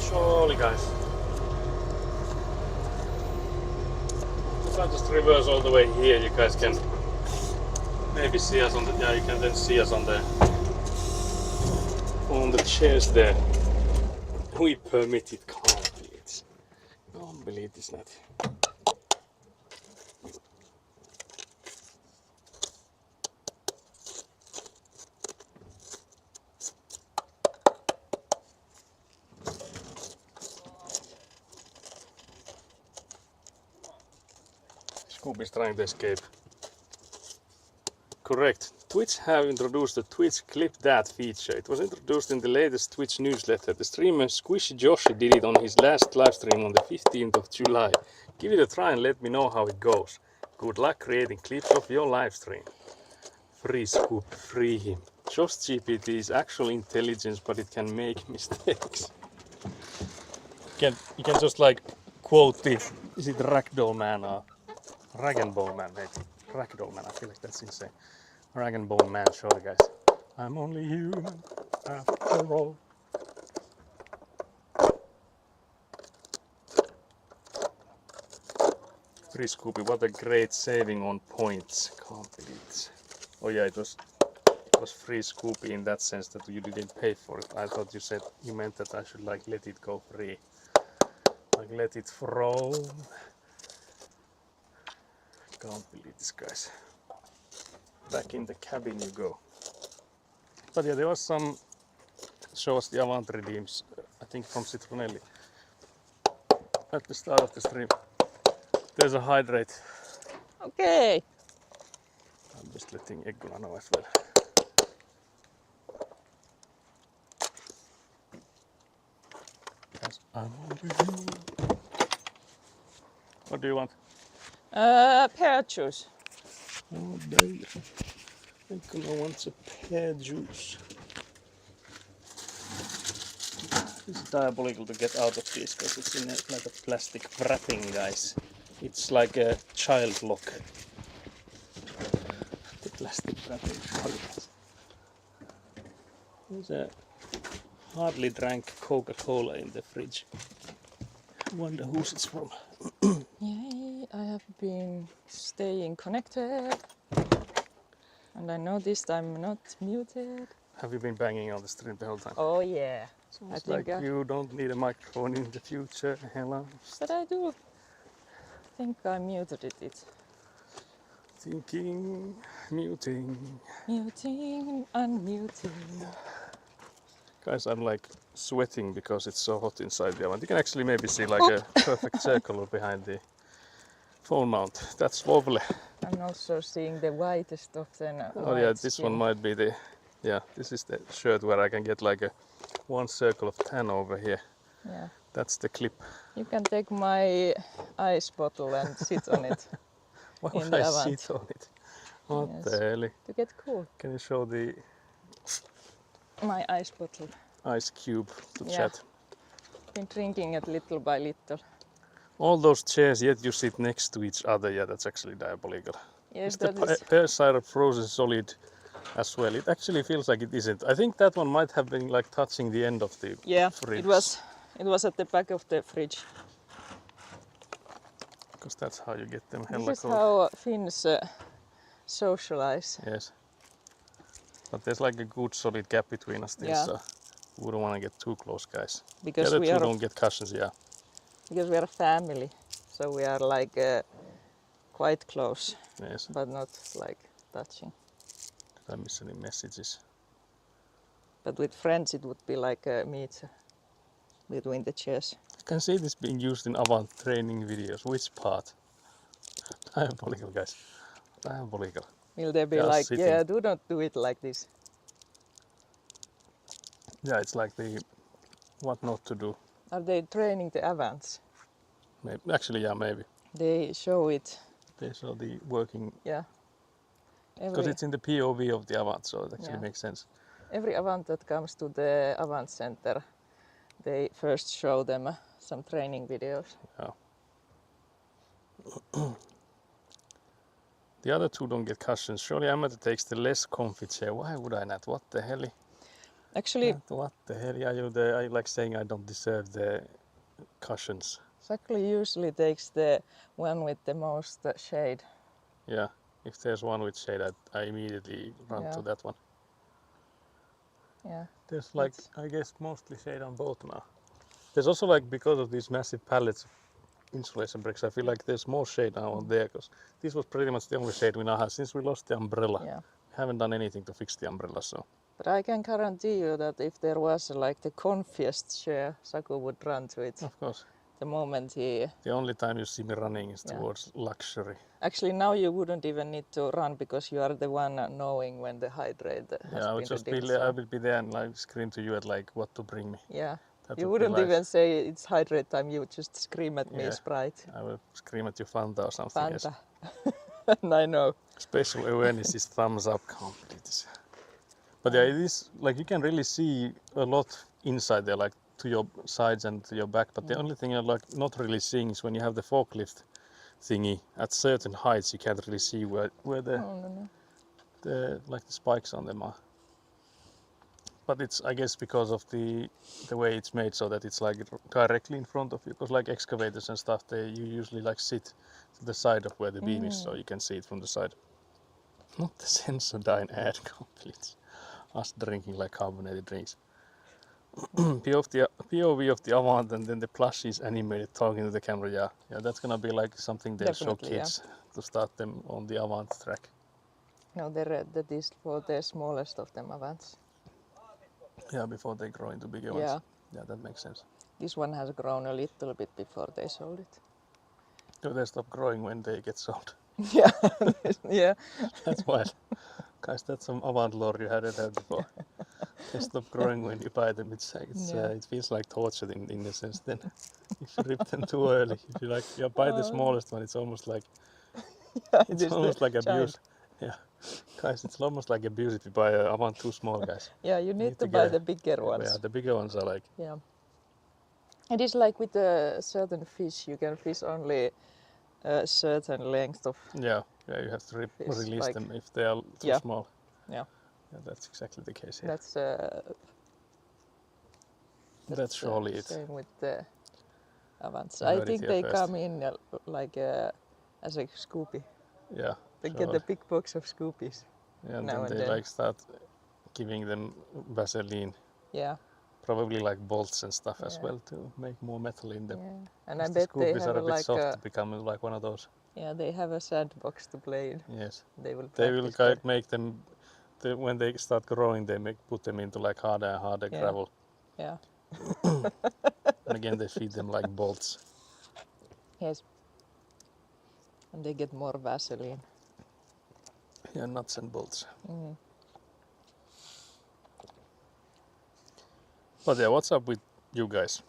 Surely, guys. If I just reverse all the way here, you guys can maybe see us on the, yeah, you can then see us on the chairs there. We permitted, can't believe this not. Scoop is trying to escape. Correct. Twitch have introduced the Twitch Clip That feature. It was introduced in the latest Twitch newsletter. The streamer Squishy Joshi did it on his last livestream on the 15th of July. Give it a try and let me know how it goes. Good luck creating clips of your livestream. Free Scoop, free him. Josh GPT is actual intelligence, but it can make mistakes. You can just like quote the, is it Ragdoll Man or Rag and Bone Man maybe? Ragdoll Man, I feel like that's insane. Rag and Bone Man, surely guys. I'm only human after all. Free Scoopy, what a great saving on points. Can't believe it. Oh yeah, it was free Scoopy in that sense that you didn't pay for it. I thought you meant that I should like let it go free. Like let it roll. Can't believe this, guys. Back in the cabin you go. But yeah, there was some, show us the Avant redeems, I think from Citronelli. At the start of the stream. There's a hydrate. Okay. I'm just letting Eggula know as well. Yes, I'm over you. What do you want? Pear juice. Oh, dear. Nicola wants a pear juice. It's diabolical to get out of this because it's in like a plastic wrapping, guys. It's like a child lock. The plastic wrapping. There's a hardly drank Coca-Cola in the fridge. I wonder whose it's from. Yay, I have been staying connected. And I noticed I'm not muted. Have you been banging on the stream the whole time? Oh yeah. Sounds like you don't need a microphone in the future, Hela. But I do think I muted it. Thinking, muting. Muting, unmuting. Guys, I'm like sweating because it's so hot inside the oven. You can actually maybe see like a perfect circle behind the phone mount. That's lovely. I'm also seeing the whitest of the Oh yeah, this one might be the, yeah, this is the shirt where I can get like a one circle of tan over here. Yeah. That's the clip. You can take my ice bottle and sit on it. Why in would the I Avant. sit on it? What Yes. the hell? To get cool. Can you show the My ice bottle. ice cube to Yeah. chat? Been drinking it little by little. All those chairs, yet you sit next to each other. Yeah, that's actually diabolical. Yes, Is the that is. pear cider frozen solid as well? It actually feels like it isn't. I think that one might have been like touching the end of the Yeah, fridge. it was at the back of the fridge. Because that's how you get them This hella is cold. how Finns socialize. Yes. But there's like a good solid gap between us still, Yeah. so we don't want to get too close, guys. The Because other we two are don't get cushions, yeah. because we are a family, so we are like quite close, Yes. but not like touching. Did I miss any messages? But with friends, it would be like a meet between the chairs. You can see this being used in Avant training videos. Which part? Diabolical, guys. Diabolical. Will they be Just like, sitting. yeah, do not do it like this? Yeah, it's like the what not to do. Are they training the Avants? Maybe. Actually, yeah, maybe. They show it, They show the working, yeah. because it's in the POV of the Avant, so it actually Yeah. makes sense. Every Avant that comes to the Avant Center, they first show them some training videos. Yeah. The other two don't get cushions. Surely Amanda takes the less comfy chair. Why would I not? What the hell? Actually, What the hell? Are you like saying I don't deserve the cushions? Sakli usually takes the one with the most shade. Yeah. If there's one with shade, I immediately run Yeah. to that one. Yeah. There's like, I guess, mostly shade on both now. There's also like, because of these massive pallets of insulation bricks, I feel like there's more shade now on there, because this was pretty much the only shade we now have since we lost the umbrella. Yeah. We haven't done anything to fix the umbrella, so. But I can guarantee you that if there was like the comfiest chair, Saku would run to it Of course. the moment he... The only time you see me running is Yeah. towards luxury. Actually, now you wouldn't even need to run because you are the one knowing when the hydrate has Yeah, I would been just be, reduced. I will be there and like scream to you at like what to bring me. Yeah. That You would be wouldn't life. even say it's hydrate time, you would just scream at me, Yeah. Sprite. I will scream at you Fanta or something. Yes. Fanta. And I know. Special awareness is thumbs up complete. But yeah, it is like you can really see a lot inside there, like to your sides and to your back. But the only thing you're like not really seeing is when you have the forklift thingy at certain heights, you can't really see where the No. the like the spikes on them are. But it's, I guess, because of the way it's made, so that it's like directly in front of you. Because like excavators and stuff, you usually like sit to the side of where the beam is, so you can see it from the side. Not the Sensodyne ad complete. Us drinking like carbonated drinks. POV of the Avant, and then the plushies animated talking to the camera. Yeah, that's gonna be like something they'll show Definitely, kids to start them on the Avant track. No, that is for the smallest of them Avants. Yeah, before they grow into bigger Yeah. ones. Yeah, that makes sense. This one has grown a little bit before they sold it. Do they stop growing when they get sold? Yeah. Yeah. That's wild. Guys, that's some Avant lore you hadn't heard before. They stop growing when you buy them. It feels like torture in a sense then. If you rip them too early. If you buy the smallest one, it's almost like It's almost like abuse. Yeah, guys, it's almost like abuse if you buy a Avant too small, guys. Yeah, you need to buy the bigger ones. Yeah, the bigger ones are like. Yeah. It is like with a certain fish, you can fish only a certain length of. Yeah, you have to Fish, release like- them if they are too Yeah. small. Yeah. Yeah, that's exactly the case here. That's surely it. same with the Avants. I I heard it think here they first. come in like as a scoopy. Yeah. They surely. get the big box of scoopies. Yeah, and now then and they then. like start giving them Vaseline, Yeah. probably like bolts and stuff as Yeah. well to make more metal in them. Yeah. And I The bet they scoopies have are a bit like soft to become like one of those. yeah, they have a sandbox to play in. Yes. They will They will practice there. make them, when they start growing, they put them into like harder and harder Yeah. gravel. Yeah. And again, they feed them like bolts. Yes. And they get more Vaseline. Yeah, nuts and bolts. Mm. But yeah, what's up with you guys?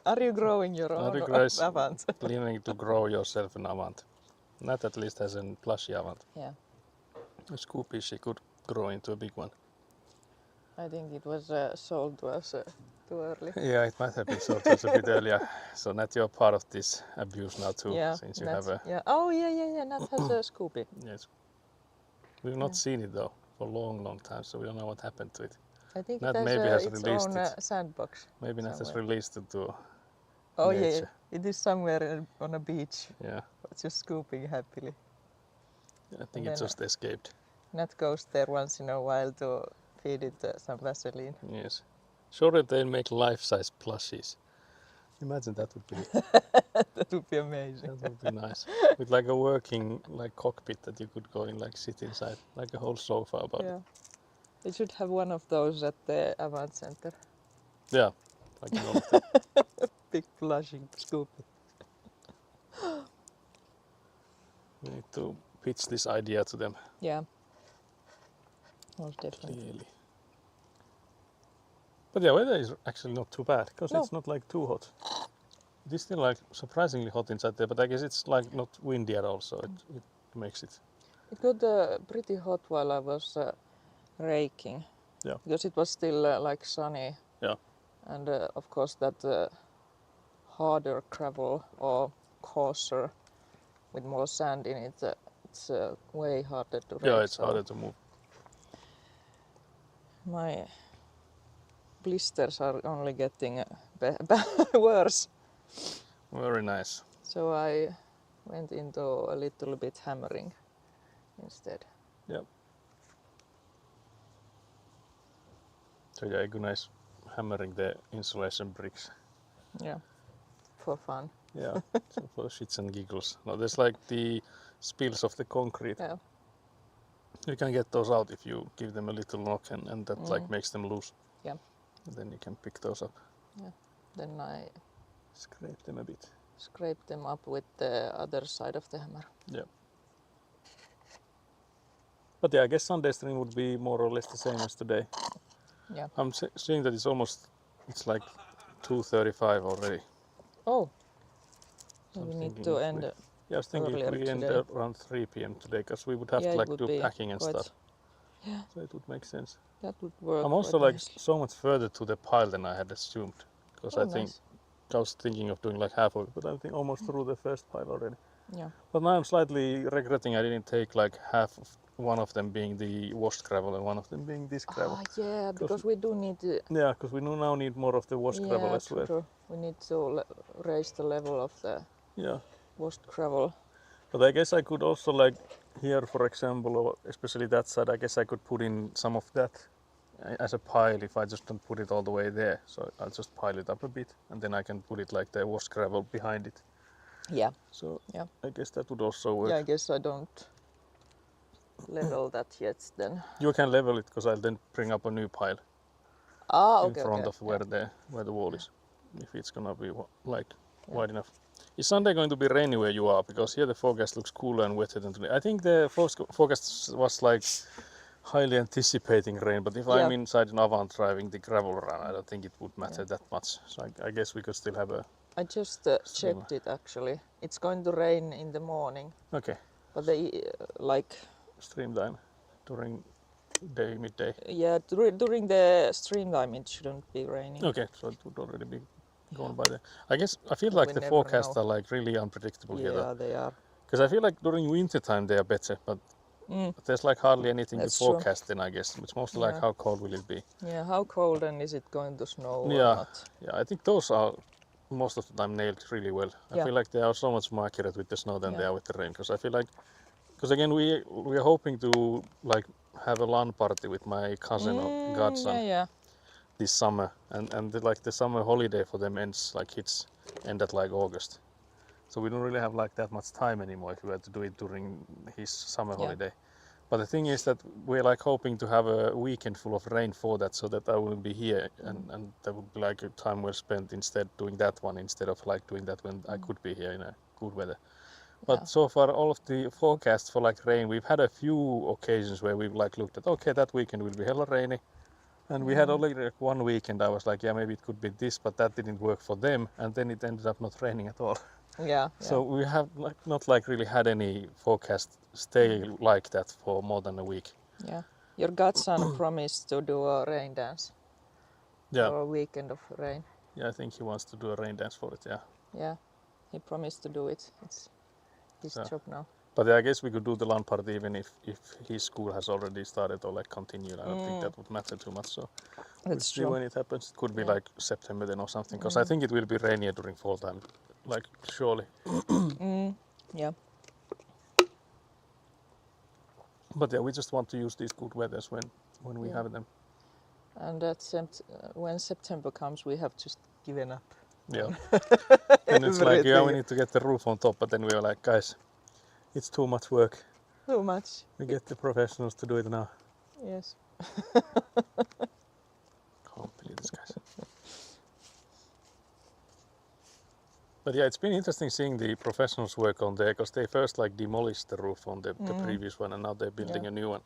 Are you growing your Are own you guys Avant? planning to grow yourself an Avant? Not at least as a plushy Avant. Yeah. A Scoopy, she could grow into a big one. I think it was sold to us too early. Yeah, it might have been sold to us a bit earlier. So Nat, you're part of this abuse now too, Yeah. since you Nat- have a. Yeah. Oh yeah. Nat has a Scoopy. Yes. We've not seen it though for a long time, so we don't know what happened to it. I think Nat it has maybe has its released own it. sandbox. Maybe Nat has somewhere. released it to. Oh nature. yeah, it is somewhere on a beach, Yeah, just scooping happily. I think And it then, just escaped. Nat goes there once in a while to feed it some Vaseline. Yes. Sure, they'll make life-size plushies. Imagine that would be. That would be amazing. That would be nice. With like a working like cockpit that you could go and like sit inside, like a whole sofa about Yeah. it. They should have one of those at the Avant Center. Yeah, like in all of them. Big blushing Scoopy. We need to pitch this idea to them Yeah. Most definitely. clearly. But yeah, weather is actually not too bad because No. it's not like too hot. It is still like surprisingly hot inside there, but I guess it's like not windy at all, so it makes it. It got pretty hot while I was raking. Yeah. Because it was still like sunny. Yeah. And of course that harder gravel or coarser with more sand in it, it's way harder to rake. Yeah, it's so harder to move. My blisters are only getting worse. Very nice. So I went into a little bit hammering instead. So yeah, good nice hammering the insulation bricks. Yeah. For fun. Yeah, so for shits and giggles. No, there's like the spills of the concrete. Yeah. You can get those out if you give them a little knock and that like makes them loose. Yeah. And then you can pick those up. Then I Scrape them a bit. scrape them up with the other side of the hammer. But yeah, I guess Sunday stream would be more or less the same as today. Yeah. I'm seeing that it's like 2:35 already. Oh. So We I'm need thinking to if end. Yeah, I was thinking if earlier we end today. around 3 p.m. today, because we would have Yeah, to it like would do be packing and quite- stuff. Yeah. So it would make sense. That would work. I'm also quite like nice. so much further to the pile than I had assumed, because Oh, I think nice. I was thinking of doing like half of it, but I think almost through the first pile already. Yeah. But now I'm slightly regretting I didn't take like half of one of them being the washed gravel and one of them being this gravel. Yeah, because we do need to. Yeah, because we now need more of the washed gravel as well. True. We need to raise the level of the Yeah, washed gravel. but I guess I could also like here, for example, or especially that side, I guess I could put in some of that as a pile if I just don't put it all the way there. So I'll just pile it up a bit and then I can put it like the washed gravel behind it. Yeah. So Yeah. I guess that would also work. Yeah, I guess I don't level that yet then. You can level it because I'll then bring up a new pile Ah, in okay. front okay. of where the wall is, if it's gonna be like wide enough. Is Sunday going to be rainy where you are? Because here the forecast looks cooler and wetter than today. I think the forecast was like highly anticipating rain, but if Yeah. I'm inside an Avant driving the gravel run, I don't think it would matter that much. So I guess we could still have a. I just checked it actually. It's going to rain in the morning. Okay. But they like Stream time during day, midday. yeah during the stream time it shouldn't be raining. Okay, so it would already be gone Yeah. by then. I guess I feel But like we the never forecasts know. are like really unpredictable here though. Yeah, they are. Because I feel like during winter time they are better, but there's like hardly anything That's to true. forecast then, I guess. It's mostly like Yeah. how cold will it be. Yeah, how cold and is it going to snow or Yeah, not? yeah, I think those are most of the time nailed really well. I Yeah. feel like they are so much more accurate with the snow than they Yeah. are with the rain. Because I feel like, because again we are hoping to like have a LAN party with my cousin or godson Yeah. this summer, and like the summer holiday for them end at like August. So we don't really have like that much time anymore if we were to do it during his summer Yeah. holiday. But the thing is that we're like hoping to have a weekend full of rain for that, so that I will be here and that would be like a time well spent instead doing that one instead of like doing that when I could be here in a good weather. But Yeah. so far all of the forecasts for like rain, we've had a few occasions where we've like looked at, okay, that weekend will be hella rainy. And we had already like one weekend I was like, yeah, maybe it could be this, but that didn't work for them, and then it ended up not raining at all. Yeah. So we have like not like really had any forecast stay like that for more than a week. Yeah. Your godson promised to do a rain dance Yeah, for a weekend of rain. yeah, I think he wants to do a rain dance for it. Yeah, Yeah. He promised to do it. It's his So- job now. but yeah, I guess we could do the LAN party even if his school has already started or like continued. I don't think that would matter too much. So we'll That's see true. when it happens. It could be Yeah. like September then or something, because I think it will be rainier during fall time, like surely. Yeah. But yeah, we just want to use these good weathers when we Yeah. have them. And when September comes, we have just given up. Yeah. And it's like, yeah, we Everything. need to get the roof on top, but then we were like, guys, it's too much work. Too much. We get the professionals to do it now. Yes. Can't believe this, guys. But yeah, it's been interesting seeing the professionals work on there, because they first like demolished the roof on the previous one, and now they're building Yeah. a new one.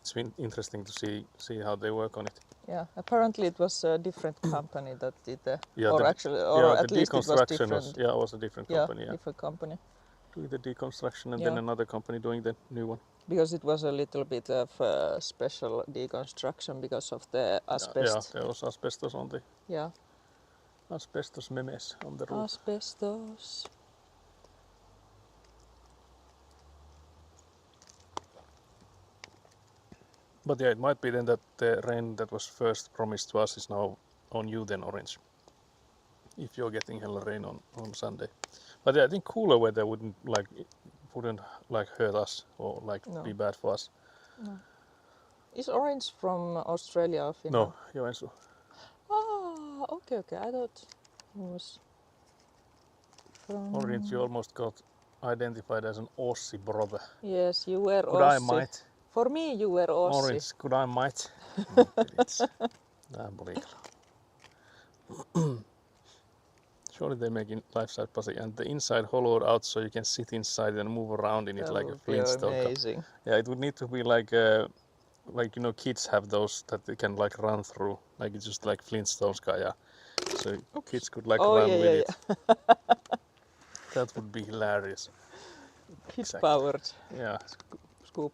It's been interesting to see how they work on it. Yeah. Apparently, it was a different company that did the. Yeah, or the- actually, or yeah, at the least it was deconstruction different. was a different company. Yeah, different company. doing the deconstruction, and Yeah. then another company doing the new one. Because it was a little bit of special deconstruction because of the Yeah, asbestos. there was asbestos on the Yeah. asbestos memes on the roof. Asbestos. But yeah, it might be then that the rain that was first promised to us is now on you then, Orange. If you're getting hella rain on Sunday. But yeah, I think cooler weather wouldn't like hurt us or like No. be bad for us. Is Orange from Australia or Finland? No, Joensuu. Ah, okay. I thought it was from. Orange, you almost got identified as an Aussie brother. Yes, you were Could I Aussie. might? For me, you were Aussie. Orange, could I might? Surely they're making life-size puzzle, and the inside hollowed out so you can sit inside and move around in it That like a would be Flintstone. amazing. Yeah, it would need to be like kids have those that they can like run through, like it's just like Flintstones guy. Yeah, so kids could like Oh, run yeah, with yeah, it. That would be hilarious. Kid Exactly. powered Yeah. scoop,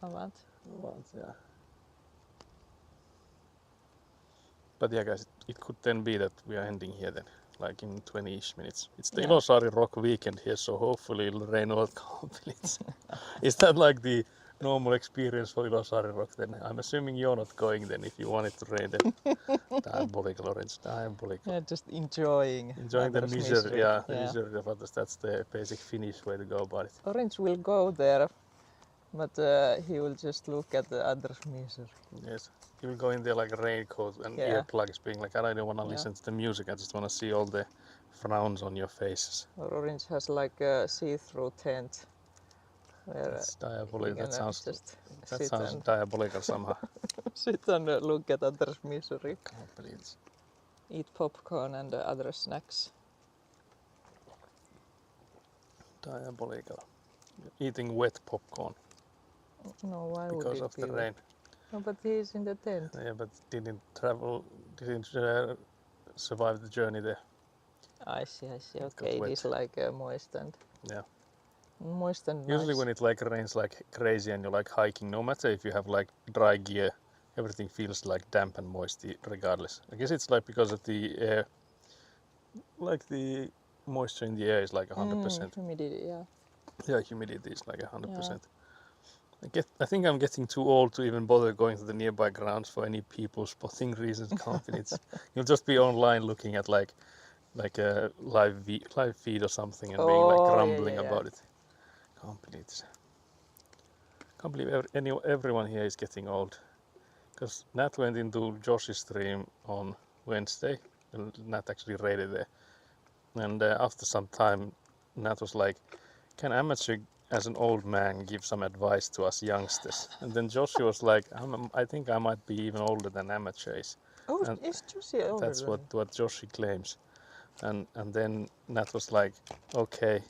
Avant. Yeah. But yeah, guys, it could then be that we are ending here then, like in 20-ish minutes. It's the Yeah. Ilosaari Rock weekend here, so hopefully it'll rain all completely. Is that like the normal experience for Ilosaari Rock then? I'm assuming you're not going then if you want it to rain then. Diabolical, Orange, diabolical. Yeah, just enjoying. Enjoying the others' misery, yeah, the Yeah. misery of others. That's the basic Finnish way to go about it. Orange will go there, but he will just look at the others' misery. Yes. You will go in there like a raincoat and Yeah. earplugs, being like, I don't want to Yeah. listen to the music, I just want to see all the frowns on your faces. Or Orange has like a see-through tent where That's diabolical. you That can sounds just that sit sounds and diabolical somehow. sit and look at others' misery, Can't believe it. eat popcorn and other snacks. Diabolical. Eating wet popcorn No, why would because it of be the wet? rain. No, but he's in the tent. Yeah, but didn't survive the journey there. I see. got Okay, it wet. is like moist and Yeah. Moist and Usually nice. when it like rains like crazy and you're like hiking, no matter if you have like dry gear, everything feels like damp and moist regardless. I guess it's like because of the air, like the moisture in the air is like 100%. Humidity, yeah. Yeah, humidity is like 100%. Yeah. I think I'm getting too old to even bother going to the nearby grounds for any people spotting reasons. You'll just be online looking at like a live feed or something and being like Oh, grumbling yeah. about it. Can't believe everyone here is getting old. Because Nat went into Josh's stream on Wednesday. Nat actually raided there. And after some time, Nat was like, can amateur as an old man give some advice to us youngsters? And then Joshi was like, I think I might be even older than amateur is. Oh, And is Josie older that's than what Joshi claims. And then Nat was like, okay.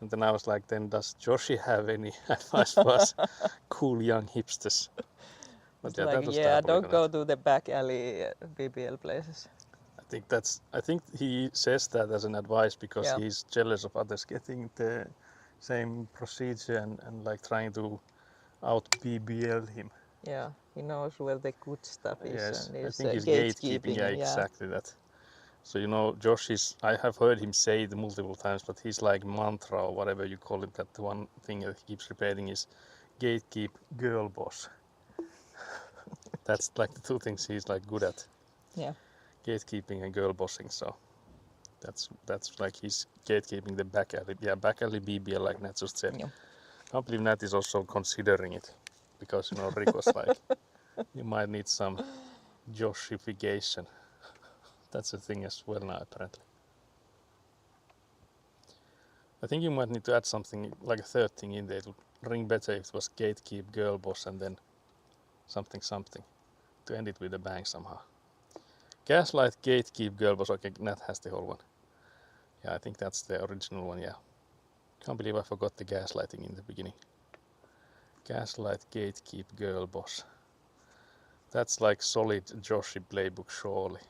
And then I was like, then does Joshi have any advice for us cool young hipsters? But It's yeah, like, that was yeah, believe it don't or go not. to the back alley BBL places. I think he says that as an advice because Yeah. he's jealous of others getting the same procedure and like trying to out BBL him. Yeah, he knows where the good stuff is Yes, and I is think he's gatekeeping. gatekeeping. Yeah, exactly that. So you know, Josh is. I have heard him say it multiple times, but he's like mantra or whatever you call it. That the one thing that he keeps repeating is gatekeep, girl boss. That's like the two things he's like good at. Yeah. Gatekeeping and girl bossing. So that's like he's gatekeeping the back alley. Yeah, back alley BBL like Nat just said. Yeah. I believe Nat is also considering it because you know Rick was like, you might need some Joshification. That's a thing as well now apparently. I think you might need to add something like a third thing in there. It would ring better if it was gatekeep, girl boss, and then something to end it with a bang somehow. Gaslight, gatekeep, girl boss. Okay, Nat has the whole one. Yeah, I think that's the original one. Yeah. Can't believe I forgot the gaslighting in the beginning. Gaslight, gatekeep, girl boss. That's like solid Joshi playbook, surely.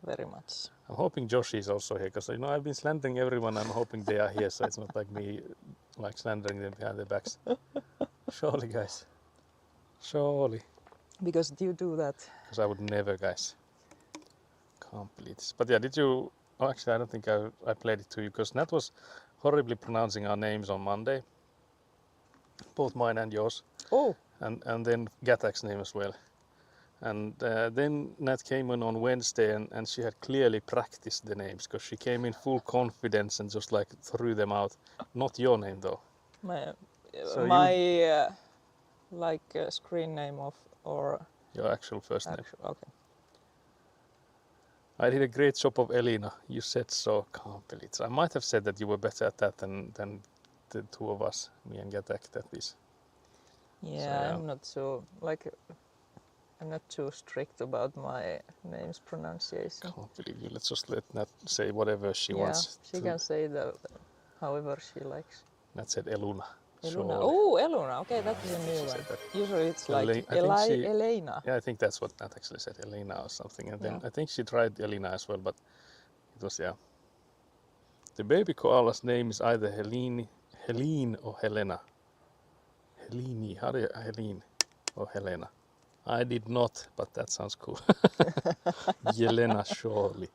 Very much. I'm hoping Joshi is also here because you know I've been slandering everyone. I'm hoping they are here, so it's not like me like slandering them behind their backs. Surely, guys. Surely. Because you do that. Because I would never, guys. Can't believe this. But yeah, did you? Oh, actually, I don't think I played it to you because Nat was horribly pronouncing our names on Monday, both mine and yours. Oh. And then Gatak's name as well. And then Nat came in on Wednesday and she had clearly practiced the names because she came in full confidence and just like threw them out. Not your name though. My, So screen name of or your actual first name. okay. I did a great job of Elina. You said so. Can't believe it. I might have said that you were better at that than the two of us, me and Gatak, that is. Yeah, So, yeah. I'm not so I'm not too strict about my name's pronunciation. Can't believe you. Let's just let Nat say whatever she wants. She can say however she likes. Nat said Eluna. Eluna. Surely. Oh, Eluna. Okay, that is a new She one. said that. Usually it's like Elena. Yeah, I think that's what Nat actually said, Elena or something. And then Yeah. I think she tried Elena as well, but it was, yeah. The baby koala's name is either Helene or Helena. Helene, how do you, Helene or Helena? I did not, but that sounds cool. Yelena, surely.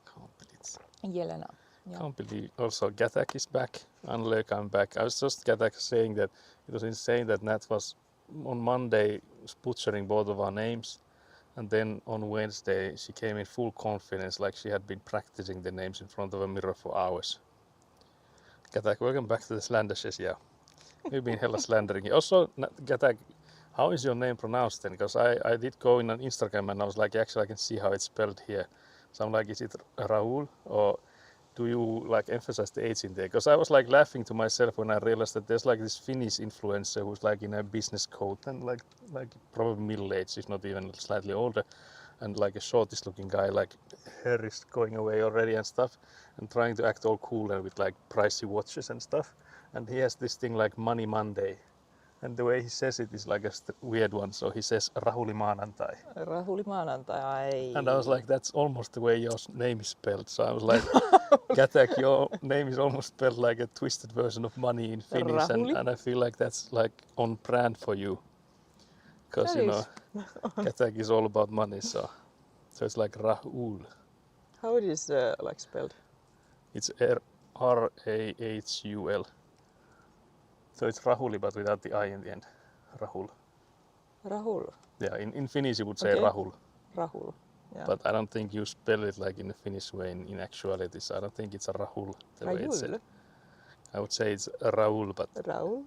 Can't believe it. Yelena. Yeah. Can't believe. Also, Gatak is back. Unlike I'm back. I was just Gatak saying that it was insane that Nat was on Monday butchering both of our names, and then on Wednesday she came in full confidence, like she had been practicing the names in front of a mirror for hours. Gatak, welcome back to the slander says, yeah. We've been hella slandering you. Also, Gatak, how is your name pronounced then? Because I did go in on Instagram and I was like, actually I can see how it's spelled here. So I'm like, is it Raul or do you like emphasize the H in there? Because I was like laughing to myself when I realized that there's like this Finnish influencer who's like in a business coat and like probably middle aged, if not even slightly older, and like a shortish looking guy, like hair is going away already and stuff, and trying to act all cool and with like pricey watches and stuff. And he has this thing like Money Monday, And the way he says it is like a weird one. So he says Rahuli Maanantai. Rahuli Maanantai. And I was like, that's almost the way your name is spelled. So I was like, Gatak, your name is almost spelled like a twisted version of money in Finnish. And I feel like that's like on brand for you. Because, That you know, is. Gatak is all about money. So it's like Rahul. How it is like spelled? It's Rahul. So it's Rahuli, but without the I in the end. Rahul. Rahul. Yeah, in Finnish you would say Okay. Rahul. Rahul. Yeah. But I don't think you spell it like in the Finnish way in actuality. So I don't think it's a Rahul the way it's said. Rahul. I would say it's Rahul, but Rahul.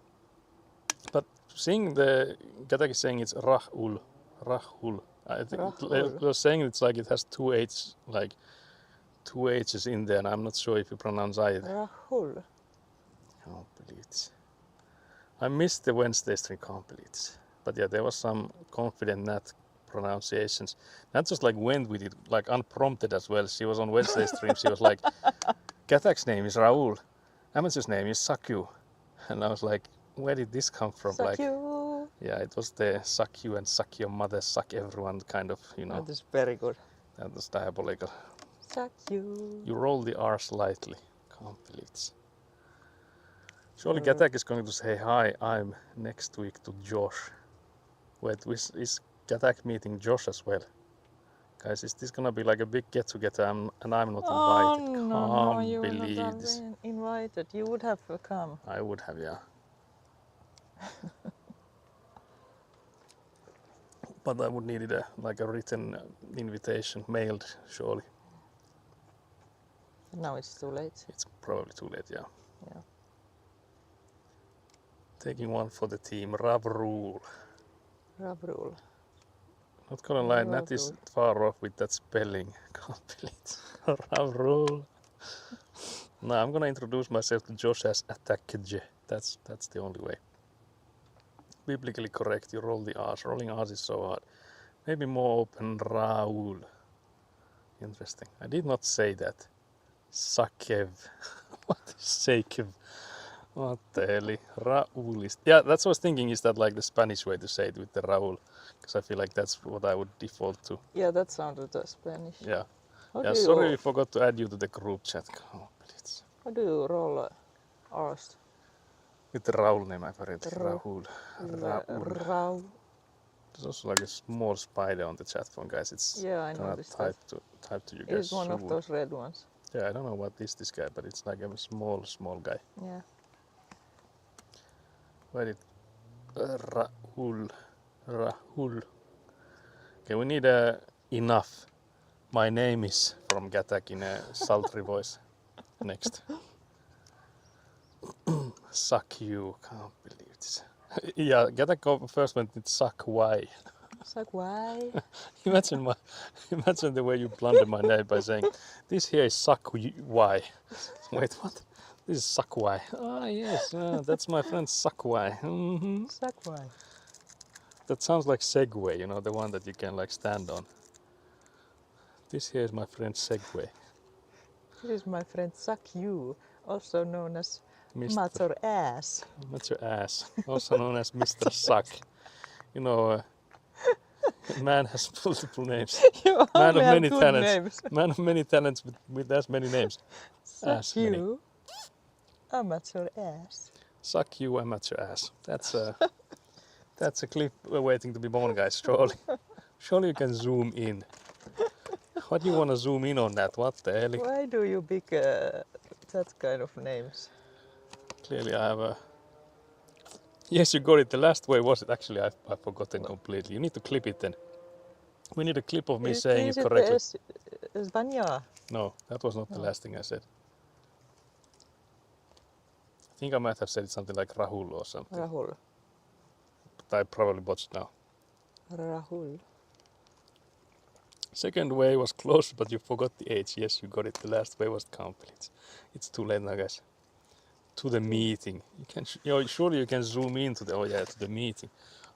seeing the Gatak is saying it's Rahul. Rahul. I think Rahul. they're saying it's like it has two H's in there, and I'm not sure if you pronounce either. Rahul. Complete. I missed the Wednesday stream complete. But yeah, there was some confident Nat pronunciations. Nat just like went with it, like unprompted as well. She was on Wednesday stream, she was like, Gatak's name is Rahul. Amateur's name is Sakyu. And I was like, where did this come from? Suck Like, you. yeah, it was the suck you and suck your mother, suck everyone kind of, you know. That is very good. That was diabolical. Suck you. You roll the R slightly. Complete. Surely Gatak is going to say, hi, I'm next week to Josh. Wait, is Gatak meeting Josh as well? Guys, is this gonna be like a big get together and I'm not invited? No, you Can't were believe not this. invited. You would have come. I would have, yeah. But I would need a written invitation mailed, surely. Now it's too late. It's probably too late, yeah. Yeah. Taking one for the team, Rav Rule. Ravrul. Not gonna lie, Rav Nat is Rule. far off with that spelling. Complete. Rav Rule. No, I'm gonna introduce myself to Josh as Attackje. That's the only way. Biblically correct, you roll the R's. Rolling R's is so hard. Maybe more open, Raul. Interesting. I did not say that. Sakev. What is Sakev? What the hell? Raul is... Yeah, that's what I was thinking. Is that like the Spanish way to say it with the Raul? Because I feel like that's what I would default to. Yeah, that sounded Spanish. Yeah. How Yeah, do sorry you, we forgot to add you to the group chat. Complete. how do you roll R's? With the Raul name, I've heard. Rahul. Raul. There's also like a small spider on the chat phone, guys. It's Yeah, I gonna noticed that. type to you guys It's one of soon. those red ones. Yeah, I don't know what is this guy, but it's like a small guy. Yeah. Where did Rahul? Okay, we need enough. My name is from Gatak in a sultry voice. Next. Suck you. Can't believe this. Yeah, Gatak first went with suck why. Suck why? Imagine the way you blunder my name by saying, this here is suck why. Wait, what? This is suck why. Ah, yes, that's my friend suck why. Mm-hmm. Suck why? That sounds like Segway, you know, the one that you can like stand on. This here is my friend Segway. This is my friend Suck You, also known as Mr. Mats or Ass. That's your ass, also known as Mr. Suck. You know, man has multiple names. You Man of only have many good talents. names. Man of many talents with as many names. Suck As many. you, amateur ass. Suck you, amateur ass. That's a clip waiting to be born, guys. Surely you can zoom in. What do you want to zoom in on that? What the hell? Why do you pick that kind of names? Clearly I have a... Yes, you got it. The last way was it. Actually, I've forgotten completely. You need to clip it then. We need a clip of me saying it correctly. Zvanja. No, that was not the last thing I said. I think I might have said something like Rahul or something. Rahul. But I probably botched now. Rahul. Second way was close, but you forgot the H. Yes, you got it. The last way was complete. It's too late now, guys. To the meeting. You can, surely you can zoom in to the. Oh yeah, to the meeting.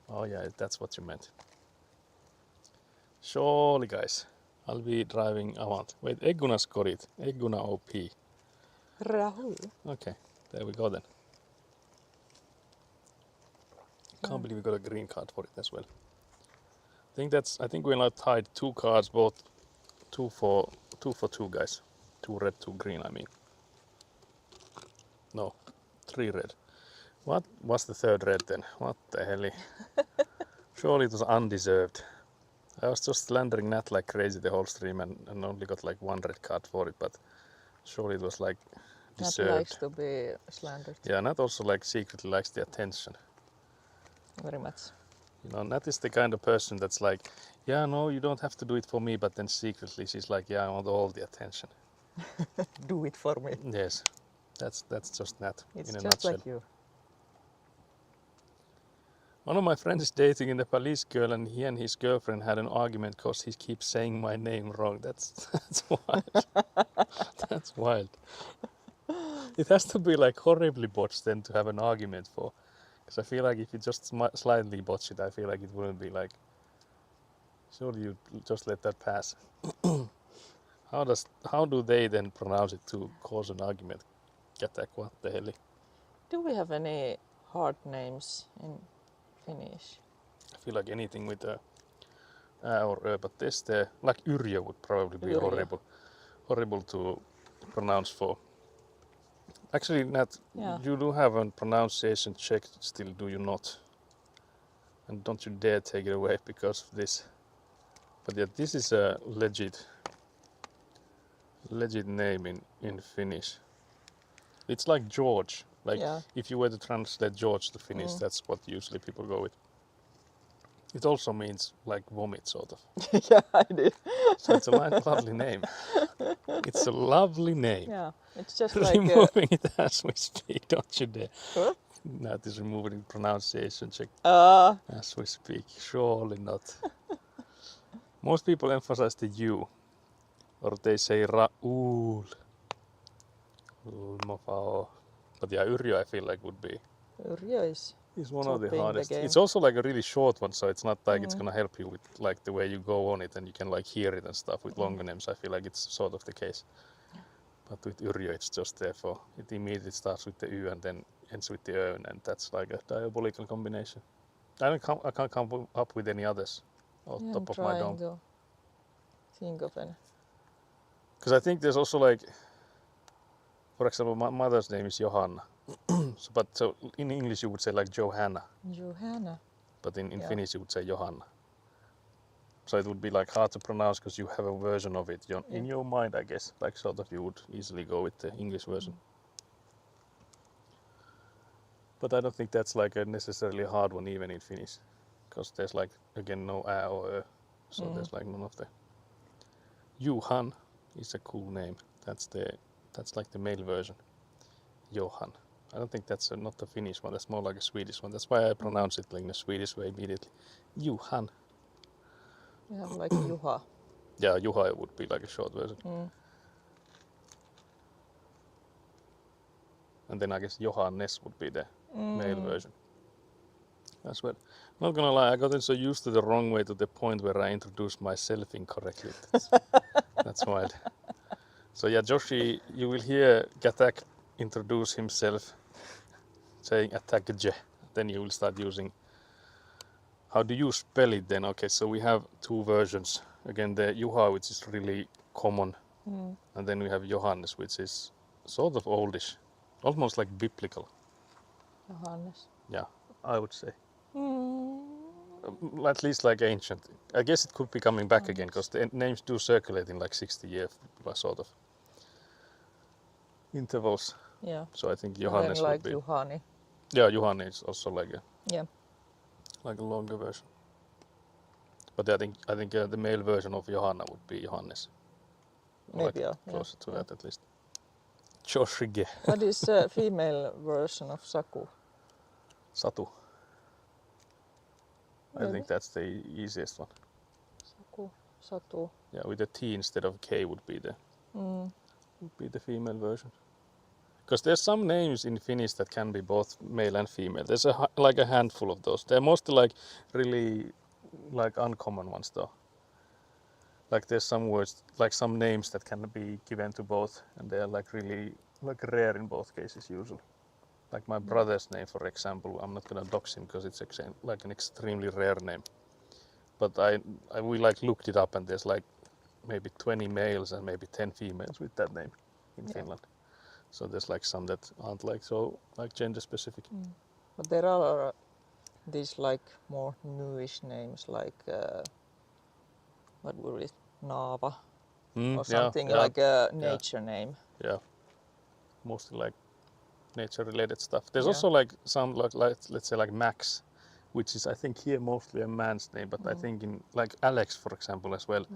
Oh yeah, that's what you meant. Surely, guys. I'll be driving Avant. Wait, Egguna's got it. Egguna OP. Rahul. Okay, there we go then. Can't believe we got a green card for it as well. I think we're now tied 2 cards, both 2 for 2 guys. 2 red, 2 green, I mean. No, 3 red. What was the 3rd red then? What the hell? Surely it was undeserved. I was just slandering Nat like crazy the whole stream and only got like 1 red card for it, but surely it was like deserved. Nat likes to be slandered. Yeah, Nat also like secretly likes the attention. Very much. You know, Nat is the kind of person that's like, yeah, no, you don't have to do it for me, but then secretly she's like, yeah, I want all the attention. Do it for me. Yes, that's just Nat It's in a just nutshell. like you. One of my friends is dating a Nepalese girl, and he and his girlfriend had an argument because he keeps saying my name wrong. That's wild. That's wild. It has to be like horribly botched then to have an argument for. Because I feel like if you just slightly botch it, I feel like it wouldn't be like. Surely you just let that pass. How do they then pronounce it to cause an argument? Kätäk, what the hell? Do we have any hard names in Finnish? I feel like anything with a or but this like Yrjö would probably be Yrjö. horrible to pronounce for. Actually, Nat, Yeah. you do have a pronunciation check still, do you not? And don't you dare take it away because of this. But yeah, this is a legit name in Finnish. It's like George. Like Yeah. if you were to translate George to Finnish, that's what usually people go with. It also means like vomit, sort of. Yeah, I did. So it's a lovely name. It's a lovely name. Yeah, it's just like Removing it as we speak, don't you dare. What? Nat is removing the pronunciation check as we speak. Surely not. Most people emphasize the U, or they say Raul. But yeah, Yrjö I feel like would be. Yrjö is It's one of the topping the hardest. game. It's also like a really short one, so it's not like it's gonna help you with like the way you go on it and you can like hear it and stuff. With longer names, I feel like it's sort of the case. But with Yrjö, it's just there for it immediately starts with the Y and then ends with the Ö, and that's like a diabolical combination. I can't come up with any others off Yeah, top I'm of my trying dome. to think of any. Because I think there's also like, for example, my mother's name is Johanna. So in English you would say like Johanna, Johanna. but in Yeah. Finnish you would say Johanna. So it would be like hard to pronounce because you have a version of it in your mind, I guess. Like sort of you would easily go with the English version. But I don't think that's like a necessarily hard one even in Finnish, because there's like again no ä or ö, so there's like none of the. Johan is a cool name. That's like the male version. Johan. I don't think that's not the Finnish one. That's more like a Swedish one. That's why I pronounce it like in a Swedish way immediately. Johan. We have like Juha. Yeah, Juha would be like a short version. And then I guess Johannes would be the male version as well. Not gonna lie, I got so used to the wrong way to the point where I introduced myself incorrectly. That's wild. So yeah, Joshi, you will hear Kätäk introduce himself saying attack-je. Then you will start using. How do you spell it then? Okay, so we have 2 versions. Again, the Juha, which is really common, and then we have Johannes, which is sort of oldish, almost like biblical. Johannes. Yeah, I would say. At least like ancient. I guess it could be coming back again because the names do circulate in like 60 year sort of intervals. Yeah. So I think And Johannes then like would be. Juhani. Yeah, Johannes is also like a Yeah. longer version. But I think the male version of Johanna would be Johannes. Maybe, like yeah. closer to that at least. Joshige. What is the female version of Saku? Satu. I Really? think that's the easiest one. Saku, Satu. Yeah, with a T instead of K would be the female version. Because there's some names in Finnish that can be both male and female. There's like a handful of those. They're mostly like really like uncommon ones though. Like there's some words, like some names that can be given to both, and they're like really like rare in both cases usually. like my brother's name, for example. I'm not gonna dox him because it's like an extremely rare name. But we like looked it up, and there's like maybe 20 males and maybe 10 females with that name in Finland. So there's like some that aren't like so like gender specific. But there are these like more newish names like what were it, Naava or something like a nature name. Yeah, mostly like nature related stuff. There's Yeah. also like some like let's say like Max, which is I think here mostly a man's name, but I think in like Alex, for example, as well.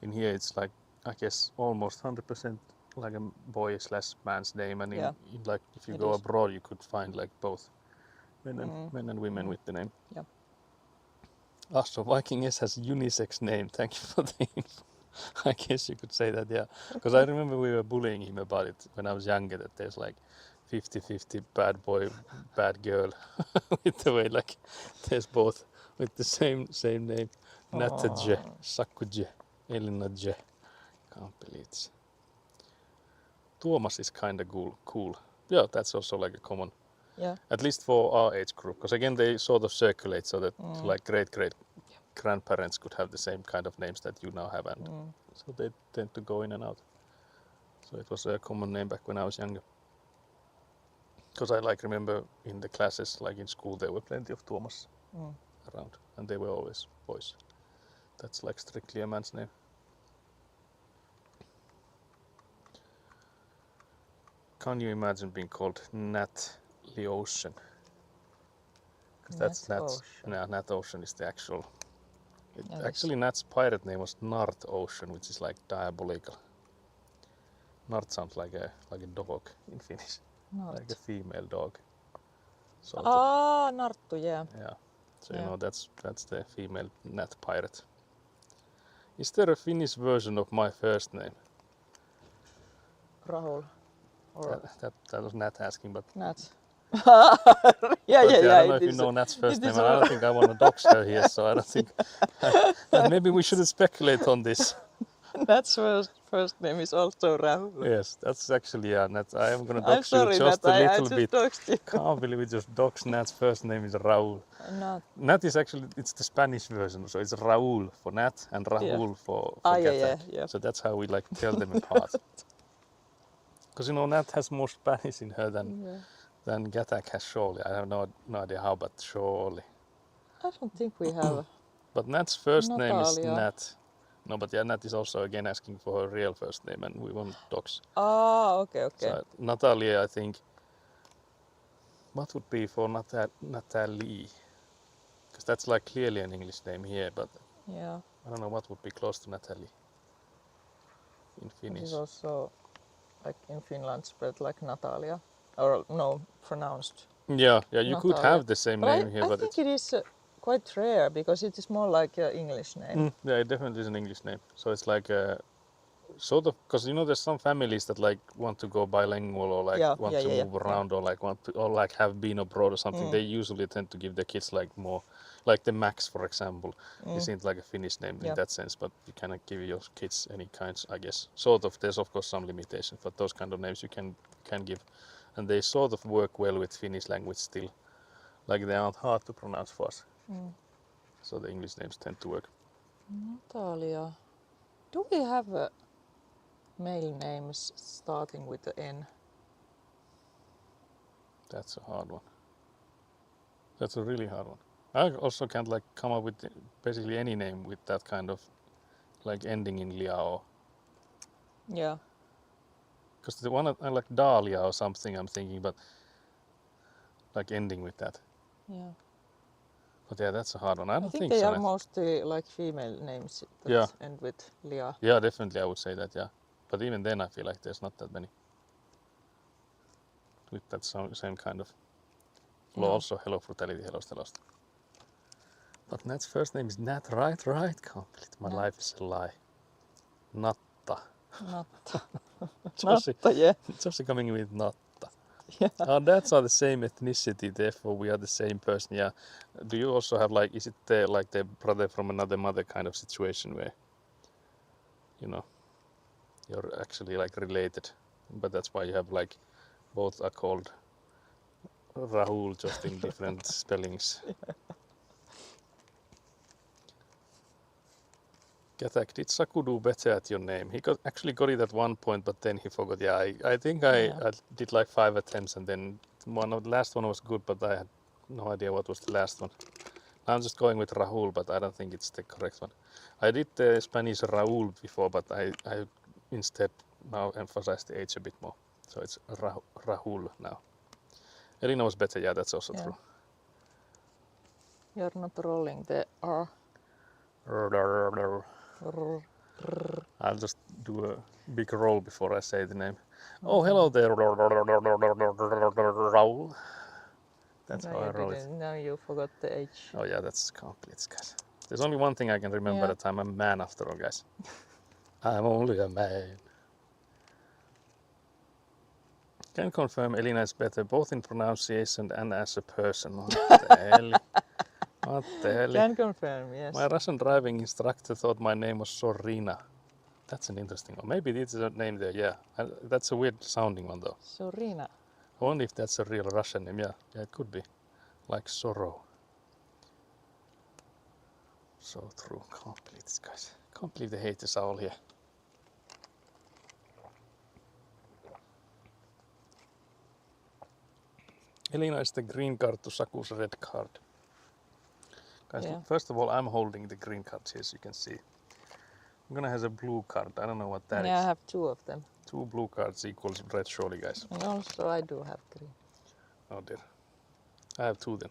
In here it's like I guess almost 100% like a boy/man's name, and in like if you go abroad you could find like both men and women with the name. Yeah. So Viking S has unisex name. Thank you for the info. I guess you could say that, yeah. Because I remember we were bullying him about it when I was younger, that there's like 50-50 bad boy, bad girl with the way like there's both with the same name. Nataje, Sakuje, Elinaje. Can't believe it. Tuomas is kinda cool. Yeah, that's also like a common. Yeah. At least for our age group, because again they sort of circulate so that like great grandparents could have the same kind of names that you now have, and so they tend to go in and out. So it was a common name back when I was younger. Because I like remember in the classes, like in school, there were plenty of Tuomas around, and they were always boys. That's like strictly a man's name. Can you imagine being called Nat Ocean? Because that's Nat Ocean is the actual. Actually, Nat's pirate name was Nart Ocean, which is like diabolical. Nart sounds like a dog in Finnish, like a female dog. Sort of. Narttu, yeah. Yeah. So you know that's the female Nat pirate. Is there a Finnish version of my first name? Rahul. Or That was Nat asking, but. Nat. I don't know if you know Nat's first name, and I don't think I want to dox her here, so I don't think. Maybe we shouldn't speculate on this. Nat's first name is also Rahul. Yes, that's actually Nat. I am going to dox sorry, you just Nat, a little I bit. doxed you. Can't believe we just doxed Nat's first name is Raul. Nat is actually it's the Spanish version, so it's Raul for Nat and Rahul for Gatak. Yeah. So that's how we like tell them apart. Because you know Nat has more Spanish in her than Gatak has surely. I have no idea how, but surely. I don't think we have. But Nat's first name is Natalia. Nat. No, but yeah, Nat is also again asking for her real first name, and we won't dox. Okay. So Natalia, I think. What would be for Natalie? Because that's like clearly an English name here, but Yeah. I don't know what would be close to Natalie in Finnish. This is also like in Finland spelled like Natalia, or no, pronounced. Yeah, you Natalia. could have the same name here, I but think it is quite rare because it is more like an English name. yeah, it definitely is an English name. So it's like sort of, because you know there's some families that like want to go bilingual or like want to move around or like want to or like have been abroad or something. They usually tend to give their kids like more, like the Max for example isn't like a Finnish name in that sense, but you cannot give your kids any kinds, I guess. Sort of, there's of course some limitations, but those kind of names you can give, and they sort of work well with Finnish language still. Like they aren't hard to pronounce for us. So the English names tend to work. Natalia. Do we have male names starting with the N? That's a hard one. That's a really hard one. I also can't like come up with basically any name with that kind of like ending in Liao. Yeah. Because the one I like Dahlia or something I'm thinking, but like ending with that. Yeah. But yeah, that's a hard one. I don't think think they so. are mostly like female names that end with Lia. Yeah, definitely I would say that, yeah. But even then I feel like there's not that many with that same kind of flow. Also, hello Frutality, hello Stelost. But Nat's first name is Nat, right? Can't believe my life is a lie. Natta. Natta. Josie, Natta, yeah. Josie coming with Natta. Yeah. Our dads are the same ethnicity, therefore we are the same person, yeah. Do you also have like, is it like the brother from another mother kind of situation where, you know, you're actually like related, but that's why you have like, both are called Rahul, just in different spellings. Katak, did Saku do better at your name? He actually got it at one point, but then he forgot. Yeah, I think I did like 5 attempts, and then the last one was good, but I had no idea what was the last one. I'm just going with Rahul, but I don't think it's the correct one. I did the Spanish Raúl before, but I instead now emphasize the H a bit more. So it's Rahul now. Elina was better, yeah, that's also true. You're not rolling the R. I'll just do a big roll before I say the name. Oh, hello there, Raul. That's how I roll it. Now you forgot the H. Oh yeah, that's complete, guys. There's only one thing I can remember that I'm a man after all, guys. I'm only a man. Can confirm Elina is better both in pronunciation and as a person. What the hell? What the hell? Can confirm, yes. My Russian driving instructor thought my name was Sorina. That's an interesting one. Maybe this is a name there, yeah. That's a weird sounding one though. Sorina. I wonder if that's a real Russian name, yeah. Yeah, it could be. Like sorrow. So true. Can't believe this, guys. Can't believe the haters are all here. Elina is the green card to Saku's red card. Guys, first of all, I'm holding the green card here, as you can see. I'm gonna have a blue card. I don't know what that is. Yeah, I have 2 of them. 2 blue cards equals red, surely, guys. And also I do have 3. Oh dear. I have 2 then.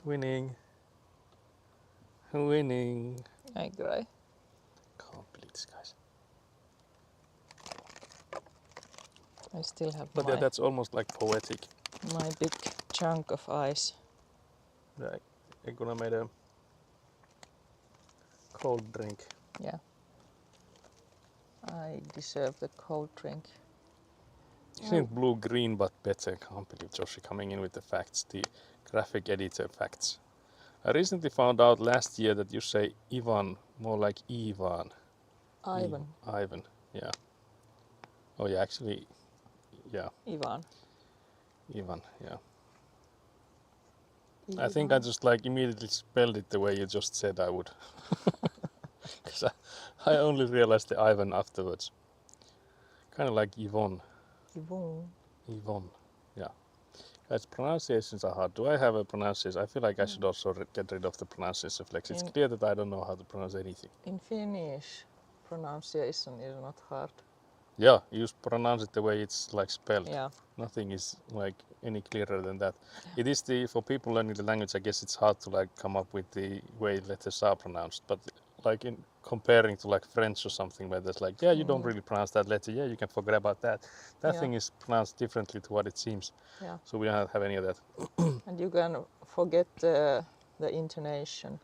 Winning. Winning. I cry. Can't believe this, guys. I still have But yeah, that's almost like poetic. my big chunk of ice. Yeah, I'm gonna make a cold drink. Yeah. I deserve the cold drink. Isn't blue green but better? Can't believe Joshi coming in with the facts, the graphic editor facts. I recently found out last year that you say Ivan more like Ivan. Ivan. Ivan, yeah. Oh yeah, actually, yeah. Ivan. Ivan, yeah. I think I just like immediately spelled it the way you just said I would. Because I only realized the Ivan afterwards. Kind of like Yvonne. Yvonne, yeah. Guys, pronunciations are hard. Do I have a pronunciation? I feel like I should also get rid of the pronunciation flex. It's clear that I don't know how to pronounce anything. In Finnish, pronunciation is not hard. Yeah, you pronounce it the way it's like spelled. Yeah. Nothing is like any clearer than that. It is for people learning the language, I guess it's hard to like come up with the way letters are pronounced. But like in comparing to like French or something where there's like, yeah, you don't really pronounce that letter. Yeah, you can forget about that. That thing is pronounced differently to what it seems. Yeah. So we don't have any of that. And you can forget the intonation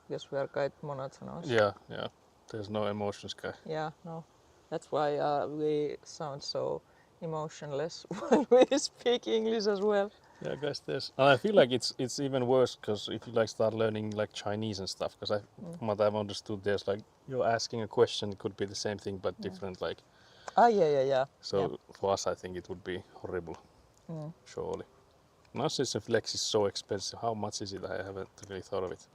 because we are quite monotonous. Yeah, yeah. There's no emotions, guy. Yeah, no. That's why we sound so emotionless when we speak English as well. Yeah, guys, and I feel like it's even worse because if you like start learning like Chinese and stuff, because from what I've understood, there's like you're asking a question, it could be the same thing but different, like. Yeah. So for us, I think it would be horrible. Surely. Pronunciation flex is so expensive. How much is it? I haven't really thought of it.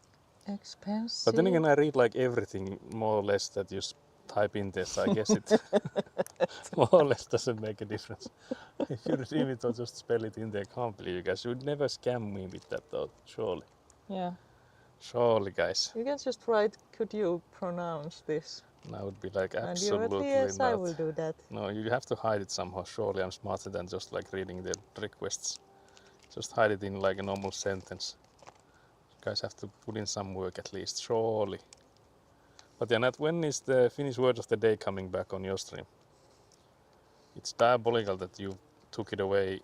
Expensive. But then again, I read like everything more or less that you type in there, so I guess it more or less doesn't make a difference. If you receive it or just spell it in there, can't believe you guys. You would never scam me with that though, surely. Yeah. Surely, guys. You can just write, could you pronounce this? And I would be like, And absolutely you yes, not. I will do that. No, you have to hide it somehow. Surely I'm smarter than just like reading the requests. Just hide it in like a normal sentence. You guys have to put in some work at least, surely. But yeah, Nat, when is the Finnish word of the day coming back on your stream? It's diabolical that you took it away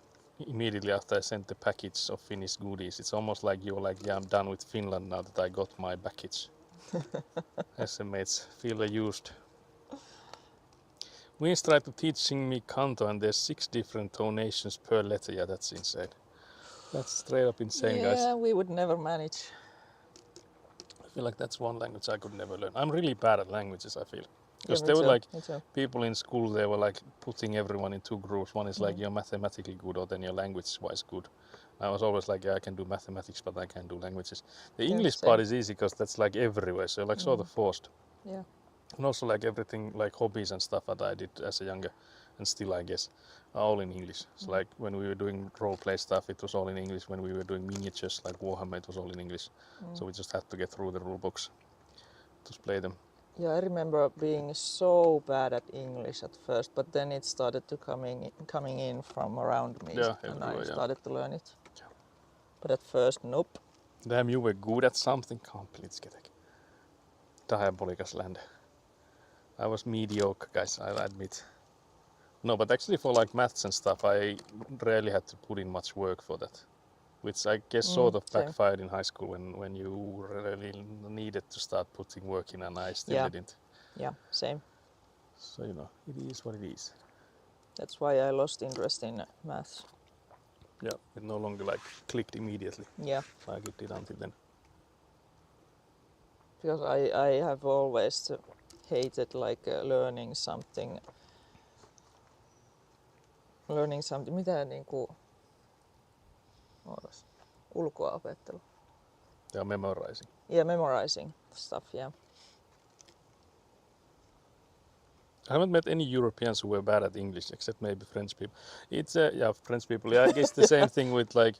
immediately after I sent the package of Finnish goodies. It's almost like you're like, yeah, I'm done with Finland now that I got my package. SMH, feel used. Win's tried to teaching me Kanto and there's 6 different tonations per letter. Yeah, that's insane. That's straight up insane, guys. Yeah, we would never manage. I feel like that's one language I could never learn. I'm really bad at languages, I feel. Because me there were too, like me too. people in school, they were like putting everyone in two groups. One is like Mm. you're mathematically good or then you're language-wise good. I was always like, yeah, I can do mathematics, but I can't do languages. The Yeah, English same. part is easy because that's like everywhere, so like sort of forced. Yeah. And also like everything, like hobbies and stuff that I did as a younger, and still I guess, are all in English. So like when we were doing role play stuff, it was all in English. When we were doing miniatures like Warhammer, it was all in English. So we just had to get through the rule books to play them. Yeah, I remember being so bad at English at first, but then it started to coming in from around me, Yeah, and I everywhere, yeah. started to learn it. Yeah. But at first, nope. Damn, you were good at something. Komplitsketek. Diabolikas land. I was mediocre, guys, I'll admit. No, but actually for like maths and stuff, I rarely had to put in much work for that. Which I guess sort of Same. backfired in high school when you really needed to start putting work in, and I still Yeah. didn't. Yeah, same. So, you know, it is what it is. That's why I lost interest in maths. Yeah, it no longer like clicked immediately Yeah, like it did until then. because I have always hated like learning something. Mitä niinku ois? Ulkoa opettelu. Yeah, memorizing. Yeah, memorizing stuff, yeah. I haven't met any Europeans who were bad at English, except maybe French people. It's yeah, French people. Yeah, I guess the same thing with like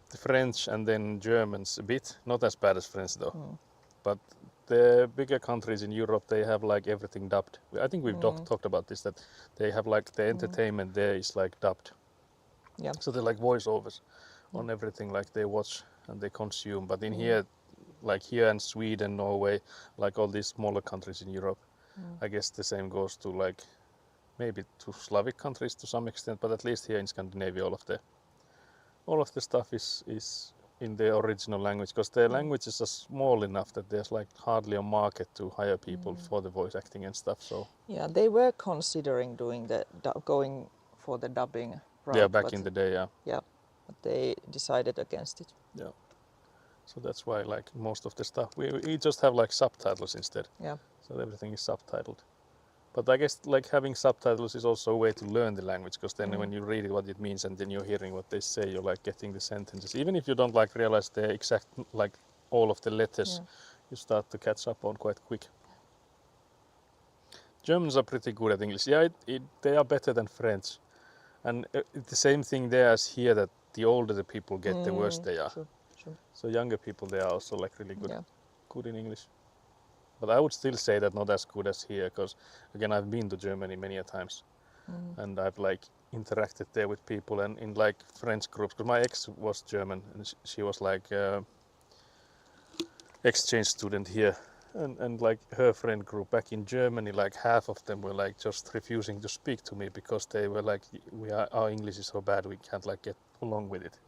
the French and then Germans a bit. Not as bad as French though. But the bigger countries in Europe, they have like everything dubbed. I think we've talked about this, that they have like the entertainment there is like dubbed. Yeah. So they're like voiceovers on everything like they watch and they consume. But in here, like here in Sweden, Norway, like all these smaller countries in Europe, I guess the same goes to like maybe to Slavic countries to some extent, but at least here in Scandinavia, all of the stuff is in the original language, because their languages are small enough that there's like hardly a market to hire people for the voice acting and stuff. So Yeah, they were considering doing going for the dubbing route. yeah, back in the day, yeah. Yeah, but they decided against it. Yeah. So that's why like most of the stuff we just have like subtitles instead. Yeah. So everything is subtitled. But I guess like having subtitles is also a way to learn the language, because then when you read it, what it means, and then you're hearing what they say, you're like getting the sentences. Even if you don't like realize the exact like all of the letters, you start to catch up on quite quick. Germans are pretty good at English. Yeah, they are better than French. And the same thing there as here, that the older the people get, the worse they are. True. So younger people, they are also like really good, Yeah. good in English. But I would still say that not as good as here, because again, I've been to Germany many a times, and I've like interacted there with people and in like French groups. Because my ex was German, and she was like exchange student here, and like her friend group back in Germany, like half of them were like just refusing to speak to me because they were like, our English is so bad, we can't like get along with it.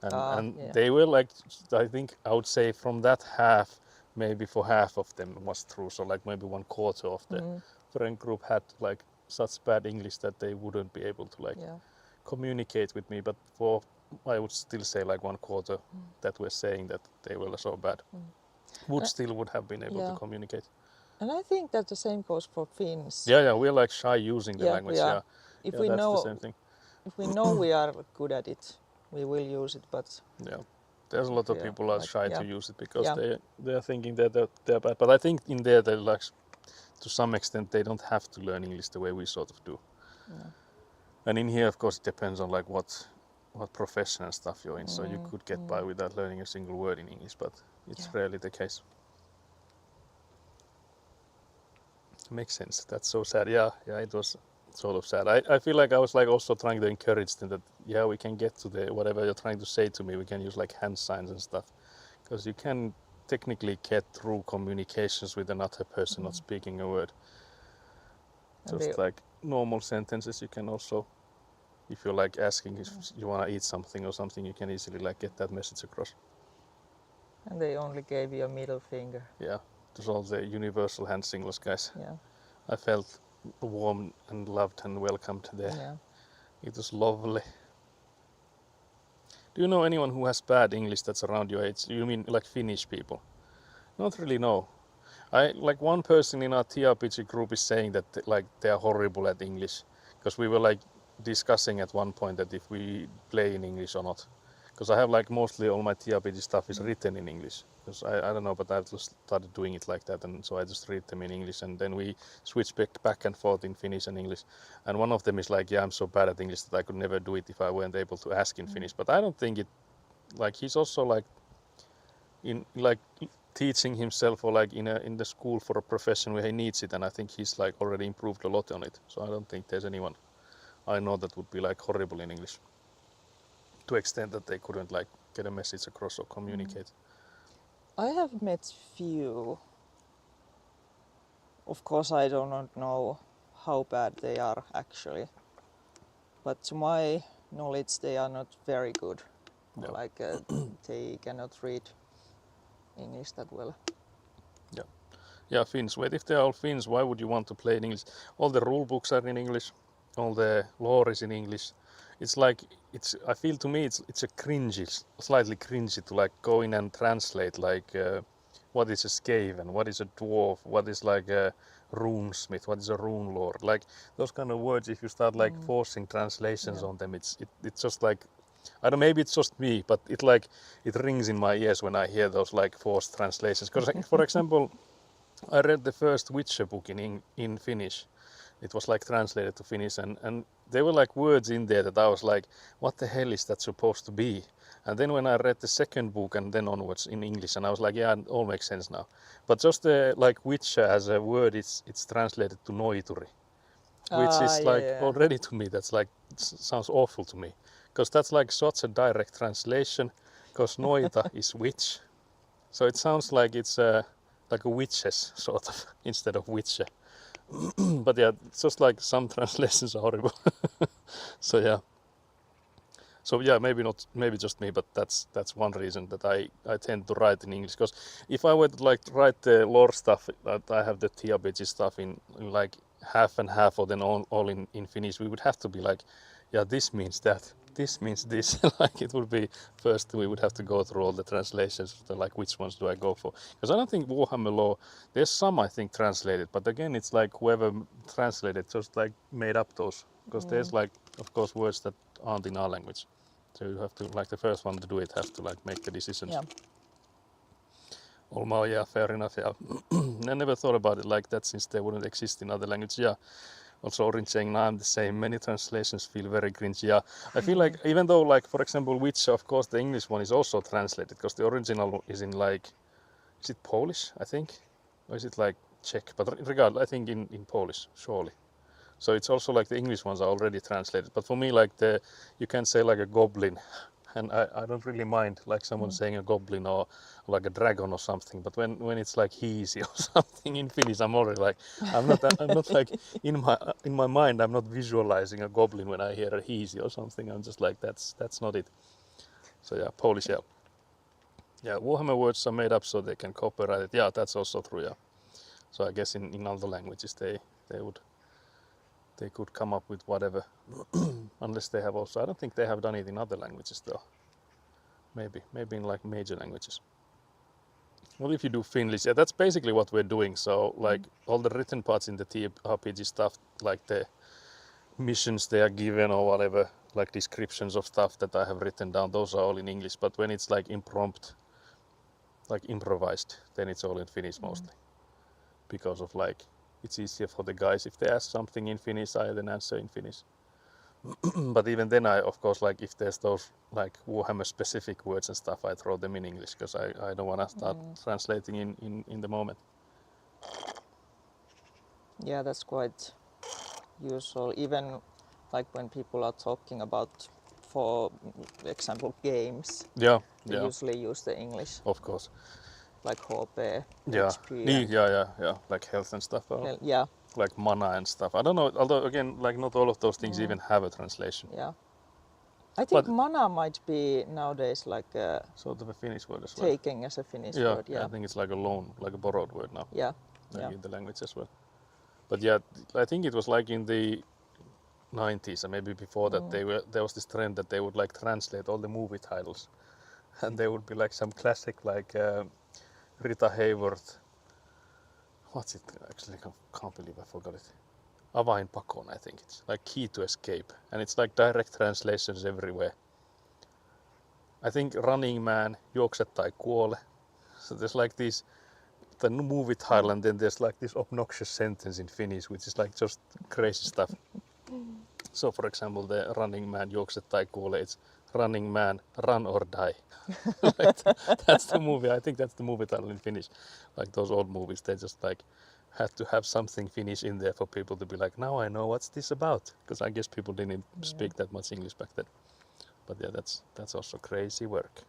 And they were like, I think I would say from that half, maybe for half of them was true. So like maybe 1/4 of the friend group had like such bad English that they wouldn't be able to like communicate with me. But for, I would still say like 1/4 that were saying that they were so bad would have been able to communicate. And I think that the same goes for Finns. Yeah, we're like shy using the language. Yeah, If yeah, we that's know, the same thing. if we know we are good at it, we will use it. But yeah, there's a lot of people are like, shy to use it because they are thinking that they're bad. But I think in there, they like, to some extent, they don't have to learn English the way we sort of do. And in here, of course, it depends on like what profession and stuff you're in. So you could get by without learning a single word in English, but it's rarely the case. Makes sense. That's so sad. Yeah, it was sort of sad. I feel like I was like also trying to encourage them that we can get to the whatever you're trying to say to me. We can use like hand signs and stuff, because you can technically get through communications with another person not speaking a word. Just like normal sentences, you can also, if you're like asking if you want to eat something or something, you can easily like get that message across. And they only gave you a middle finger. Yeah, it was all the universal hand signals, guys. Yeah. I felt warm and loved and welcomed there. Yeah. It was lovely. Do you know anyone who has bad English that's around your age? You mean like Finnish people? Not really, no. I like one person in our TRPG group is saying that like they are horrible at English, because we were like discussing at one point that if we play in English or not, because I have like mostly all my TRPG stuff is written in English, because I don't know, but I've just started doing it like that, and so I just read them in English, and then we switch back and forth in Finnish and English, and one of them is like, yeah, I'm so bad at English that I could never do it if I weren't able to ask in Finnish, but I don't think it, like he's also like in like teaching himself or like in the school for a profession where he needs it, and I think he's like already improved a lot on it, so I don't think there's anyone I know that would be like horrible in English to extent that they couldn't like get a message across or communicate. I have met few. Of course, I do not know how bad they are actually, but to my knowledge, they are not very good. Yeah. Like they cannot read English that well. Yeah, Finns. Wait, if they're all Finns, why would you want to play in English? All the rule books are in English, all the lore is in English. It's like I feel to me it's a cringy, slightly cringy to like go in and translate like what is a Skaven, what is a dwarf, what is like a runesmith, what is a rune lord, like those kind of words. If you start like forcing translations on them, it's just like, I don't know, maybe it's just me, but it rings in my ears when I hear those like forced translations. Because for example, I read the first Witcher book in Finnish. It was like translated to Finnish, and there were like words in there that I was like, what the hell is that supposed to be? And then when I read the second book and then onwards in English, and I was like, yeah, it all makes sense now. But just like Witcher as a word, it's translated to noituri, which is like already to me, that's like, sounds awful to me. Because that's like such a direct translation, because noita is witch. So it sounds like it's like a witches sort of instead of witcher. But yeah, it's just like some translations are horrible. So yeah. So yeah, maybe just me, but that's one reason that I tend to write in English. Because if I were to like write the lore stuff, that I have the TRPG stuff in like half and half, or then all in Finnish, we would have to be like, yeah, this means that, this means this. Like it would be, first we would have to go through all the translations, like which ones do I go for? Because I don't think Warhammer lore, there's some I think translated, but again it's like whoever translated just like made up those. Because there's like, of course, words that aren't in our language. So you have to, like the first one to do it has to like make the decisions. Yeah. Olma, yeah, fair enough, yeah. I never thought about it like that, since they wouldn't exist in other languages, yeah. Also Orange saying, no, I'm the same, many translations feel very cringe, yeah. I feel like, even though like, for example, Witcher, of course the English one is also translated, because the original is in like, is it Polish, I think? Or is it like Czech? But regardless, I think in Polish, surely. So it's also like the English ones are already translated. But for me, like you can say like a goblin, and I don't really mind like someone saying a goblin or like a dragon or something. But when it's like hiisi or something in Finnish, I'm already like, I'm not like in my mind, I'm not visualizing a goblin when I hear a hiisi or something. I'm just like, that's not it. So yeah, Polish, yeah. Yeah, Warhammer words are made up so they can copyright it. Yeah, that's also true, yeah. So I guess in other languages they could come up with whatever, unless they have also, I don't think they have done it in other languages though. Maybe in like major languages. Well, if you do Finnish, yeah, that's basically what we're doing. So like all the written parts in the RPG stuff, like the missions they are given or whatever, like descriptions of stuff that I have written down, those are all in English. But when it's like impromptu, like improvised, then it's all in Finnish mostly. Because of like, it's easier for the guys if they ask something in Finnish, I then answer in Finnish. But even then, I of course, like if there's those like Warhammer specific words and stuff, I throw them in English, because I don't want to start translating in the moment. Yeah, that's quite usual. Even like when people are talking about, for example, games, Yeah, they usually use the English, of course. like HP, Yeah, HP. yeah, like health and stuff. Yeah, Like mana and stuff. I don't know, although again, like not all of those things even have a translation. yeah. I think But- mana might be nowadays like Sort of a Finnish word as well. taking as a Finnish Yeah, word. Yeah, I think it's like a loan, like a borrowed word now, yeah, like yeah. in the language as well. But yeah, I think it was like in the 90s and maybe before that there was this trend that they would like translate all the movie titles, and there would be like some classic like Rita Hayworth What's it actually? I can't believe I forgot it. Avain pakon, I think it's like key to escape, and it's like direct translations everywhere. I think running man, juokse tai kuole. So there's like these, the movie title, and then there's like this obnoxious sentence in Finnish, which is like just crazy stuff. So for example, the running man, juokse tai kuole, it's running man, run or die. Like that's the movie. I think that's the movie title in Finnish. Like those old movies, they just like had to have something Finnish in there for people to be like, now I know what's this about. Because I guess people didn't speak that much English back then. But yeah, that's also crazy work.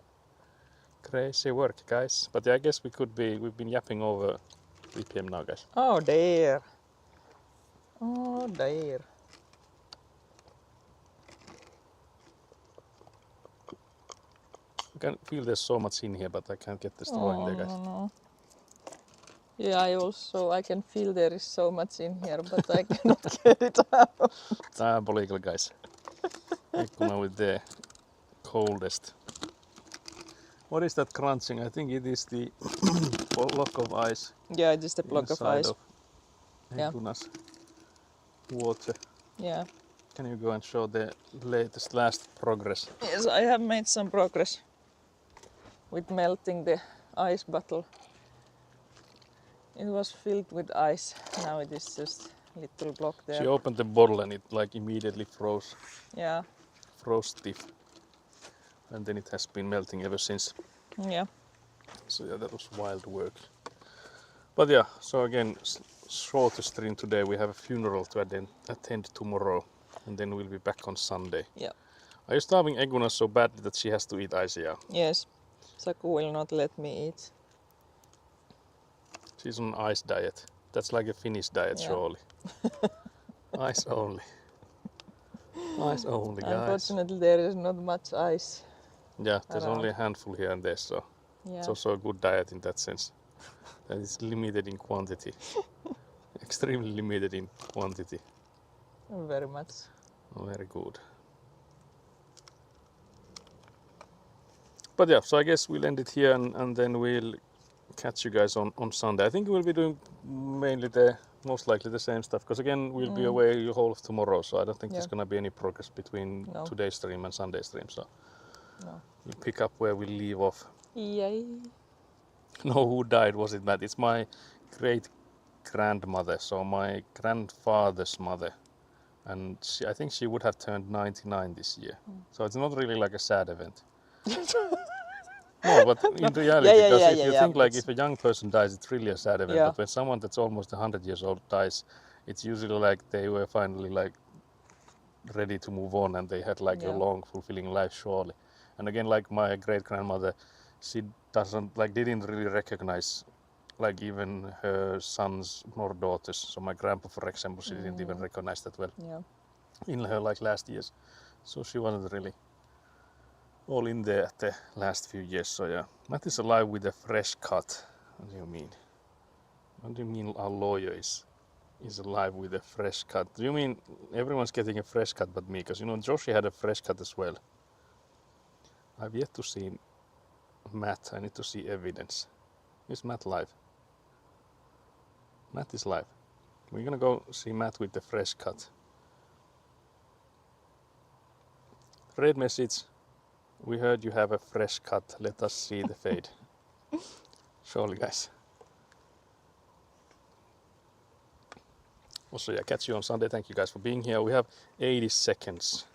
Crazy work, guys. But yeah, I guess we've been yapping over 3 p.m. now, guys. Oh dear. Oh dear. I can feel there's so much in here, but I can't get the straw in there, guys. No. Yeah, I can feel there is so much in here, but I cannot get it out. Diabolical, guys. Ikkuna with the coldest. What is that crunching? I think it is the block of ice. Yeah, it is the block of inside ice. Yeah. Ikkuna's water. Yeah. Can you go and show the last progress? Yes, I have made some progress with melting the ice bottle. It was filled with ice. Now it is just a little block there. She opened the bottle and it like immediately froze Yeah. stiff. And then it has been melting ever since. Yeah. So yeah, that was wild work. But yeah, so again, shorter stream today. We have a funeral to attend tomorrow. And then we'll be back on Sunday. Yeah. Are you starving Ikkuna so badly that she has to eat ice? Yeah. Yes. Saku will not let me eat. She's on ice diet. That's like a Finnish diet, Yeah. surely. Ice only. Ice only, guys. Unfortunately, there is not much ice. Yeah, there's around. only a handful here and there, so Yeah. it's also a good diet in that sense. That is limited in quantity. Extremely limited in quantity. Very much. Very good. But yeah, so I guess we'll end it here and then we'll catch you guys on Sunday. I think we'll be doing mainly most likely the same stuff, because again we'll be away the whole of tomorrow, so I don't think there's gonna be any progress between today's stream and Sunday's stream, so we'll pick up where we leave off. Yay. No, who died, was it, Matt? It's my great grandmother, so my grandfather's mother, and I think she would have turned 99 this year, so it's not really like a sad event. No, but in reality, because if you think like if a young person dies, it's really a sad event. But when someone that's almost 100 years old dies, it's usually like they were finally like ready to move on and they had like a long, fulfilling life, surely. And again, like my great grandmother, she didn't really recognize like even her sons nor daughters. So my grandpa, for example, she didn't even recognize that well in her like last years. So she wasn't really all in there at the last few years, so yeah. Matt is alive with a fresh cut. What do you mean? What do you mean our lawyer is alive with a fresh cut? Do you mean everyone's getting a fresh cut but me? Because you know, Joshi had a fresh cut as well. I've yet to see Matt. I need to see evidence. Is Matt live? Matt is live. We're gonna go see Matt with the fresh cut. Red message. We heard you have a fresh cut. Let us see the fade. Surely, guys. Also, yeah, catch you on Sunday. Thank you guys for being here. We have 80 seconds.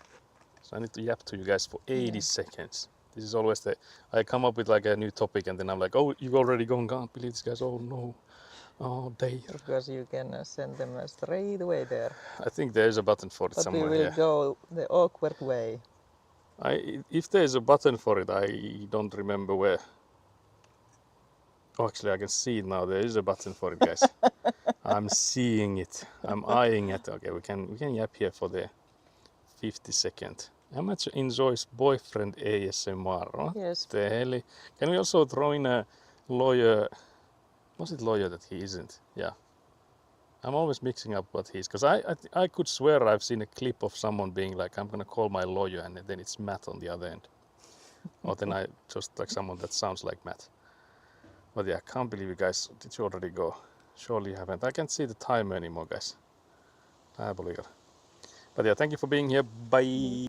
So I need to yap to you guys for 80 seconds. This is always I come up with like a new topic and then I'm like, oh, you've already gone. Can't believe this, guys. Oh no. Oh, dear. Because you can send them straight away there. I think there is a button for it but somewhere. But we will go the awkward way. If there is a button for it, I don't remember where. Oh, actually, I can see it now. There is a button for it, guys. I'm seeing it. I'm eyeing it. Okay, we can yap here for the 50 second. How much enjoys boyfriend ASMR? What Yes. the hell? Can we also throw in a lawyer? Was it lawyer that he isn't? Yeah. I'm always mixing up what he's, because I could swear I've seen a clip of someone being like, I'm gonna call my lawyer, and then it's Matt on the other end. Or then I just like someone that sounds like Matt. But yeah, I can't believe you guys, did you already go? Surely you haven't. I can't see the timer anymore, guys. But yeah, thank you for being here. Bye.